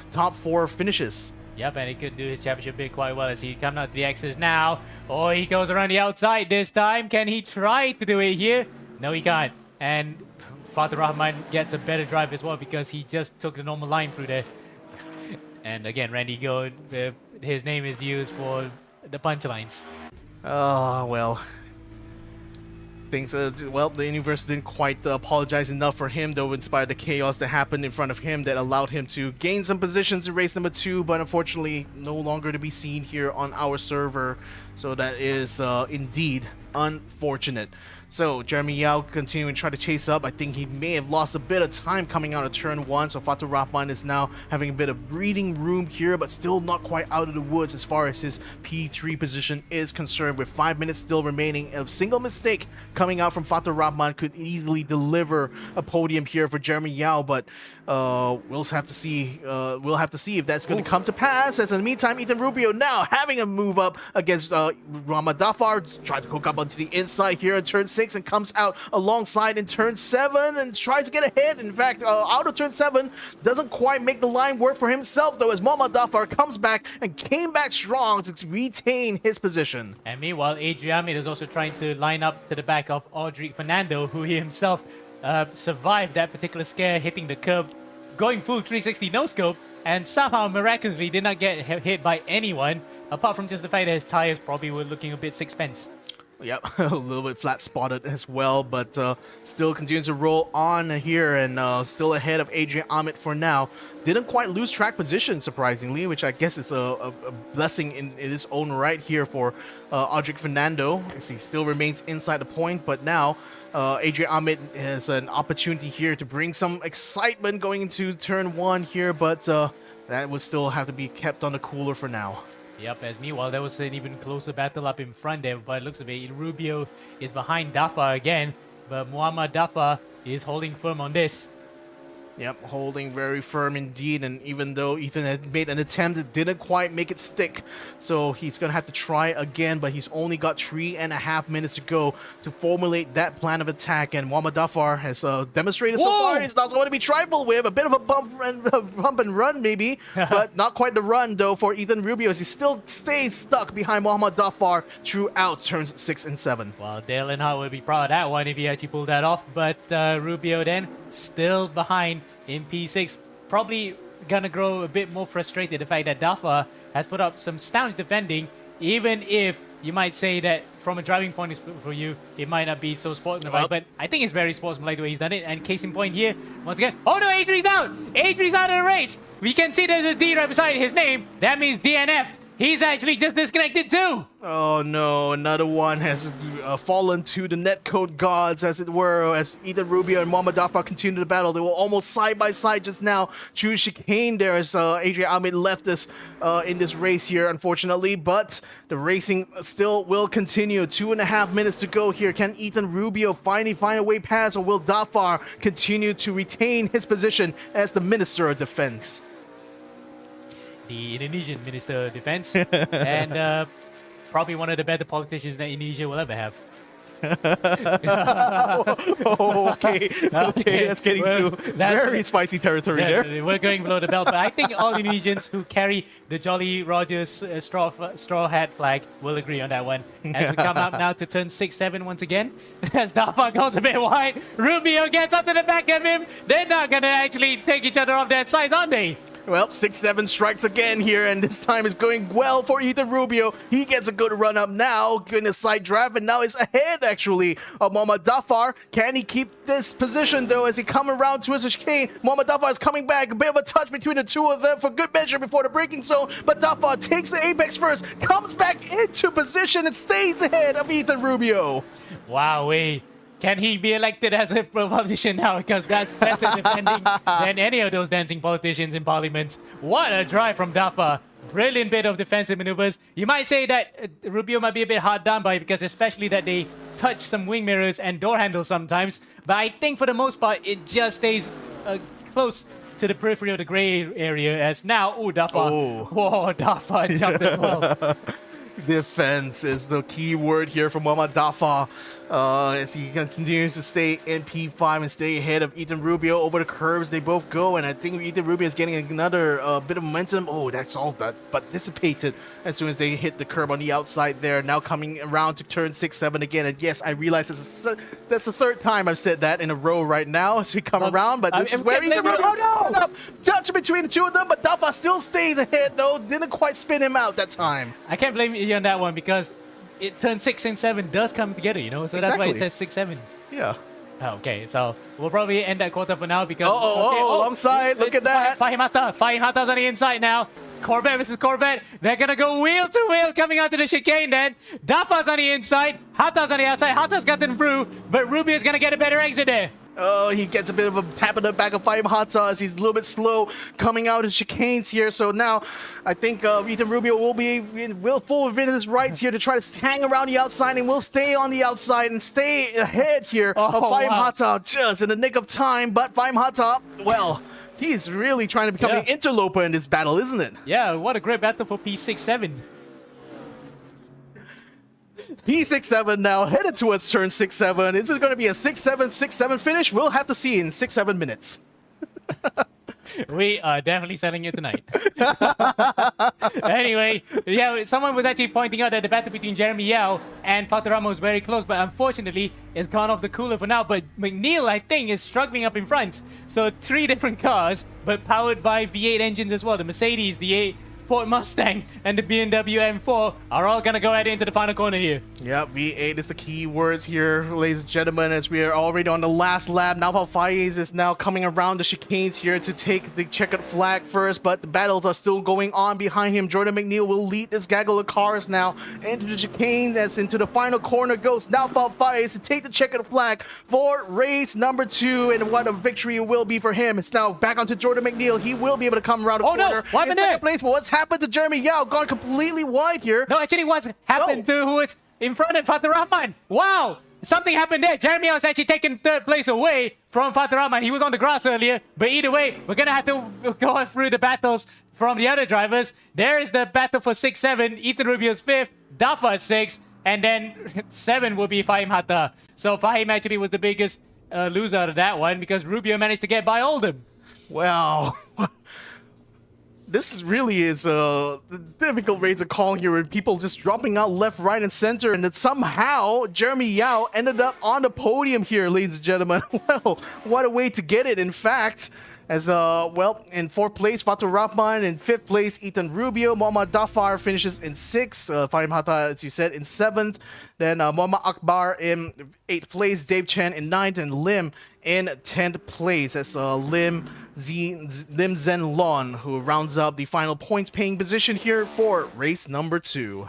top 4 finishes. Yep, and he could do his championship bid quite well as he comes out to the X's now. Oh, he goes around the outside this time. Can he try to do it here? No, he can't. And Fatou Rahman gets a better drive as well, because he just took the normal line through there. And again, Randy Go, his name is used for the punchlines. Oh, well. Things, well, the universe didn't quite apologize enough for him, though, in spite of the chaos that happened in front of him that allowed him to gain some positions in race number 2, but unfortunately no longer to be seen here on our server. So that is indeed unfortunate. So Jeremy Yao continuing to try to chase up. I think he may have lost a bit of time coming out of turn 1. So Fatou Rahman is now having a bit of breathing room here, but still not quite out of the woods as far as his P3 position is concerned. With 5 minutes still remaining, a single mistake coming out from Fatou Rahman could easily deliver a podium here for Jeremy Yao. But we'll have to see. We'll have to see if that's going to come to pass. As in the meantime, Ethan Rubio now having a move up against Muhammad Dafar, trying to hook up onto the inside here in turn 6 and comes out alongside in turn 7 and tries to get ahead. In fact, out of turn 7, doesn't quite make the line work for himself though, as Muhammad Dafar comes back and came back strong to retain his position. And meanwhile, Adrian is also trying to line up to the back of Audrey Fernando, who he himself survived that particular scare, hitting the curb, going full 360 no-scope, and somehow miraculously did not get hit by anyone, apart from just the fact that his tires probably were looking a bit sixpence. Yep, a little bit flat spotted as well, but still continues to roll on here and still ahead of Adrian Ahmed for now. Didn't quite lose track position, surprisingly, which I guess is a blessing in its own right here for Audrey Fernando, as he still remains inside the point, but now Adrian Ahmed has an opportunity here to bring some excitement going into turn 1 here, but that will still have to be kept on the cooler for now. Yep, as meanwhile, there was an even closer battle up in front there, but it looks of it, Rubio is behind Dafa again, but Muhammad Dafa is holding firm on this. Yep, holding very firm indeed, and even though Ethan had made an attempt, it didn't quite make it stick. So he's going to have to try again, but he's only got 3.5 minutes to go to formulate that plan of attack, and Muhammad Dafar has demonstrated so far he's not going to be trifled with. A bit of a bump and run maybe, but not quite the run though for Ethan Rubio, as he still stays stuck behind Muhammad Dafar throughout turns 6 and 7. Well, Dale Earnhardt would be proud of that one if he actually pulled that off, but Rubio then still behind in P6, probably gonna grow a bit more frustrated the fact that Dafa has put up some stout defending, even if you might say that from a driving point of view for you, it might not be so sportsmanlike, but I think it's very sportsmanlike the way he's done it. And case in point here, once again, oh no, Adri's out! Adri's out of the race! We can see there's a D right beside his name. That means DNF'd. He's actually just disconnected too! Oh no, another one has fallen to the netcode gods, as it were, as Ethan Rubio and Muhammad Dafar continue the battle. They were almost side by side just now through chicane there, as Adrian Ahmed left us in this race here, unfortunately, but the racing still will continue. 2.5 minutes to go here. Can Ethan Rubio finally find a way past, or will Dafar continue to retain his position as the Minister of Defense? The Indonesian Minister of Defense, and probably one of the better politicians that Indonesia will ever have. Okay, that's getting to very spicy territory there. We're going below the belt, but I think all Indonesians who carry the Jolly Rogers straw hat flag will agree on that one. As we come up now to turn 6-7 once again, as Dafa goes a bit wide, Rubio gets up to the back of him. They're not going to actually take each other off their sides, aren't they? Well, 6-7 strikes again here, and this time is going well for Ethan Rubio. He gets a good run up now, getting a side draft, and now is ahead, actually, of Muhammad Dafar. Can he keep this position, though, as he comes around to his chicane? Muhammad Dafar is coming back. A bit of a touch between the two of them for good measure before the braking zone, but Dafar takes the apex first, comes back into position, and stays ahead of Ethan Rubio. Wow, can he be elected as a politician now? Because that's better defending than any of those dancing politicians in parliament. What a drive from Dafa. Brilliant bit of defensive maneuvers. You might say that Rubio might be a bit hard done by, because especially that they touch some wing mirrors and door handles sometimes. But I think for the most part, it just stays close to the periphery of the gray area, as now, Dafa. Whoa, Dafa jumped as well. Defense is the key word here for Muhammad Dafar, as he continues to stay in P5 and stay ahead of Ethan Rubio. Over the curves they both go, and I think Ethan Rubio is getting another bit of momentum. Oh, that's all that but dissipated as soon as they hit the curb on the outside there. Now coming around to turn 6-7 again, and yes, I realize that's the third time I've said that in a row right now as we come around, but this is where Ethan Rubio touch between the two of them, but Dafar still stays ahead though. Didn't quite spin him out that time. I can't blame you on that one, because it turn 6 and 7 does come together, you know, so that's why it says 6-7. Yeah. Okay, so we'll probably end that quarter for now, because alongside, look at that. Fahim Hatta's on the inside now. Corvette versus Corvette. They're gonna go wheel to wheel coming out to the chicane then. Dafa's on the inside. Hata's on the outside. Hata's gotten through, but Rubio's gonna get a better exit there. Oh, he gets a bit of a tap in the back of Fire Hata as he's a little bit slow coming out of chicanes here. So now I think Ethan Rubio will full within his rights here to try to hang around the outside and will stay on the outside and stay ahead here of Fire Hata just in the nick of time. But Fire Hata, well, he's really trying to become an interloper in this battle, isn't it? Yeah, what a great battle for P67. P67 now headed towards turn 6-7. Is it going to be a 6-7, 6-7 finish? We'll have to see in 6-7 minutes. We are definitely selling it tonight. Anyway, yeah, someone was actually pointing out that the battle between Jeremy Yao and Fatarama was very close, but unfortunately, it's gone off the cooler for now. But McNeil, I think, is struggling up in front. So 3 different cars, but powered by V8 engines as well. The Mercedes, the Ford Mustang, and the BMW M4 are all gonna go into the final corner here. Yeah, V8 is the key words here, ladies and gentlemen, as we are already on the last lap. Now Faiz is now coming around the chicanes here to take the checkered flag first, but the battles are still going on behind him. Jordan McNeil will lead this gaggle of cars now into the chicane that's into the final corner goes. Now Faiz to take the checkered flag for race number 2, and what a victory it will be for him. It's now back onto Jordan McNeil. He will be able to come around the corner. No, what happened in there? second place, but what's happened to Jeremy Yao? Gone completely wide here. No, actually, what's happened to who is in front of Fatur Rahman? Wow! Something happened there. Jeremy Yao is actually taking 3rd place away from Fatur Rahman. He was on the grass earlier, but either way, we're gonna have to go through the battles from the other drivers. There is the battle for 6-7. Ethan Rubio's 5th, Dafa at 6, and then 7 will be Fahim Hatta. So Fahim actually was the biggest loser out of that one because Rubio managed to get by Oldham. Wow. This really is a difficult race to call here with people just dropping out left, right, and center. And that somehow Jeremy Yao ended up on the podium here, ladies and gentlemen. Well, what a way to get it. In fact, as well, in 4th place, Fatur Rahman. In 5th place, Ethan Rubio. Muhammad Dafar finishes in 6th. Fahim Hatta, as you said, in 7th. Then Muhammad Akbar in 8th place. Dave Chen in 9th. And Lim in 10th place. That's Lim Zen Lon, who rounds up the final points paying position here for race number 2.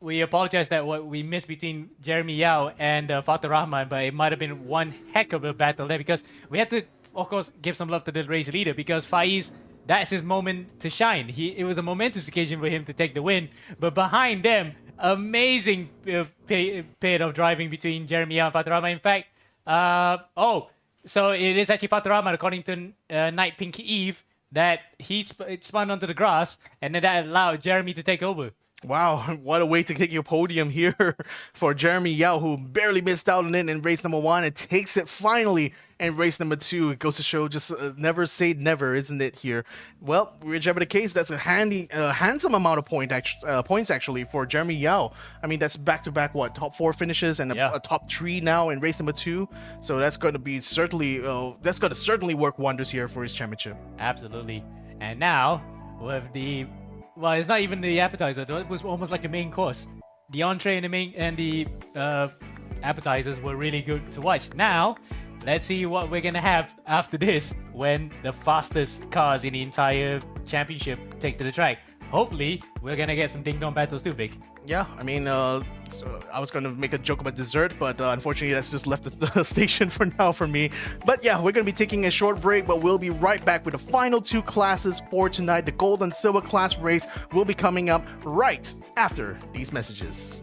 We apologize that what we missed between Jeremy Yao and Fatur Rahman, but it might have been one heck of a battle there because we had to, of course, give some love to the race leader because Faiz, that's his moment to shine. It was a momentous occasion for him to take the win, but behind them, amazing pair of driving between Jeremy Yao and Fatur Rahman. In fact, so it is actually Fatur Rahman, according to Night Pink Eve, that he spun onto the grass, and then that allowed Jeremy to take over. Wow, what a way to kick your podium here for Jeremy Yao, who barely missed out on it in race number 1 and takes it finally in race number 2. It goes to show just never say never, isn't it here? Well, whichever the case, that's a handsome amount of points actually for Jeremy Yao. I mean, that's back-to-back, top 4 finishes and a top 3 now in race number 2. So that's going to be certainly work wonders here for his championship. Absolutely. And now, with the... Well, it's not even the appetizer. It was almost like a main course. The entree and the appetizers were really good to watch. Now, let's see what we're gonna have after this when the fastest cars in the entire championship take to the track. Hopefully, we're gonna get some ding-dong battles too, Vic. Yeah, I mean, I was going to make a joke about dessert, but unfortunately that's just left the station for now for me. But yeah, we're going to be taking a short break, but we'll be right back with the final 2 classes for tonight. The gold and silver class race will be coming up right after these messages.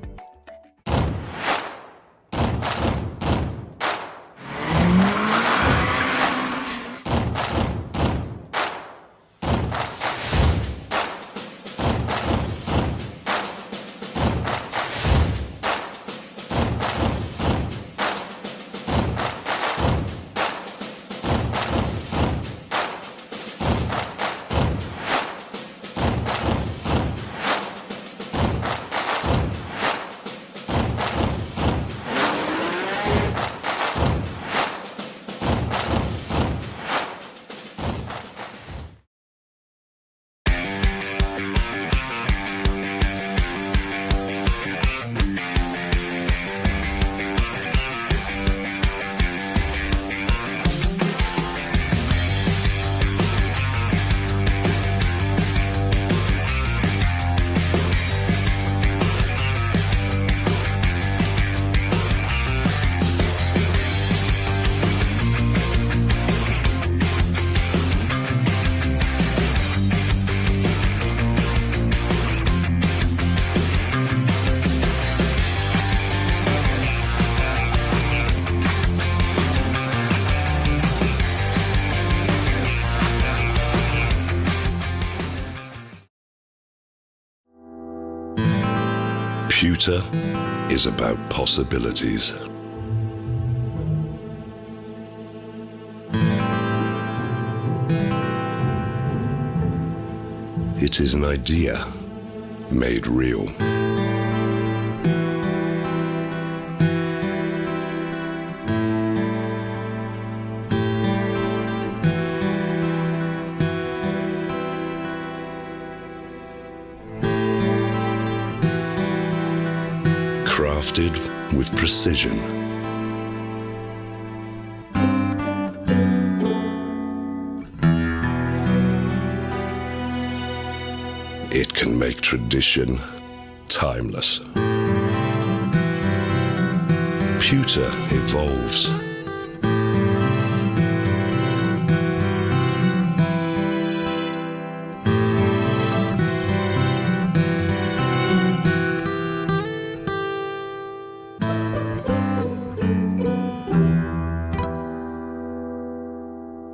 Pewter is about possibilities. It is an idea made real. Crafted with precision. It can make tradition timeless. Pewter evolves.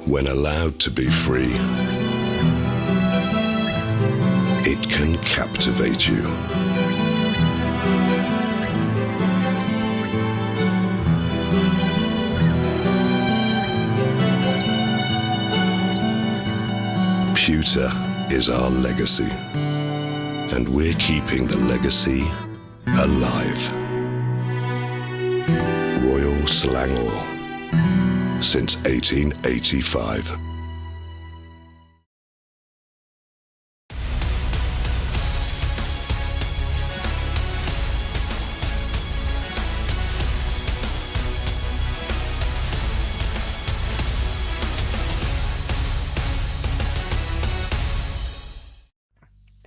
When allowed to be free, it can captivate you. Pewter is our legacy, and we're keeping the legacy alive. Royal Selangor, since 1885.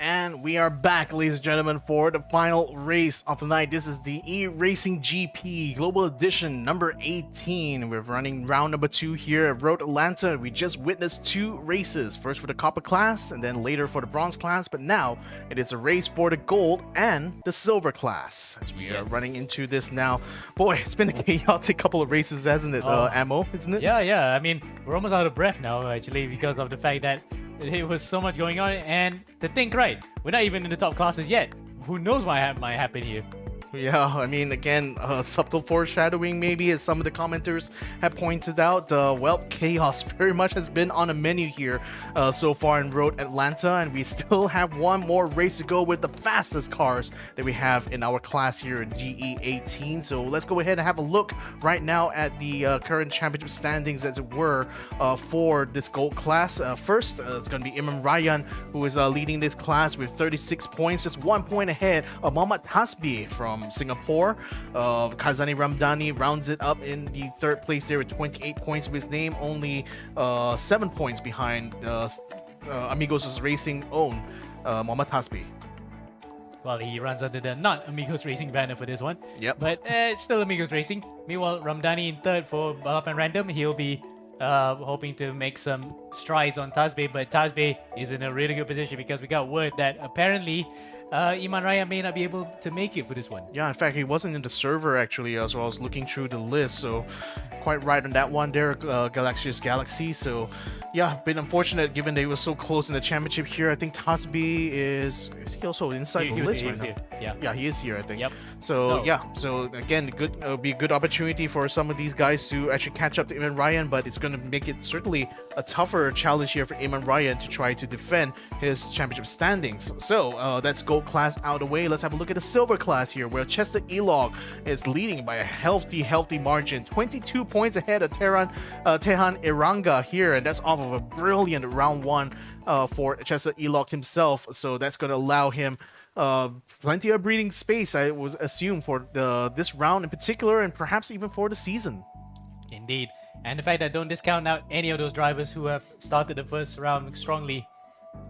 And we are back, ladies and gentlemen, for the final race of the night. This is the eRacing GP Global Edition number 18. We're running round number 2 here at Road Atlanta. We just witnessed 2 races, first for the copper class and then later for the bronze class, but now it is a race for the gold and the silver class as we are running into this now. Boy, it's been a chaotic couple of races, hasn't it, Ammo, isn't it? Yeah. I mean, we're almost out of breath now, actually, because of the fact that there was so much going on, and to think right, we're not even in the top classes yet. Who knows what might happen here? Yeah, I mean, again, subtle foreshadowing maybe, as some of the commenters have pointed out. Well, chaos very much has been on a menu here so far in Road Atlanta, and we still have one more race to go with the fastest cars that we have in our class here in GE18. So let's go ahead and have a look right now at the current championship standings, as it were, for this gold class. First, it's going to be Imran Ryan, who is leading this class with 36 points, just 1 point ahead of Mohammad Hasbi from Singapore. Kazani Ramdani rounds it up in the 3rd place there with 28 points of his name, only 7 points behind Amigos Racing own Mohammad Hasbi. Well, he runs under the not Amigos Racing banner for this one. Yep. But it's still Amigos Racing. Meanwhile, Ramdani in 3rd for Balapan Random. He'll be hoping to make some strides on Tasbih, but Tasbih is in a really good position because we got word that apparently Iman Raya may not be able to make it for this one. Yeah, in fact, he wasn't in the server actually, as well as looking through the list, so quite right on that one there, Galaxious Galaxy. So yeah, been unfortunate given they were so close in the championship here. I think Tasbih is he also inside the list right now? Yeah, he is here, I think. Yep. So yeah, so again, good be a good opportunity for some of these guys to actually catch up to Iman Ryan, but it's going to make it certainly a tougher challenge here for Iman Ryan to try to defend his championship standings. So that's gold class out of the way. Let's have a look at the silver class here, where Chester Elog is leading by a healthy margin, 22 points ahead of Tehan Iranga here, and that's off of a brilliant round 1 for Chester Elog himself. So that's going to allow him plenty of breathing space, I was assume, for this round in particular, and perhaps even for the season. Indeed. And the fact that don't discount out any of those drivers who have started the first round strongly,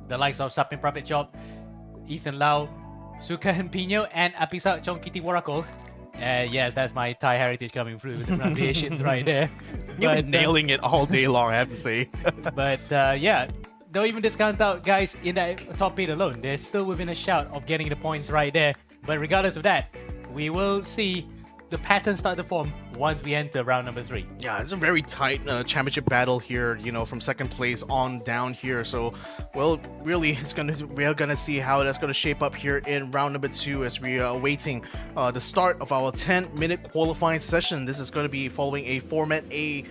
the likes of Sapin Prapit Chop, Ethan Lau, Sukan Pino, and Apisak Chongkiti Warakol. Yes, that's my Thai heritage coming through with the pronunciations right there. You've been nailing it all day long, I have to say. But yeah, don't even discount out guys in that top 8 alone. They're still within a shout of getting the points right there. But regardless of that, we will see the patterns start to form once we enter round number 3. Yeah, it's a very tight championship battle here, you know, from second place on down here. So, well, really, we are gonna see how that's gonna shape up here in round number 2 as we are awaiting the start of our 10-minute qualifying session. This is gonna be following a Format A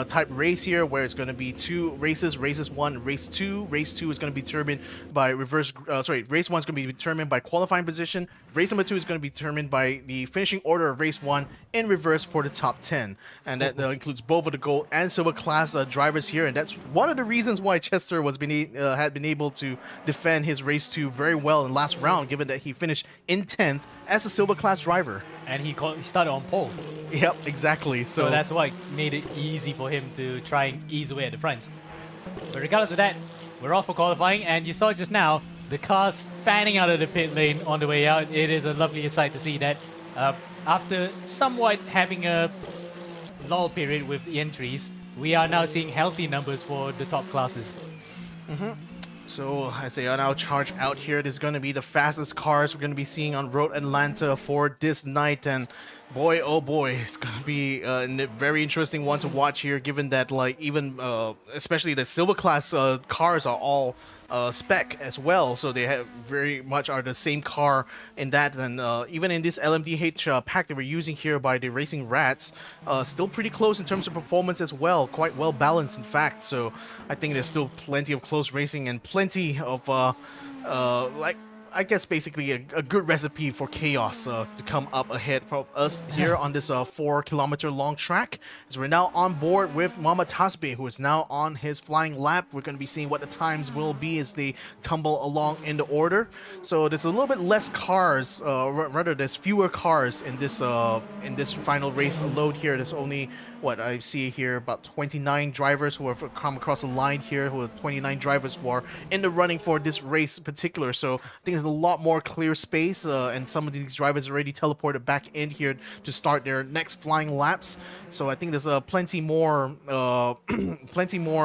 type race here, where it's going to be 2 races, races 1, race 2. Race 2 is going to be determined by race 1 is going to be determined by qualifying position. Race number 2 is going to be determined by the finishing order of race 1 in reverse for the top 10, and that includes both of the gold and silver class drivers here. And that's one of the reasons why Chester had been able to defend his race 2 very well in last round, given that he finished in 10th as a silver class driver. And he started on pole. Yep, exactly. So that's why it made it easy for him to try and ease away at the front. But regardless of that, we're off for qualifying, and you saw just now the cars fanning out of the pit lane on the way out. It is a lovely sight to see that after somewhat having a lull period with the entries, we are now seeing healthy numbers for the top classes. So as they are now charged out here, this is going to be the fastest cars we're going to be seeing on Road Atlanta for this night. And boy, oh boy, it's going to be a very interesting one to watch here, given that especially the silver class cars are all spec as well, so they have very much are the same car in that. And even in this LMDH pack that we're using here by the Racing Rats, still pretty close in terms of performance as well, quite well balanced in fact. So I think there's still plenty of close racing and plenty of I guess basically a good recipe for chaos to come up ahead from us here on this 4-kilometer long track. As we're now on board with Mama Tasbe, who is now on his flying lap. We're going to be seeing what the times will be as they tumble along in the order. So there's a little bit less cars, rather there's fewer cars in this final race load here. There's only what I see here, about 29 drivers who have come across the line here, who are 29 drivers who are in the running for this race in particular. So I think there's a lot more clear space, and some of these drivers already teleported back in here to start their next flying laps. So I think there's plenty more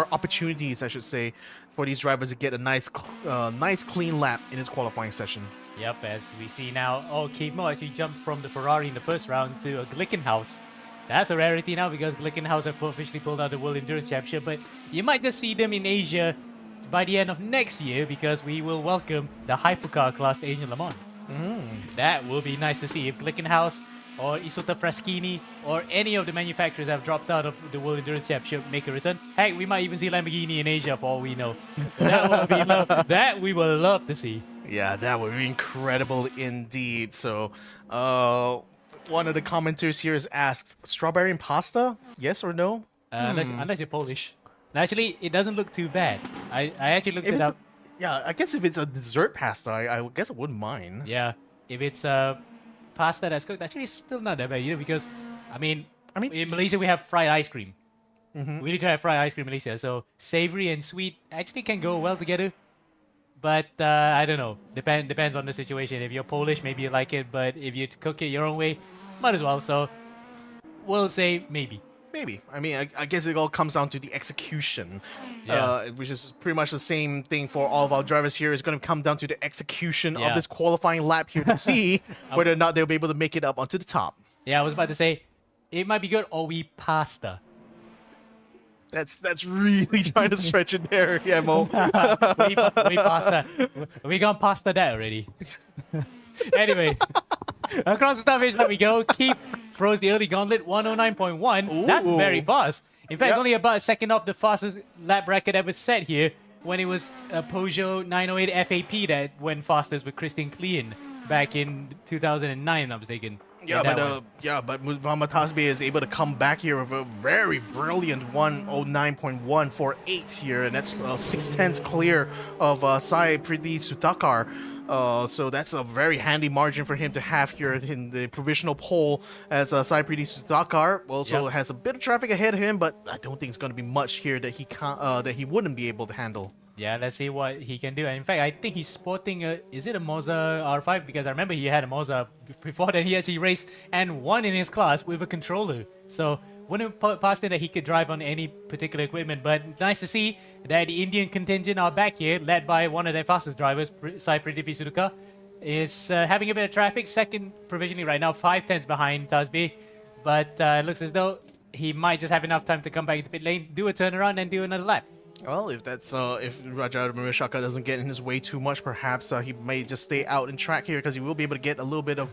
opportunities, I should say, for these drivers to get a nice clean lap in this qualifying session. Yep, as we see now, Keith Moore actually jumped from the Ferrari in the first round to a Glickenhaus. That's a rarity now because Glickenhaus have officially pulled out the World Endurance Championship, but you might just see them in Asia by the end of next year because we will welcome the hypercar class to Asian Le Mans. That will be nice to see if Glickenhaus or Isuta Fraschini or any of the manufacturers that have dropped out of the World Endurance Championship make a return. Heck, we might even see Lamborghini in Asia for all we know. That we will love to see. Yeah, that would be incredible indeed. So, one of the commenters here is asked, strawberry and pasta? Yes or no? Unless you're Polish. Actually, it doesn't look too bad. I actually looked it up. Yeah, I guess if it's a dessert pasta, I guess I wouldn't mind. Yeah, if it's pasta that's cooked, actually it's still not that bad either because, I mean in Malaysia we have fried ice cream. We need to have fried ice cream in Malaysia, so savory and sweet actually can go well together. But I don't know. Depends on the situation. If you're Polish, maybe you like it, but if you cook it your own way, might as well. So we'll say maybe. Maybe. I mean, I guess it all comes down to the execution, which is pretty much the same thing for all of our drivers here. It's going to come down to the execution of this qualifying lap here to see whether or not they'll be able to make it up onto the top. Yeah, I was about to say, it might be good or we pasta. That's really trying to stretch it there, yeah, Mo. we pasta. We gone pasta that already. Anyway, across the start page that we go. Keith throws the early gauntlet, 109.1. That's very fast. In fact, only about a second off the fastest lap record ever set here when it was a Peugeot 908 FAP that went fastest with Christian Klein back in 2009, if I'm mistaken. But Muhammad Tasbe is able to come back here with a very brilliant 109.148 here, and that's 6/10 clear of Sai Priti Sutakar. So that's a very handy margin for him to have here in the provisional pole, as Sai Priti Sutakar also has a bit of traffic ahead of him, but I don't think it's going to be much here that he wouldn't be able to handle. Yeah, let's see what he can do. And in fact, I think he's sporting is it a Moza R5? Because I remember he had a Moza before that. He actually raced and won in his class with a controller. So wouldn't put past him that he could drive on any particular equipment. But nice to see that the Indian contingent are back here, led by one of their fastest drivers, Sai Prithvi Suduka. is having a bit of traffic. Second provisionally right now, 5 tenths behind Tasby. But it looks as though he might just have enough time to come back into pit lane, do a turnaround, and do another lap. Well, if that's if Raja Murashaka doesn't get in his way too much, perhaps he may just stay out in track here because he will be able to get a little bit of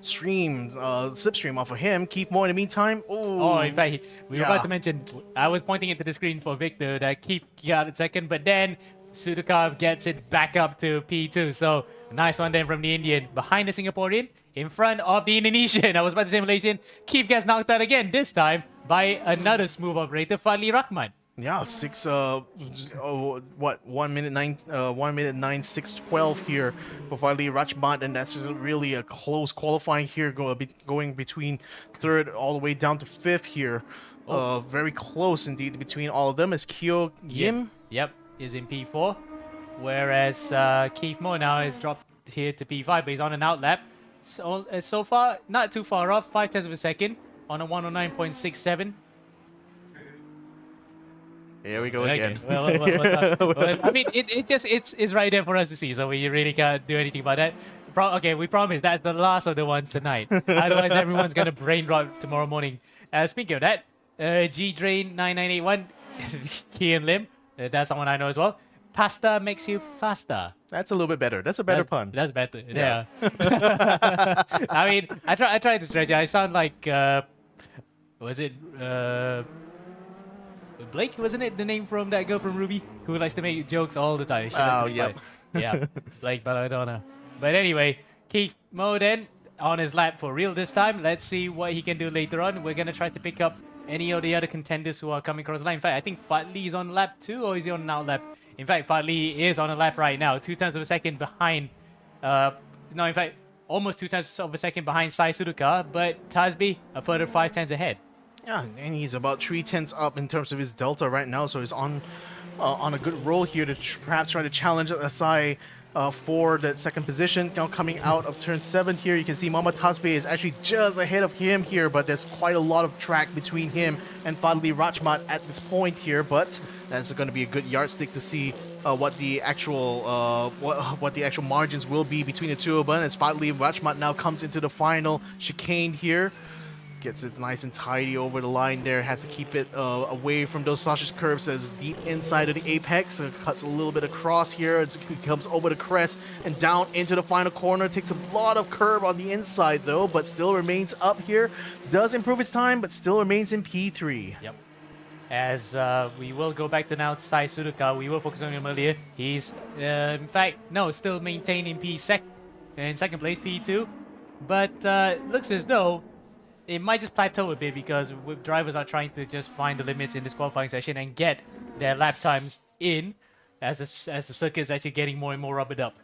slipstream off of him. Keith Moore in the meantime. Oh, in fact, we were about to mention, I was pointing into the screen for Victor that Keith got it second, but then Sudakar gets it back up to P2. So nice one then from the Indian behind the Singaporean, in front of the Indonesian. I was about to say Malaysian. Keith gets knocked out again, this time by another smooth operator, Fadli Rahman. Yeah, 1 minute 9:6:12 here for Fadli Rachmat, and that's really a close qualifying here, going between third all the way down to fifth here. Very close indeed between all of them. Is Kyo Yim? Yep, is in P4, whereas Keith Moore now is dropped here to P5, but he's on an out lap. So far, not too far off, 5 tenths of a second on a 109.67. Here we go again. Well, I mean, it's right there for us to see, so we really can't do anything about that. Okay, we promise that's the last of the ones tonight. Otherwise, everyone's gonna brain rot tomorrow morning. Speaking of that, G Drain 9981, Kian Lim, that's someone I know as well. Pasta makes you faster. That's a little bit better. That's a better pun. That's better. Yeah. I mean, I tried to stretch it. I sound like was it Blake, wasn't it the name from that girl from Ruby who likes to make jokes all the time? Yep. Yeah, Blake Belladonna. But anyway, Keith Mo then on his lap for real this time. Let's see what he can do later on. We're going to try to pick up any of the other contenders who are coming across the line. In fact, I think Fadli is on lap 2, or is he on an out lap? In fact, Fadli is on a lap right now, 2 tenths of a second behind. No, in fact, almost 2 tenths of a second behind Sai Suduka, but Tasby a further 5 tenths ahead. Yeah, and he's about 3 tenths up in terms of his delta right now, so he's on a good roll here to perhaps try to challenge Asai for that second position. Now coming out of turn 7 here, you can see Mama Tasbe is actually just ahead of him here, but there's quite a lot of track between him and Fadli Rachmat at this point here, but that's going to be a good yardstick to see what the actual margins will be between the two of them, as Fadli Rachmat now comes into the final chicane here. Gets it nice and tidy over the line there, has to keep it away from those sausage curbs that's deep inside of the apex. So it cuts a little bit across here, it comes over the crest and down into the final corner. Takes a lot of curb on the inside though, but still remains up here. Does improve its time, but still remains in P3. Yep. As we will go back to now Sai Suduka, we will focus on him earlier. He's, in fact, no, still maintaining in second place, P2. But looks as though it might just plateau a bit because drivers are trying to just find the limits in this qualifying session and get their lap times in as the circuit is actually getting more and more rubbered up.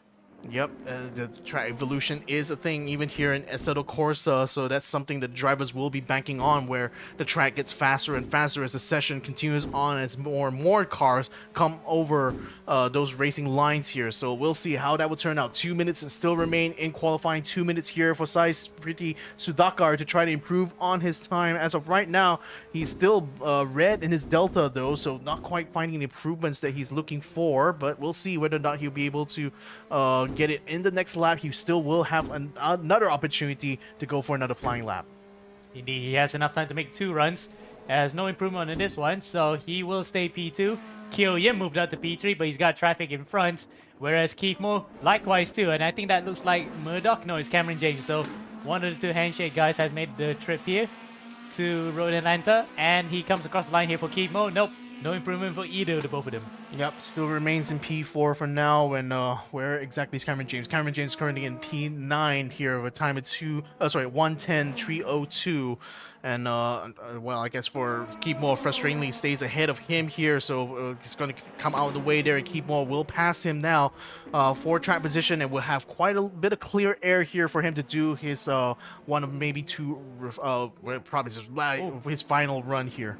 Yep, the track evolution is a thing even here in Assetto Corsa, so that's something that drivers will be banking on, where the track gets faster and faster as the session continues on, as more and more cars come over those racing lines here. So we'll see how that will turn out. 2 minutes and still remain in qualifying. 2 minutes here for Sai Priti Sudhakar to try to improve on his time. As of right now, he's still red in his delta though, so not quite finding the improvements that he's looking for, but we'll see whether or not he'll be able to get it in the next lap. He still will have another opportunity to go for another flying lap. Indeed, he has enough time to make 2 runs. Has no improvement on this one, so he will stay P2. Kyo Yim moved out to P3, but he's got traffic in front, whereas Keith Moore likewise too, and I think that looks like Murdoch. No, it's Cameron James, so one of the 2 handshake guys has made the trip here to Road Atlanta, and he comes across the line here for Keith Moore. Nope, no improvement for either of the both of them. Yep, still remains in P4 for now. And where exactly is Cameron James? Cameron James is currently in P9 here with a time of 1:10.302. And well, I guess for Keepmore, frustratingly stays ahead of him here, so he's going to come out of the way there, and Keepmore will pass him now for track position, and will have quite a bit of clear air here for him to do his one of maybe 2 probably his final run here.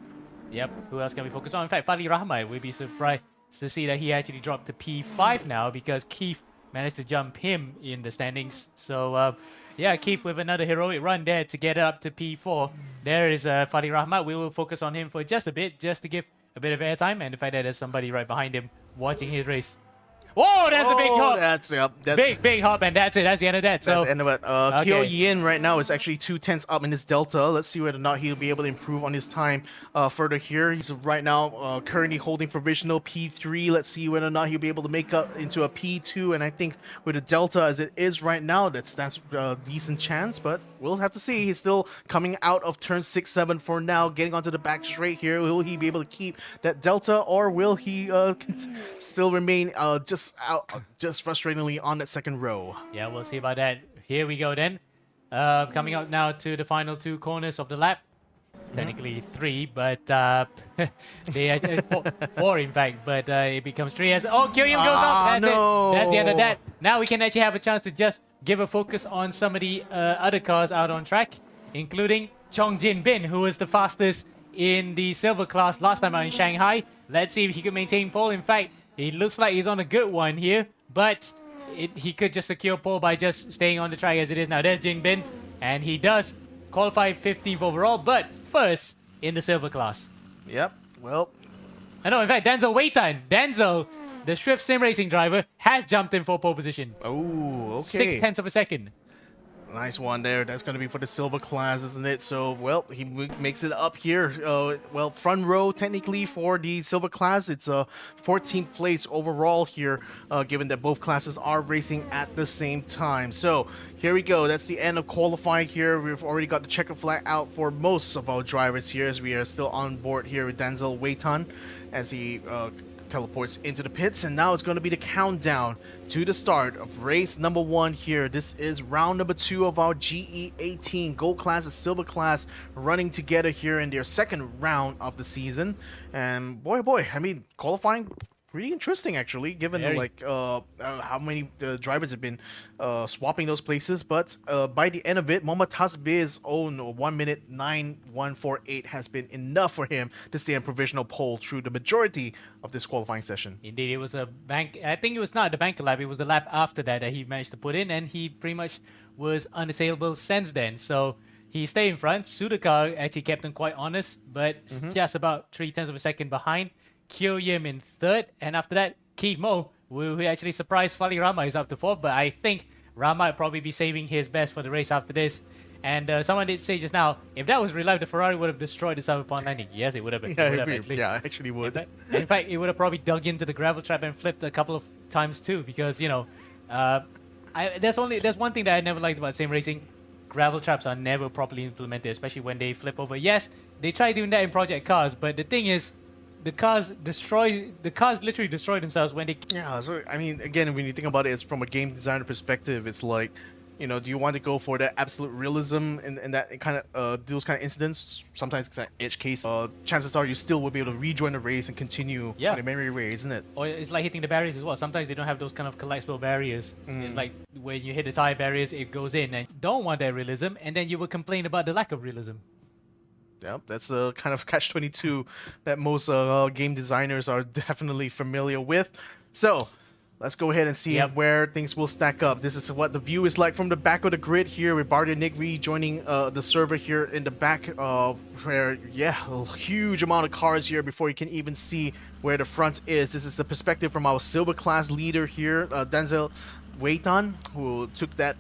Yep, who else can we focus on? In fact, Fadli Rahmai, we'd be surprised to see that he actually dropped to P5 now, because Keith managed to jump him in the standings. So, yeah, Keith with another heroic run there to get up to P4. There is Fadli Rahmat. We will focus on him for just a bit, just to give a bit of airtime, and the fact that there's somebody right behind him watching his race. Oh, that's a big hop. That's Big hop, and that's it. That's the end of that. So, That's the end of it. Kyo okay. Yin right now is actually 2/10 up in his delta. Let's see whether or not he'll be able to improve on his time further here. He's right now currently holding provisional P3. Let's see whether or not he'll be able to make up into a P2. And I think with the delta as it is right now, that's a decent chance. But we'll have to see. He's still coming out of turn 6-7 for now, getting onto the back straight here. Will he be able to keep that delta, or will he still remain just frustratingly on that second row? yeah, we'll see about that. Here we go then. Coming up now to the final 2 corners of the lap. Technically 3, but they four in fact, but it becomes 3 as Kyo-Yim goes up. That's no. it. That's the end of that. Now we can actually have a chance to just give a focus on some of the other cars out on track, including Chong Jin Bin, who was the fastest in the silver class last time out in Shanghai. Let's see if he can maintain pole. In fact, it looks like he's on a good one here, but he could just secure pole by just staying on the track as it is now. There's Jin Bin, and he does qualify 15th overall, but first in the silver class. Yep. Well, I know, in fact, Denzel Weitan, the Swift sim racing driver, has jumped in for pole position. oh, okay. 0.6 of a second. Nice one there. That's going to be for the silver class, isn't it? So, well, he makes it up here. Well, front row technically for the silver class. It's a 14th place overall here, given that both classes are racing at the same time. So, here we go. That's the end of qualifying here. We've already got the checker flag out for most of our drivers here, as we are still on board here with Denzel Weitan as he teleports into the pits. And now it's going to be the countdown to the start of race number 1 here. This is round number 2 of our GE18 gold class and silver class running together here in their second round of the season. And boy, oh boy, I mean, qualifying pretty interesting actually, given how many drivers have been swapping those places. But by the end of it, Mohammad Tasbih's own 1 minute 9:148 has been enough for him to stay on provisional pole through the majority of this qualifying session. Indeed, it was a bank. I think it was not the bank lap. It was the lap after that he managed to put in, and he pretty much was unassailable since then. So he stayed in front. Sudakar actually kept him quite honest, but just about 0.3 of a second behind. Kyo-Yim in 3rd, and after that, Keith Mo, who actually surprised Fali Rama, is up to 4th, but I think Rama would probably be saving his best for the race after this. And someone did say just now, if that was real life, the Ferrari would have destroyed itself upon landing. Yes, it would have been. Yeah, actually would. In fact, it would have probably dug into the gravel trap and flipped a couple of times too, because, you know, there's one thing that I never liked about sim racing. Gravel traps are never properly implemented, especially when they flip over. Yes, they try doing that in Project Cars, but the thing is, the cars literally destroy themselves when they... Yeah, so I mean, again, when you think about it, it's from a game designer perspective, it's like, you know, do you want to go for that absolute realism and that kind of those kind of incidents? Sometimes it's an edge case. Chances are you still will be able to rejoin the race and continue on the merry way, isn't it? Or it's like hitting the barriers as well. Sometimes they don't have those kind of collapsible barriers. It's like when you hit the tire barriers, it goes in, and you don't want that realism, and then you will complain about the lack of realism. Yeah, that's a kind of catch-22 that most game designers are definitely familiar with. So, let's go ahead and see where things will stack up. This is what the view is like from the back of the grid here, with Bardia Nick rejoining the server here in the back, where, a huge amount of cars here before you can even see where the front is. This is the perspective from our silver class leader here, Denzel Weitan, who took that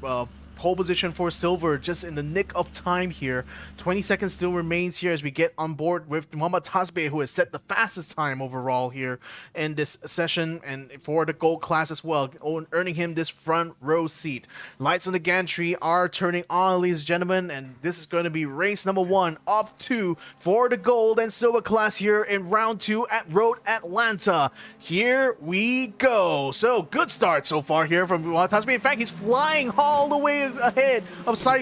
pole position for silver just in the nick of time here. 20 seconds still remains here as we get on board with Mohammad Tasbih, who has set the fastest time overall here in this session, and for the gold class as well, earning him this front row seat. Lights on the gantry are turning on, ladies and gentlemen, and this is going to be race number 1 of 2 for the gold and silver class here in round 2 at Road Atlanta. Here we go. So good start so far here from Mohammad Tasbih. In fact, he's flying all the way ahead of Sai,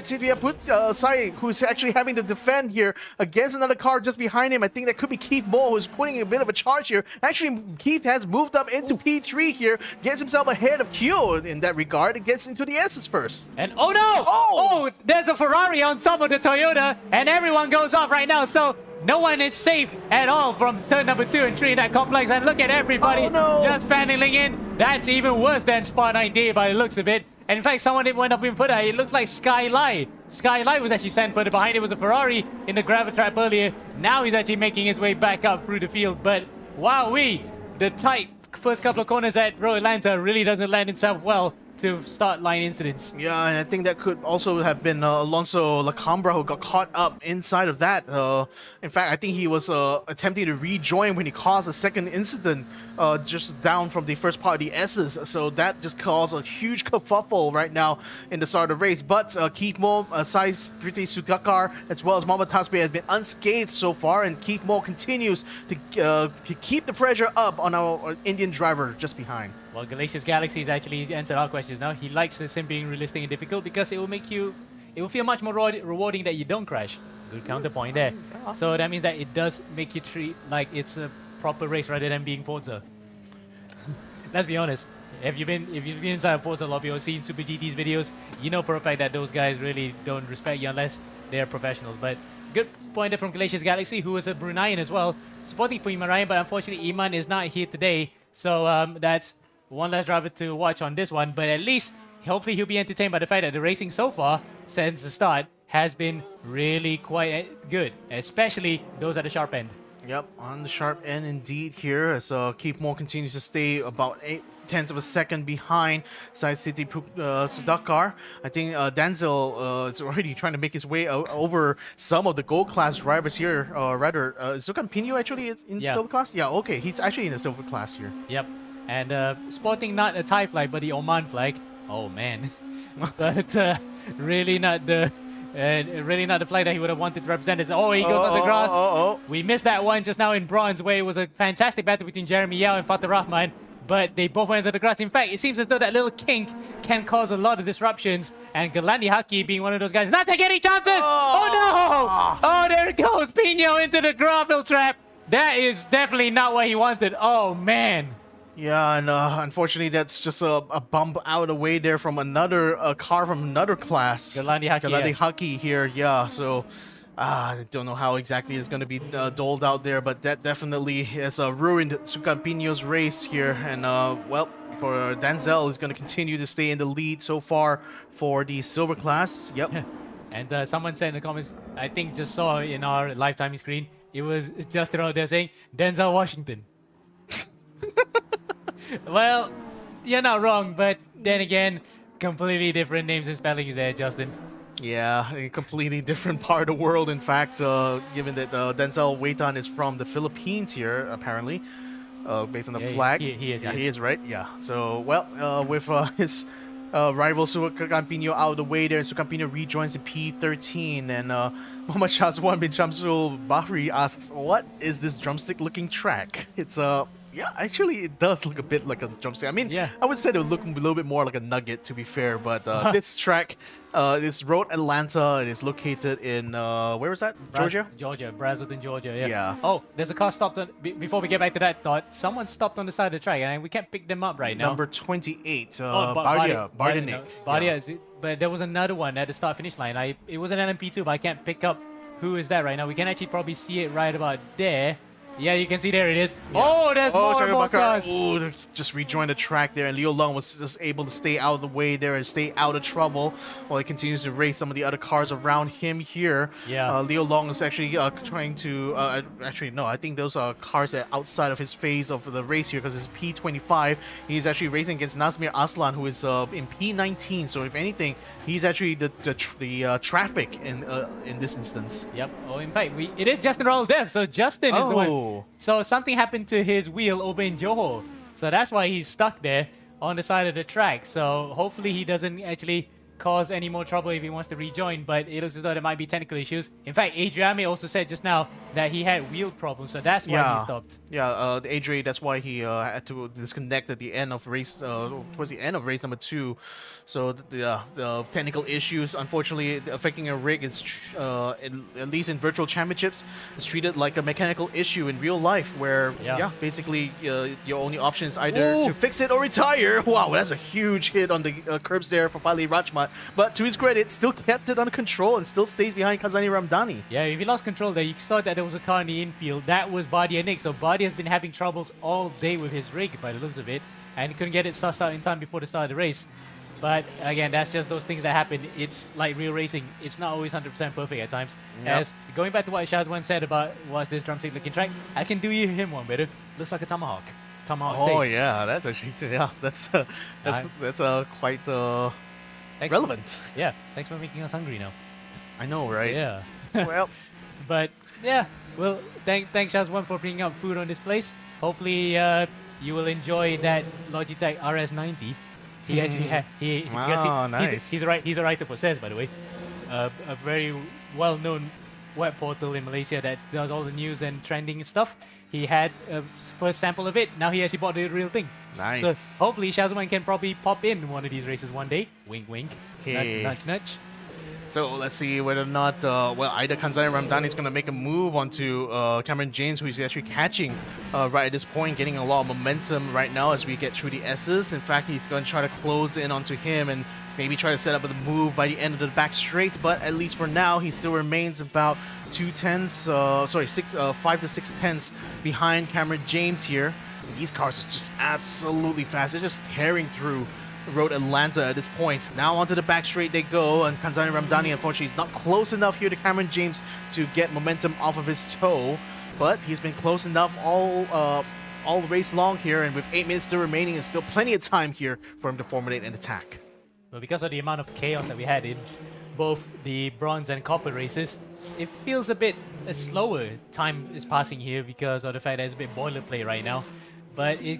who's actually having to defend here against another car just behind him. I think that could be Keith Mo, who's putting a bit of a charge here. Actually, Keith has moved up into P3 here, gets himself ahead of Kyo in that regard, and gets into the S's first. And oh no! Oh, there's a Ferrari on top of the Toyota, and everyone goes off right now, so no one is safe at all from turn number 2 and 3 in that complex. And look at everybody just funneling in. That's even worse than Spa 90 by the looks of it. And in fact, someone went up in further. It looks like Skylight was actually sent further behind. It was a Ferrari in the gravel trap earlier. Now he's actually making his way back up through the field. But wowee, the tight first couple of corners at Road Atlanta really doesn't land itself well to start line incidents. Yeah, and I think that could also have been Alonso Lacambra who got caught up inside of that. In fact, I think he was attempting to rejoin when he caused a second incident just down from the first part of the S's. So that just caused a huge kerfuffle right now in the start of the race. But Keith Moore, Sais Priti Sudhakar, as well as Mohamed Tasbih have been unscathed so far, and Keith Moore continues to keep the pressure up on our Indian driver just behind. Well, Galatia's Galaxy has actually answered our questions now. He likes the sim being realistic and difficult because it will feel much more rewarding that you don't crash. Good counterpoint there. So that means that it does make you treat like it's a proper race rather than being Forza. Let's be honest. If you've been inside a Forza lobby or seen Super GT's videos, you know for a fact that those guys really don't respect you unless they're professionals. But good pointer from Galatia's Galaxy, who is a Bruneian as well, supporting for Iman Ryan, but unfortunately Iman is not here today. So that's one less driver to watch on this one, but at least hopefully he'll be entertained by the fact that the racing so far since the start has been really quite good, especially those at the sharp end. Yep, on the sharp end indeed here as Keith Moore continues to stay about 0.8 of a second behind Side City Sudhakar. I think Denzel is already trying to make his way over some of the gold class drivers here. Rather, Sukan Pino actually in silver class? Yeah, okay, he's actually in the silver class here. Yep. And sporting not a Thai flag, but the Oman flag. Oh man, but really not the flag that he would have wanted to represent. Oh, he goes on the grass. We missed that one just now in bronze, where it was a fantastic battle between Jeremy Yao and Fatah Rahman. But they both went into the grass. In fact, it seems as though that little kink can cause a lot of disruptions. And Galandi Haki being one of those guys, not taking any chances. Oh no! Oh, there it goes, Pino into the gravel trap. That is definitely not what he wanted. Oh man. Yeah, and unfortunately, that's just a bump out of the way there from another car from another class. Galandi Haki here, yeah. So I don't know how exactly it's going to be doled out there, but that definitely has ruined Sukan Pino's race here. And well, for Denzel, is going to continue to stay in the lead so far for the silver class. Yep. And someone said in the comments, I think just saw in our live timing screen, it was Justin out there saying Denzel Washington. Well, you're not wrong, but then again, completely different names and spellings there, Justin. Yeah, a completely different part of the world, in fact, given that Denzel Waitan is from the Philippines here, apparently, based on the flag. He is. Yeah, he is, right? Yeah. So, well, with his rival Sukan Pino out of the way there, Sukan Pino rejoins in P13, and Mohammad Shazwan bin Shamsul Bahri asks, what is this drumstick-looking track? It's yeah, actually, it does look a bit like a drumstick. I mean, I would say it would look a little bit more like a nugget, to be fair. But this track, this Road Atlanta, it is located in, where is that? Georgia? Georgia, Brazelton, Georgia, yeah. Yeah. Oh, there's a car stopped on, before we get back to that thought, someone stopped on the side of the track, and we can't pick them up right now. Number 28, Bardianik. Bardia, but there was another one at the start-finish line. It was an LMP2, but I can't pick up who is that right now. We can actually probably see it right about there. Yeah, you can see there it is. Yeah. Oh, there's more cars. Oh, just rejoined the track there, and Leo Long was just able to stay out of the way there and stay out of trouble while he continues to race some of the other cars around him here. Yeah. Leo Long is actually trying to... actually, no, I think those are cars that are outside of his phase of the race here because it's P25. He's actually racing against Nazmir Aslan, who is in P19. So if anything, he's actually the traffic in this instance. Yep. Oh, in fact, it is Justin Raul Dev. So Justin is the one. So something happened to his wheel over in Johor. So that's why he's stuck there on the side of the track. So hopefully he doesn't actually cause any more trouble if he wants to rejoin, but it looks as though there might be technical issues. In fact, Adriame also said just now that he had wheel problems, so that's why he stopped. Yeah, Adrian, that's why he had to disconnect at the end of race, towards the end of race number 2. So the technical issues, unfortunately, affecting a rig is, at least in virtual championships, is treated like a mechanical issue in real life, where basically your only option is either to fix it or retire. Wow, that's a huge hit on the curbs there for Fali Rajmat. But to his credit, still kept it under control and still stays behind Kazani Ramdani. Yeah, if he lost control there, you saw that there was a car in the infield. That was Bardia Nick. So Bardia has been having troubles all day with his rig by the looks of it, and he couldn't get it sussed out in time before the start of the race. But again, that's just those things that happen. It's like real racing. It's not always 100% perfect at times. Yep. As going back to what Shaz once said about what's this drumstick looking track, I can do you him one better. Looks like a tomahawk. Tomahawk Oh steak. yeah, that's actually that's quite Thanks relevant. Yeah, thanks for making us hungry now. I know, right? Yeah. Well, But yeah, well, thanks Shazwan for bringing up food on this place. Hopefully, you will enjoy that Logitech RS90. He actually because Wow, nice. He's a writer for SES, by the way, a very well-known web portal in Malaysia that does all the news and trending stuff. He had a first sample of it. Now he actually bought the real thing. nice. So hopefully Shazwan can probably pop in one of these races one day. Wink, wink. Hey. Nudge, nudge. So let's see whether or not, either Kanzai Ramdani is going to make a move onto Cameron James, who is actually catching right at this point, getting a lot of momentum right now as we get through the S's. In fact, he's going to try to close in onto him and maybe try to set up a move by the end of the back straight. But at least for now, he still remains about 5 to 6 tenths behind Cameron James here. And these cars are just absolutely fast. They're just tearing through Road Atlanta at this point. Now onto the back straight they go, and Kanzani Ramdani unfortunately is not close enough here to Cameron James to get momentum off of his toe, but he's been close enough all race long here, and with 8 minutes still remaining, there's still plenty of time here for him to formulate an attack. Well, because of the amount of chaos that we had in both the bronze and copper races, it feels a bit slower. Time is passing here because of the fact that it's a bit boilerplate right now. But it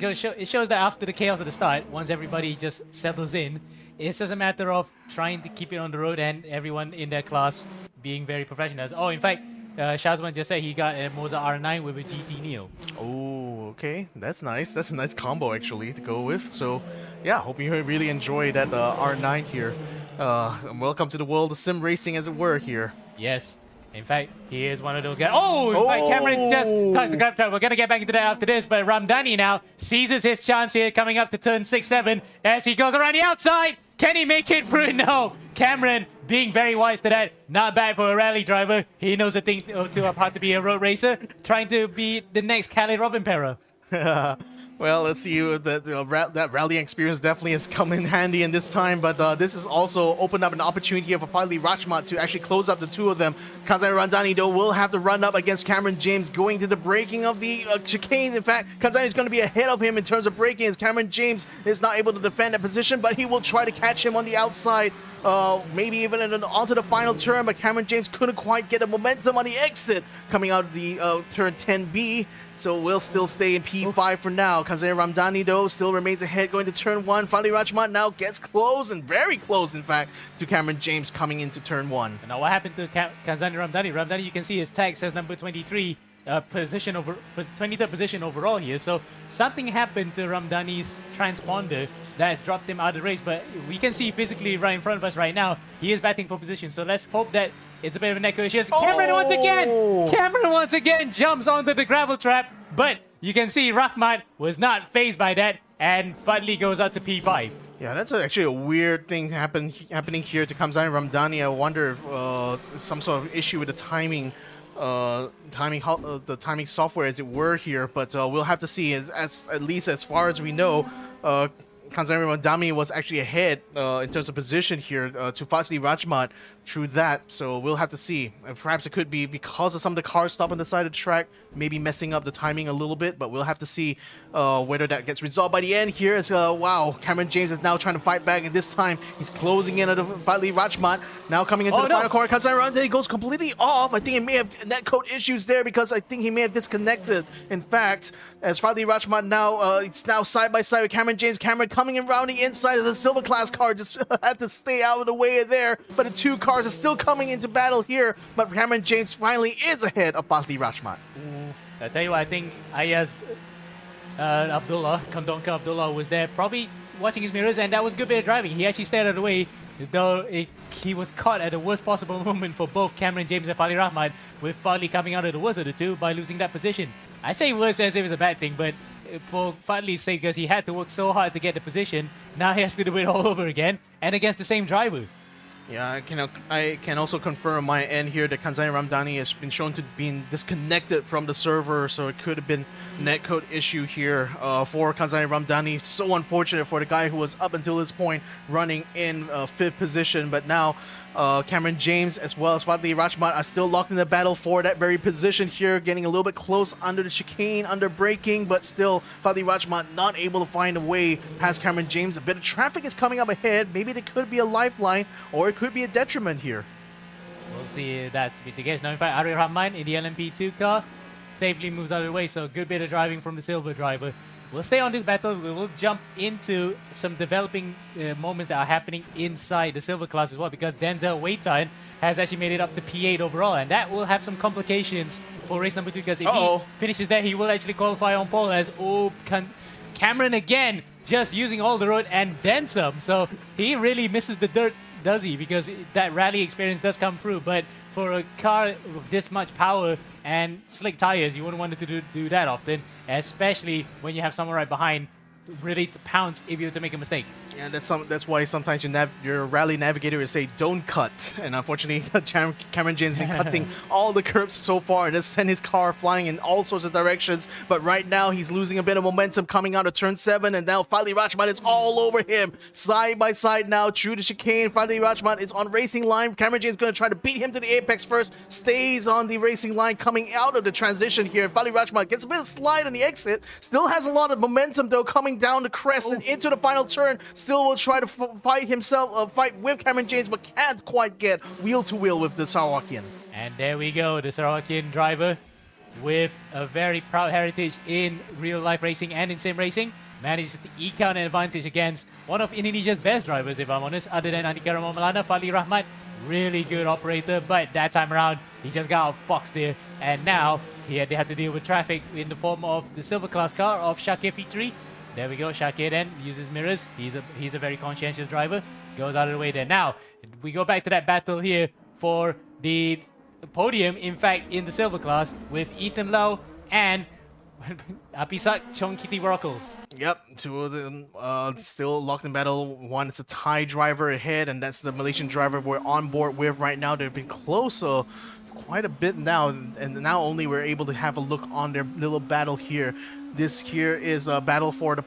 shows that after the chaos at the start, once everybody just settles in, it's just a matter of trying to keep it on the road and everyone in their class being very professional. Oh, in fact, Shazwan just said he got a Moza R9 with a GT Neo. Oh, okay. That's nice. That's a nice combo, actually, to go with. So, yeah, hope you really enjoy that R9 here. And welcome to the world of sim racing, as it were, here. Yes. In fact, he is one of those guys. Oh, in fact, Cameron just touched the grab tire. We're going to get back into that after this, but Ramdani now seizes his chance here coming up to turn 6-7 as he goes around the outside. Can he make it through? No. Cameron being very wise to that. Not bad for a rally driver. He knows a thing to how to be a road racer, trying to be the next Calais Robinpera. Well, let's see. That rallying experience definitely has come in handy in this time, but this has also opened up an opportunity for Fadli Rachmat to actually close up the two of them. Kanzai Ramdani, though, will have to run up against Cameron James going to the braking of the chicane. In fact, Kanzai is going to be ahead of him in terms of braking as Cameron James is not able to defend that position, but he will try to catch him on the outside, maybe even onto the final turn, but Cameron James couldn't quite get a momentum on the exit coming out of the turn 10B, so we'll still stay in P5 for now. Kanzai Ramdani, though, still remains ahead going to turn 1. Fadli Rachmat now gets close, and very close, in fact, to Cameron James coming into turn 1. Now, what happened to Kanzani Ramdani? Ramdani, you can see his tag says number 23, 23rd position overall here. So something happened to Ramdani's transponder that has dropped him out of the race. But we can see physically right in front of us right now, he is batting for position. So let's hope that it's a bit of a neck collision. Cameron once again! Cameron once again jumps onto the gravel trap. But you can see Rahmat was not fazed by that, and Fadli goes out to P5. Yeah, that's actually a weird thing happening here to Kanzai Ramdani. I wonder if some sort of issue with the timing software, as it were, here. But we'll have to see. At least as far as we know, Kanzai Ramdani was actually ahead in terms of position here to Fadli Rachmat through that. So we'll have to see. Perhaps it could be because of some of the cars stopped on the side of the track, maybe messing up the timing a little bit. But we'll have to see whether that gets resolved by the end here. As wow, Cameron James is now trying to fight back, and this time he's closing in on Fadli Rachmat. Now coming into the final corner, Kanzai Ramdani goes completely off. I think he may have netcode issues there because I think he may have disconnected. In fact, as Fadli Rachmat now it's now side by side with Cameron James. Cameron coming around the inside as a silver class car just had to stay out of the way there. But the two cars are still coming into battle here. But Cameron James finally is ahead of Fadli Rachmat. I tell you what, I think Ayaz Abdullah, Kondonka Abdullah, was there probably watching his mirrors, and that was a good bit of driving. He actually stayed out of the way, though he was caught at the worst possible moment for both Cameron James and Fadli Rachmat, with Fadli coming out of the worst of the two by losing that position. I say worse as if it's a bad thing, but for Fadli's sake, because he had to work so hard to get the position, now he has to do it all over again, and against the same driver. Yeah, I can also confirm on my end here that Kanzai Ramdani has been shown to be disconnected from the server, so it could have been netcode issue here for Kanzai Ramdani. So unfortunate for the guy who was up until this point running in fifth position, but now Cameron James as well as Fadli Rachmat are still locked in the battle for that very position here, getting a little bit close under the chicane, under braking, but still Fadli Rachmat not able to find a way past Cameron James. A bit of traffic is coming up ahead. Maybe there could be a lifeline, or it could be a detriment here. We'll see that with the case. Now, in fact, Ari Rahman in the LMP2 car safely moves out of the way, so a good bit of driving from the silver driver. We'll stay on this battle. We will jump into some developing moments that are happening inside the silver class as well, because Denzel Waitan has actually made it up to P8 overall, and that will have some complications for race number 2, because if he finishes that, he will actually qualify on pole as Cameron again, just using all the road and then some. So he really misses the dirt, does he? Because that rally experience does come through, but for a car with this much power and slick tires, you wouldn't want it to do that often, especially when you have someone right behind ready to pounce if you were to make a mistake. Yeah, that's why sometimes your rally navigator will say don't cut, and unfortunately Cameron James has been cutting all the curbs so far and has sent his car flying in all sorts of directions, but right now he's losing a bit of momentum coming out of turn 7, and now Fadli Rachmat is all over him, side by side now through the chicane. Fadli Rachmat is on racing line. Cameron James is going to try to beat him to the apex first, stays on the racing line coming out of the transition here. Fadli Rachmat gets a bit of slide on the exit, still has a lot of momentum though coming down the crest and into the final turn. Still will try to fight with Cameron James, but can't quite get wheel to wheel with the Sarawakian. And there we go, the Sarawakian driver with a very proud heritage in real life racing and in sim racing manages to eke out an advantage against one of Indonesia's best drivers, if I'm honest, other than Andika Maulana. Fadli Rahmat, really good operator, but that time around he just got outfoxed there, and now they had to deal with traffic in the form of the silver class car of Shakir Fitri. There we go, Shakir then uses mirrors. He's a very conscientious driver. Goes out of the way there. Now, we go back to that battle here for the podium, in fact, in the silver class, with Ethan Lau and Apisak Chongkiti Warokul. Yep, two of them still locked in battle. One is a Thai driver ahead, and that's the Malaysian driver we're on board with right now. They've been close quite a bit now, and now only we're able to have a look on their little battle here. This here is a battle for the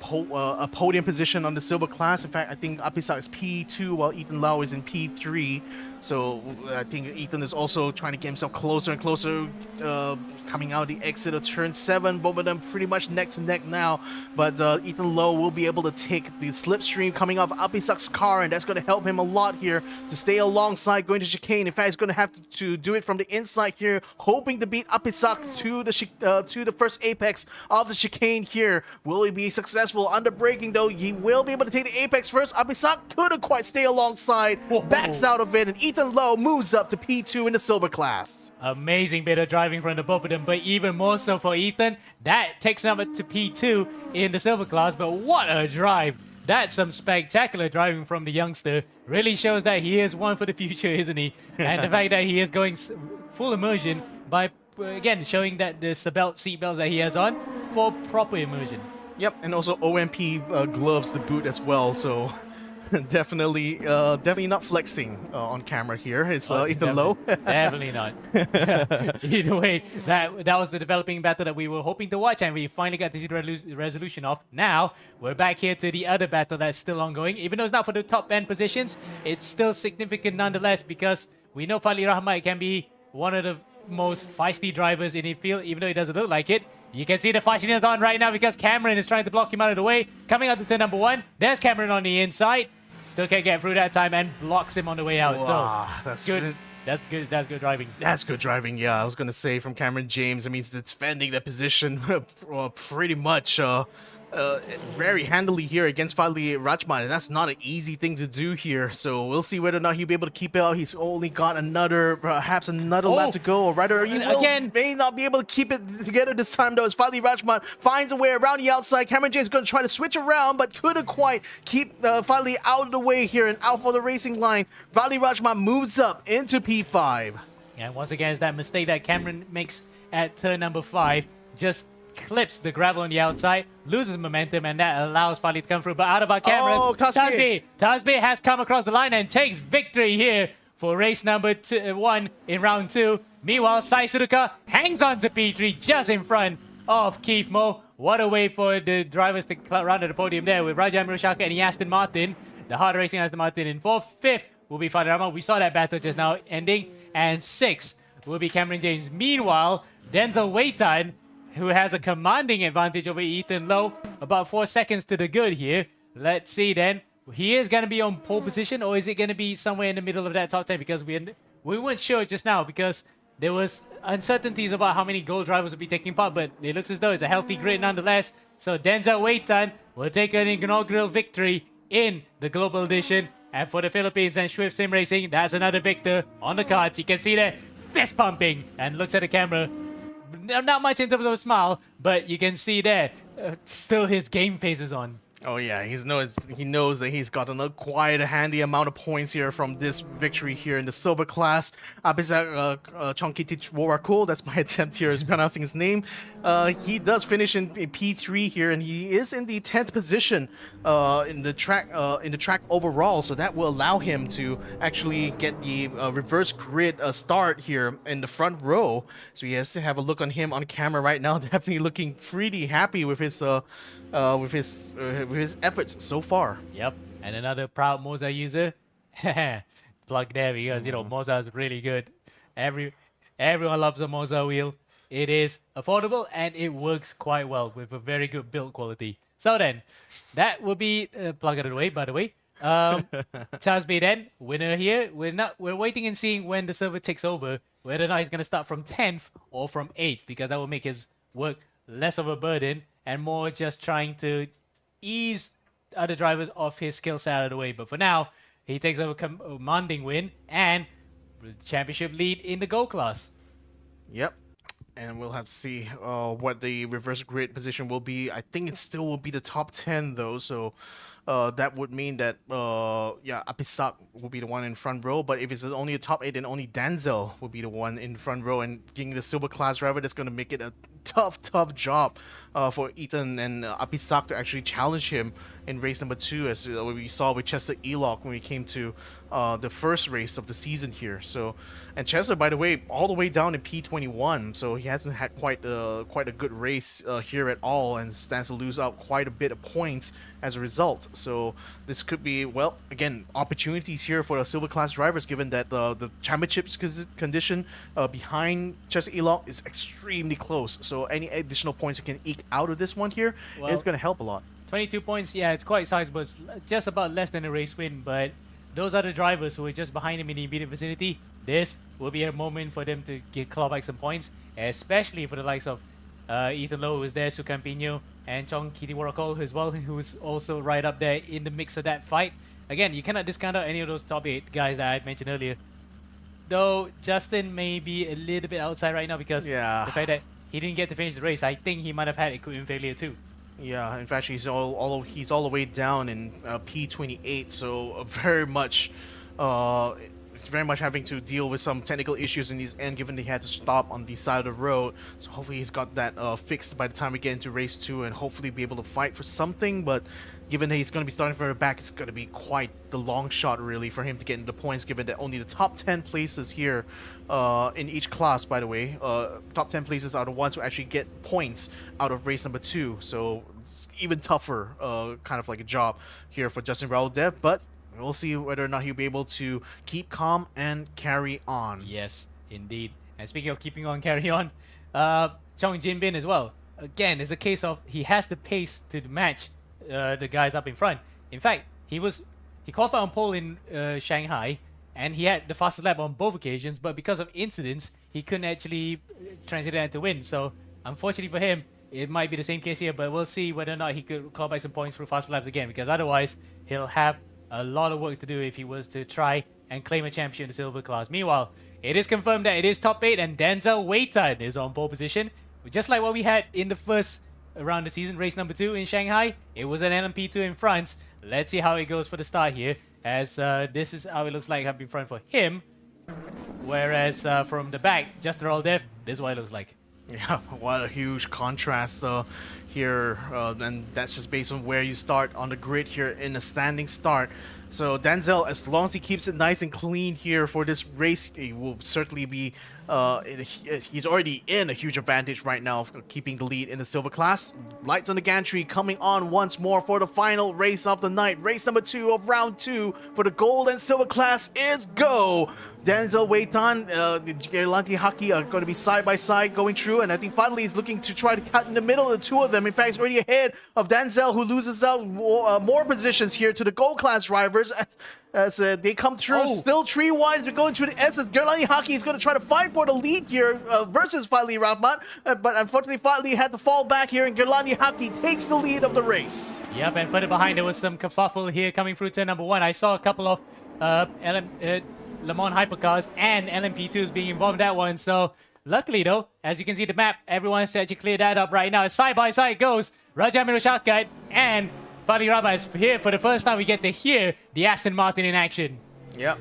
a podium position on the silver class. In fact, I think Apisak is P2 while Ethan Lau is in P3. So I think Ethan is also trying to get himself closer and closer, coming out the exit of turn 7. Both of them pretty much neck to neck now. But Ethan Lau will be able to take the slipstream coming off Apisak's car, and that's going to help him a lot here to stay alongside going to chicane. In fact, he's going to have to do it from the inside here, hoping to beat Apisak to the first apex of the chicane here. Will he be successful? Under braking though, he will be able to take the apex first. Apisak couldn't quite stay alongside, backs out of it, and Ethan Lau moves up to P2 in the silver class. Amazing bit of driving from the both of them, but even more so for Ethan. That takes him up to P2 in the silver class, but what a drive. That's some spectacular driving from the youngster. Really shows that he is one for the future, isn't he? And the fact that he is going full immersion by, again, showing that the seatbelts that he has on for proper immersion. Yep, and also OMP gloves to boot as well, so definitely not flexing on camera here. It's Ethan Lau. Definitely not. Either way, that was the developing battle that we were hoping to watch, and we finally got to see the resolution of. Now, we're back here to the other battle that's still ongoing. Even though it's not for the top end positions, it's still significant nonetheless, because we know Fadli Rahmat can be one of the most feisty drivers in the field, even though he doesn't look like it. You can see the feistiness on right now because Cameron is trying to block him out of the way. Coming out to turn number 1, there's Cameron on the inside. Still can't get through that time and blocks him on the way out. Wow, so, that's good. That's good. That's good driving. That's good driving. Yeah, I was gonna say from Cameron James. I mean, he's defending that position pretty much very handily here against Fadli Rachmat, and that's not an easy thing to do here. So we'll see whether or not he'll be able to keep it out. He's only got perhaps another lap to go, or rather, he may not be able to keep it together this time though. As Fadli Rachmat finds a way around the outside, Cameron James is going to try to switch around, but couldn't quite keep Fadli out of the way here and out for the racing line. Fadli Rachmat moves up into P5. And once again, it's that mistake that Cameron makes at turn number 5. Just clips the gravel on the outside, loses momentum, and that allows Fali to come through. But out of our cameras, Oh, Tasby! Tasby has come across the line and takes victory here for race number 1 in round 2. Meanwhile, Sai Suzuka hangs on to P3 just in front of Keith Mo. What a way for the drivers to round at the podium there with Raja Miroshaka and Aston Martin. The hard racing Aston Martin in 4th. 5th will be Fadarama. We saw that battle just now ending. And 6th will be Cameron James. Meanwhile, Denzel Waitan, who has a commanding advantage over Ethan Lowe, about 4 seconds to the good here. Let's see then. He is going to be on pole position, or is it going to be somewhere in the middle of that top 10? Because we weren't sure just now because there was uncertainties about how many gold drivers will be taking part, but it looks as though it's a healthy grid nonetheless. So Denzel Waitan will take an inaugural victory in the Global Edition. And for the Philippines and Swift Sim Racing, that's another victor on the cards. You can see there, fist pumping, and looks at the camera. Not much in terms of a smile, but you can see there, still his game face is on. Oh yeah, he knows that he's gotten quite a handy amount of points here from this victory here in the silver class. Chongkiti Worakul, that's my attempt here is pronouncing his name. He does finish in P3 here, and he is in the 10th position in the track overall. So that will allow him to actually get the reverse grid start here in the front row. So he has to have a look on him on camera right now. Definitely looking pretty happy with his efforts so far. Yep, and another proud Moza user. Plug there because Moza is really good. Everyone loves a Moza wheel. It is affordable and it works quite well with a very good build quality. So then, that will be plug it away. By the way, Tasby then winner here. We're waiting and seeing when the server takes over whether or not he's gonna start from 10th or from 8th because that will make his work less of a burden and more just trying to ease other drivers off his skill set out of the way. But for now, he takes over commanding win and championship lead in the gold class. Yep. And we'll have to see what the reverse grid position will be. I think it still will be the top 10 though, so that would mean that Apisak will be the one in front row. But if it's only a top 8, then only Denzel will be the one in front row. And getting the silver class driver, that's going to make it a tough job for Ethan and Apisak to actually challenge him in race number 2, as we saw with Chester Elok when we came to the first race of the season here. So, and Chester, by the way, all the way down in P21, so he hasn't had quite a good race here at all, and stands to lose out quite a bit of points as a result. So this could be, well, again, opportunities here for the silver class drivers, given that the championships condition behind Chester Elok is extremely close. So any additional points you can eke out of this one here, it's going to help a lot. 22 points, yeah, it's quite sizable. It's just about less than a race win, but those other drivers who are just behind him in the immediate vicinity, this will be a moment for them to claw back some points, especially for the likes of Ethan Lowe, who is there, Sukan Pino, and Chong Kitiwarakol as well, who's also right up there in the mix of that fight. Again, you cannot discount out any of those top 8 guys that I mentioned earlier. Though Justin may be a little bit outside right now because the fact that he didn't get to finish the race, I think he might have had equipment failure too. Yeah, in fact, he's all the way down in P28, so very much having to deal with some technical issues in his end, given that he had to stop on the side of the road. So hopefully he's got that fixed by the time we get into race 2, and hopefully be able to fight for something. But given that he's going to be starting from the back, it's going to be quite the long shot really for him to get into the points, given that only the top 10 places here in each class, by the way, top 10 places are the ones who actually get points out of race number 2. So it's even tougher kind of like a job here for Justin Raoul-Dev, but we'll see whether or not he'll be able to keep calm and carry on. Yes, indeed. And speaking of keeping on, carry on, Chong Jinbin as well. Again, it's a case of he has the pace to match the guys up in front. In fact, he qualified on pole in Shanghai, and he had the fastest lap on both occasions, but because of incidents, he couldn't actually translate that into win. So, unfortunately for him, it might be the same case here, but we'll see whether or not he could claw back some points through fast laps again, because otherwise, he'll have a lot of work to do if he was to try and claim a championship in the silver class. Meanwhile, it is confirmed that it is top 8 and Denzel Waitan is on pole position. Just like what we had in the first round of the season, race number 2 in Shanghai, it was an LMP2 in France. Let's see how it goes for the start here, as this is how it looks like up in front for him. Whereas from the back, Justin Raoul-Dev, this is what it looks like. Yeah, what a huge contrast here, and that's just based on where you start on the grid here in the standing start. So Denzel, as long as he keeps it nice and clean here for this race, he will certainly be. He's already in a huge advantage right now of keeping the lead in the silver class. Lights on the gantry coming on once more for the final race of the night. Race number 2 of round 2 for the gold and silver class is go. Denzel Weitan, Gerlanti Haki are going to be side by side going through, and I think finally he's looking to try to cut in the middle of the two of them. In fact, he's already ahead of Denzel, who loses out more positions here to the gold class drivers as they come through. Still tree wide, they're going through the S's. Gerlanti Haki is going to try to fight for the lead here versus Fali Rahmat, but unfortunately Fali had to fall back here, and Gerlanti Haki takes the lead of the race. Yep, and further behind there was some kerfuffle here coming through turn number 1. I saw a couple of Le Mans hypercars and LMP2s being involved in that one. So luckily though, as you can see the map, everyone's actually cleared that up right now. Side by side goes Raja Mirashakkat and Fali Rahmat is here for the first time. We get to hear the Aston Martin in action. Yep.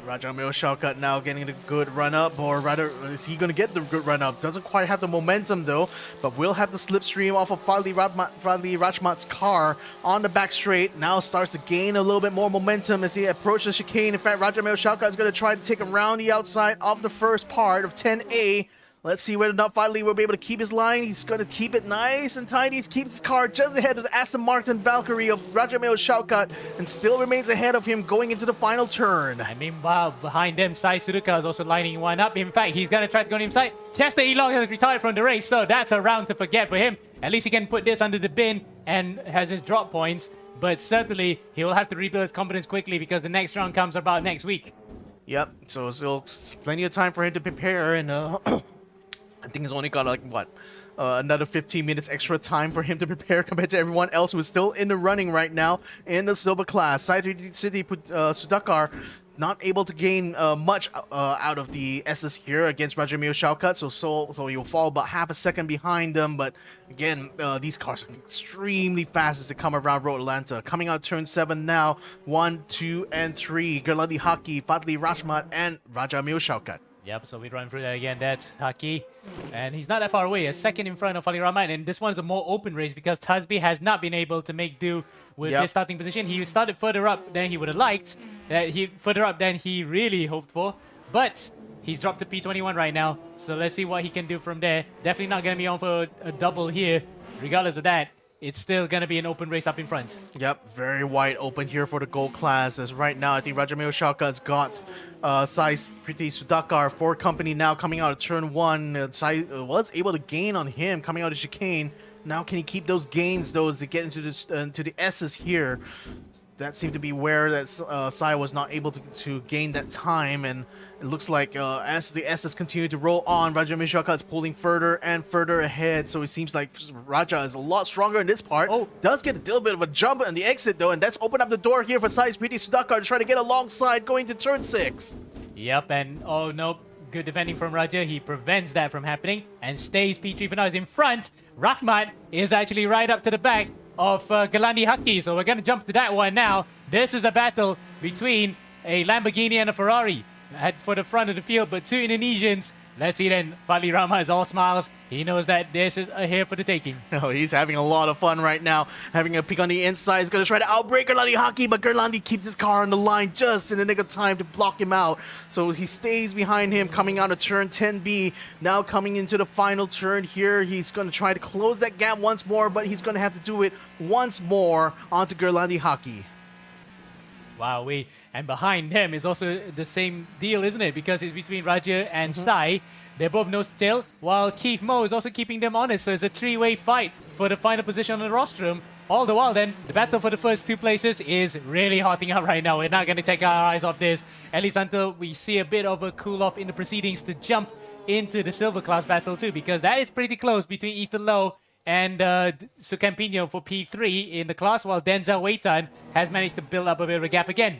Raja Mirashakkat now getting the good run up, or rather, is he going to get the good run up? Doesn't quite have the momentum though, but will have the slipstream off of Fali Rajmat's car on the back straight. Now starts to gain a little bit more momentum as he approaches the chicane. In fact, Raja Mirashakkat is going to try to take around the outside of the first part of 10A. Let's see whether or not finally will be able to keep his line. He's going to keep it nice and tidy. He keeps his car just ahead of the Aston Martin Valkyrie of Rajamil Shaukat and still remains ahead of him going into the final turn. I mean, wow, behind them, Sai Suzuka is also lining one up. In fact, he's going to try to go inside. Chester Elong has retired from the race, so that's a round to forget for him. At least he can put this under the bin and has his drop points. But certainly, he will have to rebuild his confidence quickly because the next round comes about next week. Yep, so still plenty of time for him to prepare, and I think he's only got like what, another 15 minutes extra time for him to prepare compared to everyone else who is still in the running right now in the silver class. Side City Sudakar not able to gain much out of the S's here against Rajamil Shaukat, so he'll fall about half a second behind them. But again, these cars are extremely fast as they come around Road Atlanta. Coming out turn 7 now, 1, 2, and 3. Gerlandi Haki, Fadli Rashmat, and Rajamil Shaukat. Yep, so we run through that again. That's Haki. And he's not that far away. A second in front of Fali Rahmat. And this one's a more open race because Tazbi has not been able to make do with his starting position. He started further up than he would have liked. Further up than he really hoped for. But he's dropped to P21 right now. So let's see what he can do from there. Definitely not going to be on for a double here. Regardless of that, it's still going to be an open race up in front. Yep, very wide open here for the gold class. As right now, I think Rajamil Shaukat got Sai Priti Sudakar for company now coming out of turn 1. Sai was able to gain on him coming out of chicane. Now can he keep those gains, to get into the S's here? That seemed to be where that Sai was not able to gain that time, and it looks like as the S's continue to roll on, Raja Mishaka is pulling further and further ahead, so it seems like Raja is a lot stronger in this part. Does get a little bit of a jump on the exit though, and that's opened up the door here for Sai Priti Sudakar to try to get alongside going to turn 6. Yep, and oh no, good defending from Raja. He prevents that from happening and stays P3 for now. Is in front. Rahmat is actually right up to the back of Galandi Haki, so we're going to jump to that one now. This is the battle between a Lamborghini and a Ferrari for the front of the field, but two Indonesians. Let's see then. Fali Rahmat is all smiles. He knows that this is here for the taking. Oh, he's having a lot of fun right now. Having a pick on the inside. He's going to try to outbreak Gerlandi Haki, but Gerlandi keeps his car on the line just in the nick of time to block him out. So he stays behind him coming out of turn 10B. Now coming into the final turn here. He's going to try to close that gap once more, but he's going to have to do it once more onto Gerlandi Haki. Wow, and behind him is also the same deal, isn't it? Because it's between Raja and Sai. They're both nose to tail, while Keith Mo is also keeping them honest. So it's a three-way fight for the final position on the rostrum. All the while then, the battle for the first two places is really hotting up right now. We're not going to take our eyes off this, at least until we see a bit of a cool-off in the proceedings to jump into the silver class battle too, because that is pretty close between Ethan Lowe and Sucampino for P3 in the class, while Denzel Weitan has managed to build up a bit of a gap again.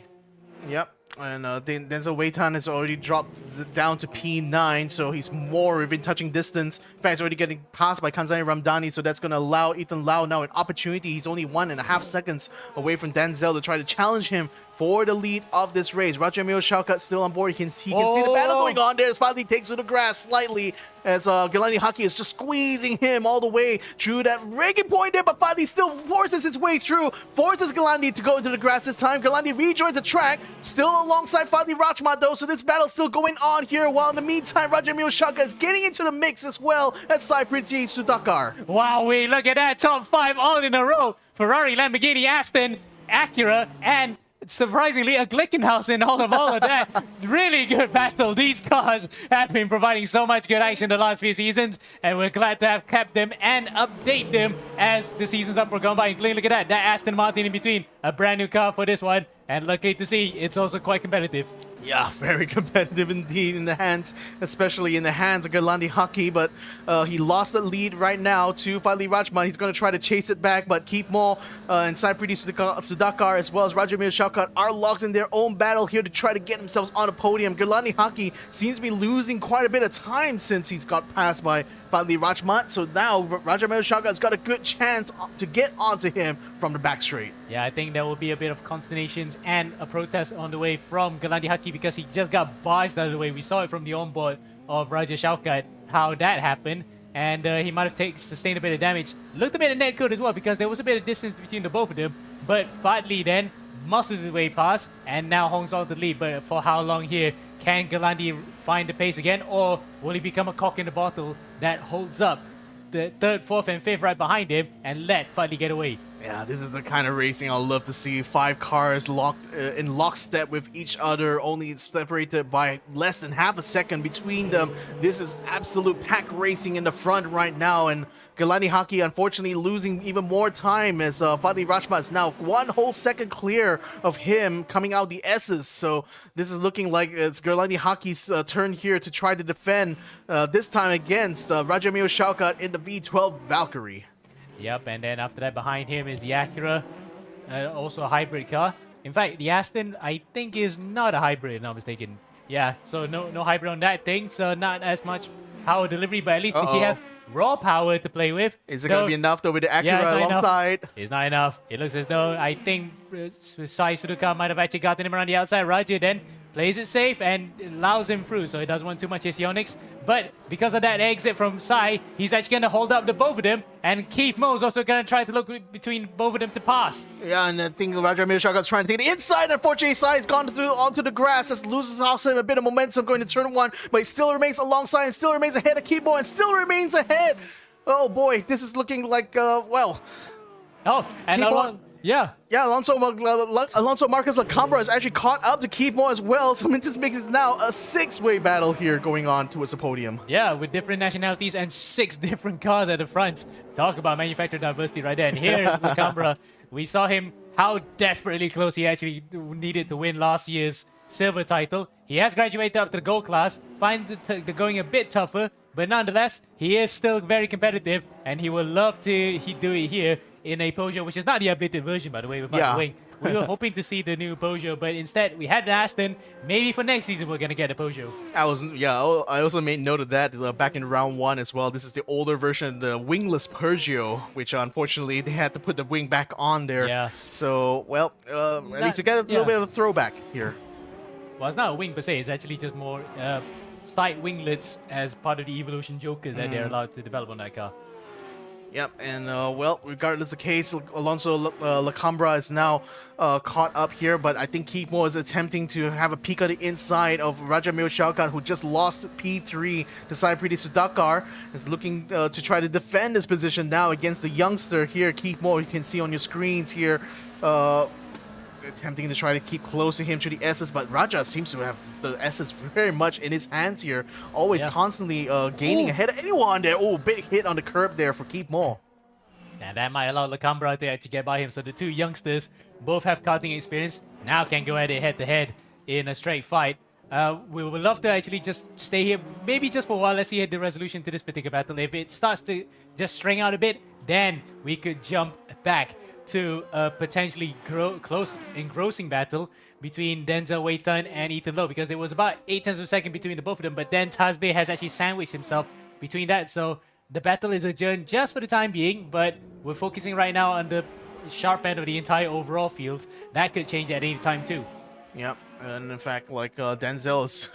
Yep, and Denzel Weitan has already dropped down to P9, so he's more within touching distance. In fact, he's already getting passed by Kanzani Ramdani, so that's going to allow Ethan Lau now an opportunity. He's only 1.5 seconds away from Denzel to try to challenge him for the lead of this race. Roger Emil Shaukat still on board. He can see the battle going on there. Finally takes to the grass slightly as Galani Haki is just squeezing him all the way through that breaking point there, but finally still forces his way through, forces Galani to go into the grass this time. Galani rejoins the track, still alongside Fadi Rachmat though, so this battle's still going on here, while in the meantime, Roger Emil Shaukat is getting into the mix as well as Saipriti Sudhakar. Wow, we look at that top 5 all in a row. Ferrari, Lamborghini, Aston, Acura, and surprisingly a Glickenhaus all of that. Really good battle. These cars have been providing so much good action the last few seasons, and we're glad to have kept them and update them as the seasons are gone by. Including, look at that Aston Martin in between, a brand new car for this one, and lucky to see it's also quite competitive. Yeah, very competitive indeed in the hands, especially in the hands of Galani Haki, but he lost the lead right now to Fadli Rachman. He's going to try to chase it back, but Keith Moore and Saipriti Sudhakar as well as Roger Emil Shaukat are locked in their own battle here to try to get themselves on a podium. Galani Haki seems to be losing quite a bit of time since he's got passed by Fadli Rachman, so now Roger Emil Shaukat's got a good chance to get onto him from the back straight. Yeah, I think there will be a bit of consternations and a protest on the way from Galani Haki because he just got barged out of the way. We saw it from the onboard of Raja Shaukat, how that happened, and he might have sustained a bit of damage. Looked a bit of net code as well because there was a bit of distance between the both of them, but Fadli then muscles his way past and now holds on to the lead. But for how long here? Can Galandi find the pace again, or will he become a cock in the bottle that holds up the 3rd, 4th, and 5th right behind him and let Fadli get away? Yeah, this is the kind of racing I'll love to see. 5 cars locked in lockstep with each other, only separated by less than half a second between them. This is absolute pack racing in the front right now, and Galani Haki unfortunately losing even more time as Fadli Rachmat is now 1 whole second clear of him coming out the S's. So this is looking like it's Galani Haki's turn here to try to defend, this time against Roger Emil Shaukat in the V12 Valkyrie. Yep, and then after that behind him is the Acura, also a hybrid car. In fact, the Aston, I think, is not a hybrid, if I'm not mistaken. Yeah, so no hybrid on that thing, so not as much power delivery, but at least he has raw power to play with. Is it going to be enough though with the Acura alongside? It's not enough. It looks as though, I think, Sai Suzuka might have actually gotten him around the outside. Raja then plays it safe and allows him through, so he doesn't want too much Histrionics. But because of that exit from Sai, he's actually going to hold up the both of them, and Keith Mo's also going to try to look between both of them to pass. Yeah, and I think Roger Emil Shaukat's trying to take the inside. Unfortunately, Sai's gone through onto the grass. This loses him a bit of momentum going to turn 1, but he still remains alongside and still remains ahead of Keith Mo and still remains ahead. Oh boy, this is looking like, well... Oh, and yeah, Alonso Marcus Lacambra has actually caught up to Keith Moore as well, so this makes it now a 6-way battle here going on towards the podium. Yeah, with different nationalities and 6 different cars at the front. Talk about manufacturer diversity right there. And here, Lacambra, we saw him, how desperately close he actually needed to win last year's silver title. He has graduated up to the gold class, finds the going a bit tougher, but nonetheless, he is still very competitive, and he will love to do it here in a Peugeot, which is not the updated version, by the way, with Wing. We were hoping to see the new Peugeot, but instead we had the Aston. Maybe for next season we're gonna get a Peugeot. I also made note of that back in round 1 as well. This is the older version, the wingless Peugeot, which unfortunately they had to put the wing back on there. Yeah. So, well, at least we get a little bit of a throwback here. Well, it's not a wing per se. It's actually just more side winglets as part of the Evolution Jokers that they're allowed to develop on that car. Yep, and well, regardless of the case, Alonso Lacambra is now caught up here, but I think Keith Moore is attempting to have a peek at the inside of Raja Emil Shaukat, who just lost P3 to Saipriti Sudhakar, is looking to try to defend his position now against the youngster here, Keith Moore. You can see on your screens here, attempting to try to keep close to him to the S's, but Raja seems to have the S's very much in his hands here, always constantly gaining ahead of anyone there. Oh, big hit on the curb there for Keith Moore. And that might allow Lacambra to actually get by him, so the 2 youngsters both have karting experience, now can go at it head-to-head in a straight fight. We would love to actually just stay here, maybe just for a while. Let's see the resolution to this particular battle. If it starts to just string out a bit, then we could jump back to a potentially close, engrossing battle between Denzel Waitan and Ethan Lowe, because there was about 0.8 of a second between the both of them, but then Tazbe has actually sandwiched himself between that, so the battle is adjourned just for the time being, but we're focusing right now on the sharp end of the entire overall field. That could change at any time too. Yep, and in fact, like Denzel is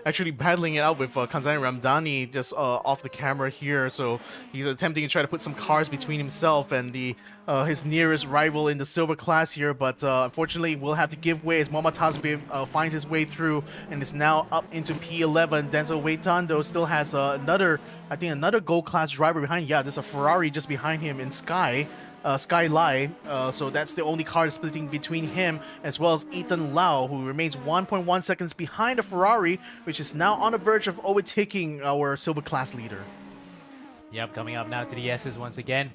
actually battling it out with Kanzani Ramdani just off the camera here. So he's attempting to try to put some cars between himself and the his nearest rival in the silver class here. But unfortunately, we'll have to give way as Mohammad Tasbih finds his way through and is now up into P11. Denzel Weitan though still has another gold class driver behind. Yeah, there's a Ferrari just behind him in Sky. Sky Lai, so that's the only car splitting between him as well as Ethan Lau, who remains 1.1 seconds behind the Ferrari, which is now on the verge of overtaking our silver class leader. Yep, coming up now to the S's once again.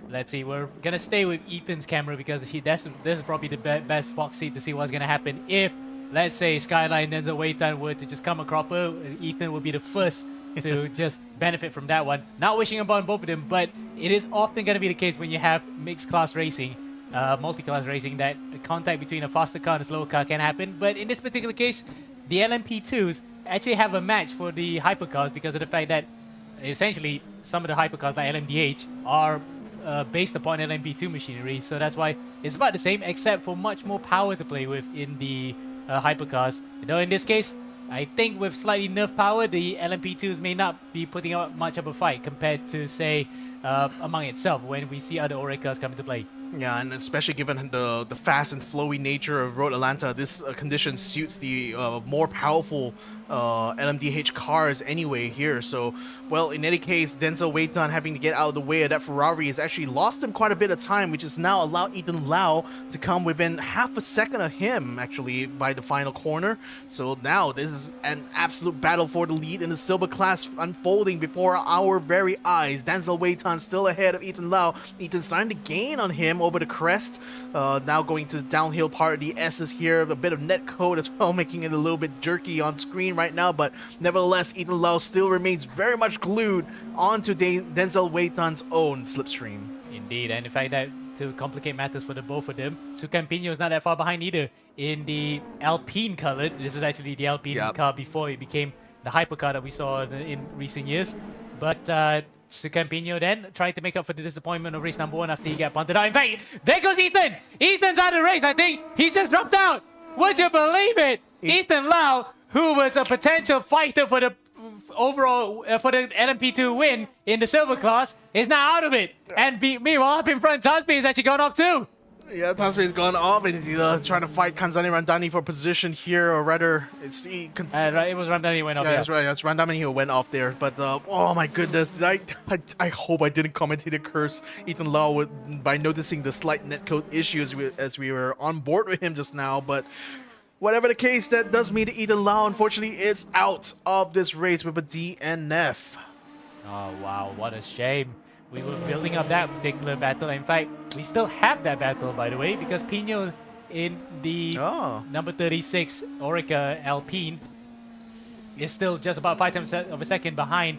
Let's see, we're gonna stay with Ethan's camera because this is probably the best box seat to see what's gonna happen if, let's say, Skyline and Denzel Weitan were to just come a cropper. Ethan would be the first to just benefit from that one. Not wishing upon both of them, but it is often going to be the case when you have mixed class racing, multi-class racing, that contact between a faster car and a slower car can happen. But in this particular case, the LMP2s actually have a match for the hypercars because of the fact that essentially some of the hypercars like LMDH are based upon LMP2 machinery. So that's why it's about the same, except for much more power to play with in the hypercars. Though in this case, I think with slightly nerfed power, the LMP2s may not be putting out much of a fight compared to, say, among itself when we see other Ore cars come into play. Yeah, and especially given the fast and flowy nature of Road Atlanta, this condition suits the more powerful LMDH cars anyway here. So, well, in any case, Denzel Weitan having to get out of the way of that Ferrari has actually lost him quite a bit of time, which has now allowed Ethan Lau to come within half a second of him, actually, by the final corner. So now this is an absolute battle for the lead in the silver class unfolding before our very eyes. Denzel Weitan still ahead of Ethan Lau. Ethan's starting to gain on him over the crest. Now going to the downhill part of the S's here. A bit of net code as well, making it a little bit jerky on screen right now, but nevertheless, Ethan Lau still remains very much glued onto Denzel Weitan's own slipstream. Indeed, and in fact that to complicate matters for the both of them, Sukan Pino is not that far behind either in the Alpine colored. This is actually the Alpine car before it became the hypercar that we saw in recent years. But Campino then tried to make up for the disappointment of race number 1 after he got punted out. In fact, there goes Ethan! Ethan's out of the race, I think. He's just dropped out. Would you believe it? Ethan Lau, who was a potential fighter for the overall, for the LMP2 win in the silver class, is now out of it. And meanwhile, up in front, Tasbih is actually gone off too. Yeah, Tasbih's gone off and he's trying to fight Kanzani Ramdani for position here, or rather, it was Ramdani who went off. Yeah, that's right. It's Ramdani who went off there. But oh my goodness, I hope I didn't commentate curse Ethan Lau by noticing the slight netcode issues as we were on board with him just now. But whatever the case, that does mean that Ethan Lau unfortunately is out of this race with a DNF. Oh wow, what a shame. We were building up that particular battle. In fact, we still have that battle, by the way, because Pino in the number 36 Orica Alpine is still just about 5 tenths of a second behind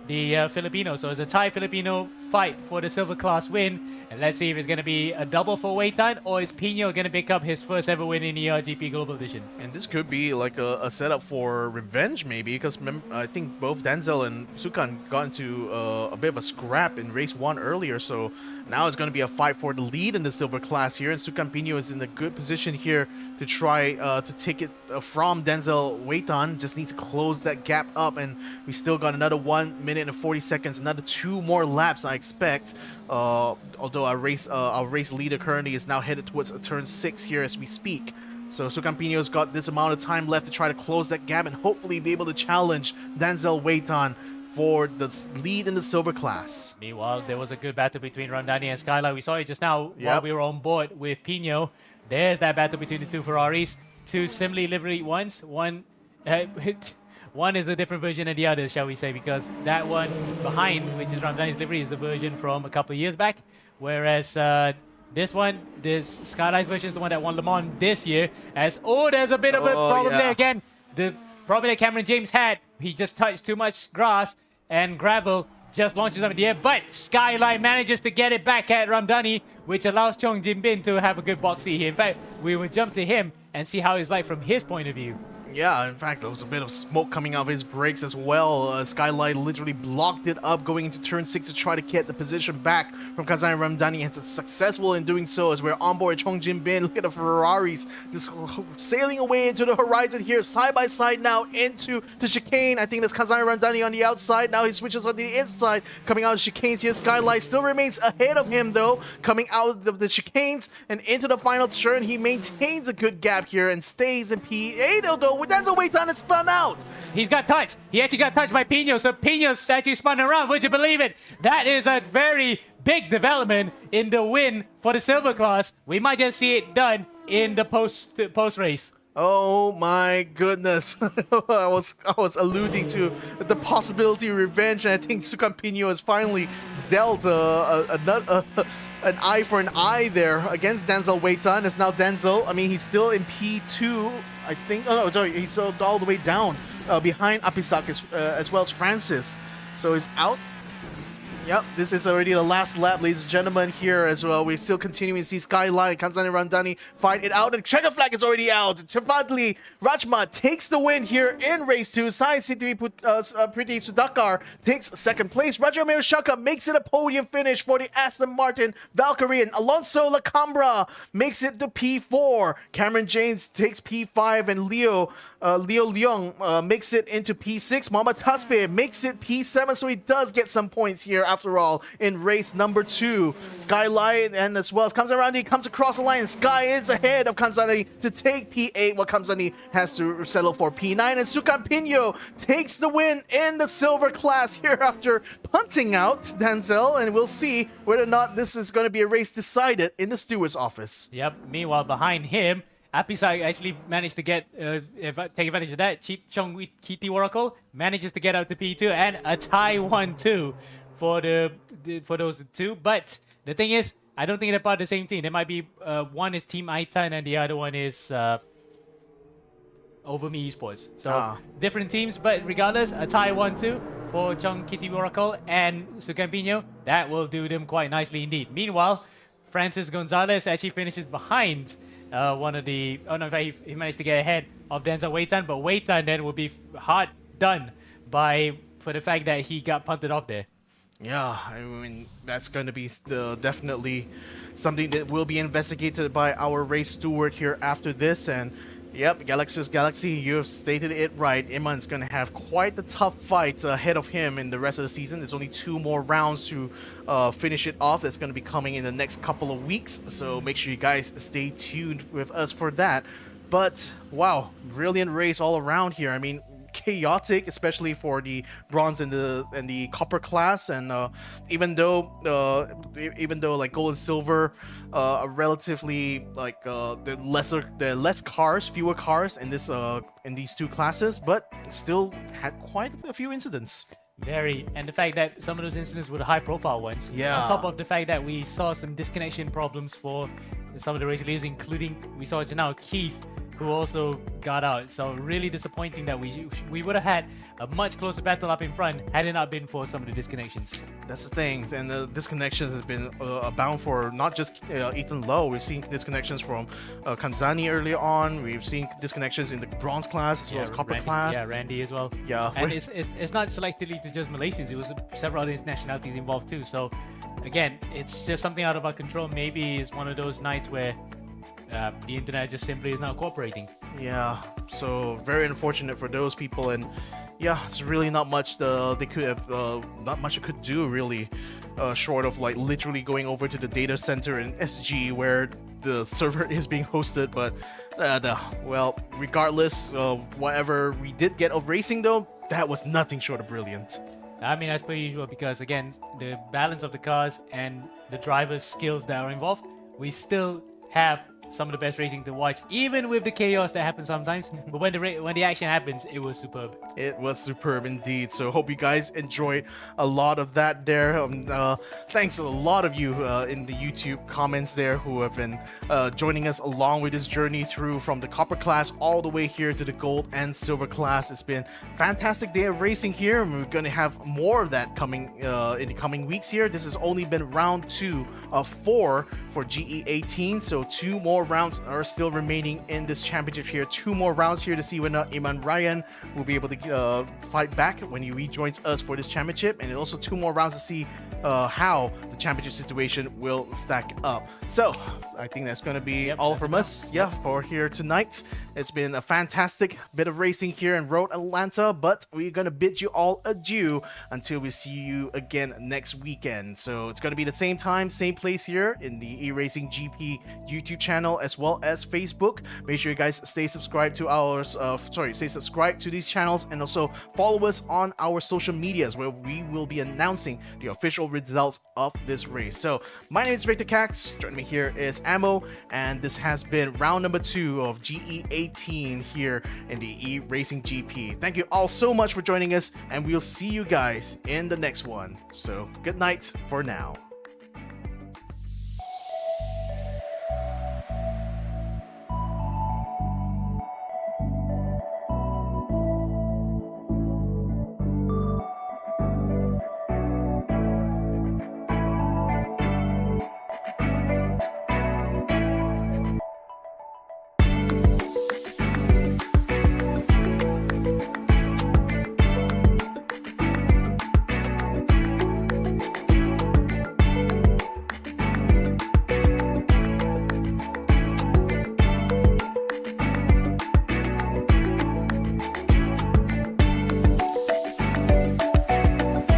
the Filipino. So it's a Thai Filipino fight for the silver class win. And let's see if it's going to be a double for Weitan, or is Pino going to pick up his first ever win in the GP Global Edition? And this could be like a setup for revenge, maybe, because I think both Denzel and Sukan got into a bit of a scrap in race 1 earlier. So now it's going to be a fight for the lead in the silver class here. And Sukan Pino is in a good position here to try to take it from Denzel Weitan. Just needs to close that gap up. And we still got another 1 minute and 40 seconds, another 2 more laps, I expect. Although our race leader currently is now headed towards turn 6 here as we speak. So Sukan Pino's got this amount of time left to try to close that gap and hopefully be able to challenge Denzel Weitan for the lead in the silver class. Meanwhile, there was a good battle between Ramdani and Skylar. We saw it just now while we were on board with Pino. There's that battle between the two Ferraris. Two similarly liveried ones. One is a different version of the other, shall we say, because that one behind, which is Ramdani's livery, is the version from a couple of years back, whereas this Skyline's version is the one that won Le Mans this year. There's a bit of a problem there again. The problem that Cameron James had, he just touched too much grass and gravel, just launches up in the air, but Skyline manages to get it back at Ramdani, which allows Chong Jin Bin to have a good boxy here. In fact, we will jump to him and see how it's like from his point of view. Yeah, in fact, there was a bit of smoke coming out of his brakes as well. Skylight literally blocked it up going into turn 6 to try to get the position back from Kazan Ramdani. It's successful in doing so as we're on board Chong Jin Bin. Look at the Ferraris just sailing away into the horizon here, side by side now into the chicane. I think that's Kazan Ramdani on the outside. Now he switches on the inside, coming out of the chicanes here. Skylight still remains ahead of him though, coming out of the chicanes and into the final turn. He maintains a good gap here and stays in P8 though. With Denzel Waitan, it's spun out. He's got touched. He actually got touched by Pino, so Pino's actually spun around. Would you believe it? That is a very big development in the win for the silver class. We might just see it done in the post race. Oh my goodness. I was alluding to the possibility of revenge, and I think Sukan Pino has finally dealt an eye for an eye there against Denzel Waitan. It's now Denzel. I mean, he's still in P2, I think. Oh, no, sorry. He's all the way down behind Apisak as well as Francis. So he's out. Yep, this is already the last lap, ladies and gentlemen, here as well. We're still continuing to see Skyline, Kanzani Ramdani fight it out, and checker flag is already out. Tafadli Rajma takes the win here in race 2. Sai Sitri Priti Sudakar takes second place. Raja Shaka makes it a podium finish for the Aston Martin Valkyrie, and Alonso Lacambra makes it to P4. Cameron James takes P5, and Leo Leong makes it into P6. Mama Taspe makes it P7, so he does get some points here after all in race number 2. Skylight and as well as Kamzarani comes across the line. Sky is ahead of Kamzani to take P8, while Kamzani has to settle for P9. And Sukan Pino takes the win in the silver class here after punting out Denzel, and we'll see whether or not this is going to be a race decided in the steward's office. Yep, meanwhile behind him, Apisai actually managed to get take advantage of that. Chong Kiti Oracle manages to get out to P2 and a tie 1-2 for those two. But the thing is, I don't think they're part of the same team. There might be one is Team Aitan and the other one is Over Me Esports. So different teams, but regardless, a tie 1-2 for Chong Kiti Oracle and Sucampino. That will do them quite nicely indeed. Meanwhile, Francis Gonzalez actually finishes behind one of the... Oh no, in fact, he managed to get ahead of Denzel Waitan, but Waitan then will be hard done for the fact that he got punted off there. Yeah, I mean, that's going to be definitely something that will be investigated by our race steward here after this. And yep, Galaxy, you've stated it right. Iman's going to have quite the tough fight ahead of him in the rest of the season. There's only 2 more rounds to finish it off. That's going to be coming in the next couple of weeks. So make sure you guys stay tuned with us for that. But wow, brilliant race all around here. I mean, chaotic, especially for the bronze and the copper class, and even though like gold and silver are relatively like fewer cars in this in these 2 classes, but it still had quite a few incidents. Very, and the fact that some of those incidents were the high-profile ones. Yeah. On top of the fact that we saw some disconnection problems for some of the race leaders, including we saw Janelle Keith, who also got out. So really disappointing that we would have had a much closer battle up in front had it not been for some of the disconnections. That's the thing, and the disconnections have been abound for not just Ethan Lowe. We've seen disconnections from Kanzani early on. We've seen disconnections in the bronze class as well as copper class. Yeah, Randy as well. Yeah, and it's not selectively to just Malaysians. It was several other nationalities involved too. So again, it's just something out of our control. Maybe it's one of those nights where the internet just simply is not cooperating. Yeah, so very unfortunate for those people, and yeah, it's really not much they could have, not much it could do really, short of like literally going over to the data center in SG where the server is being hosted. But well, regardless of whatever we did get of racing though, that was nothing short of brilliant. I mean, that's per usual because again, the balance of the cars and the drivers' skills that are involved, we still have some of the best racing to watch, even with the chaos that happens sometimes. But when the action happens, it was superb. It was superb indeed. So hope you guys enjoyed a lot of that there. Thanks to a lot of you in the YouTube comments there who have been joining us along with this journey through from the copper class all the way here to the gold and silver class. It's been a fantastic day of racing here, and we're going to have more of that coming in the coming weeks here. This has only been round 2 of 4 for GE18, so 2 more more rounds are still remaining in this championship here. 2 more rounds here to see whether or not Iman Ryan will be able to fight back when he rejoins us for this championship, and also 2 more rounds to see how the championship situation will stack up. So I think that's going to be all from us, for here tonight. It's been a fantastic bit of racing here in Road Atlanta, but we're going to bid you all adieu until we see you again next weekend. So it's going to be the same time, same place here in the eRacing GP YouTube channel as well as Facebook. Make sure you guys stay subscribed to stay subscribed to these channels, and also follow us on our social medias where we will be announcing the official results of this race. So my name is Victor Cax, joining me here is Ammo, and this has been round number 2 of GE18 here in the eRacing GP. Thank you all so much for joining us, and we'll see you guys in the next one. So good night for now.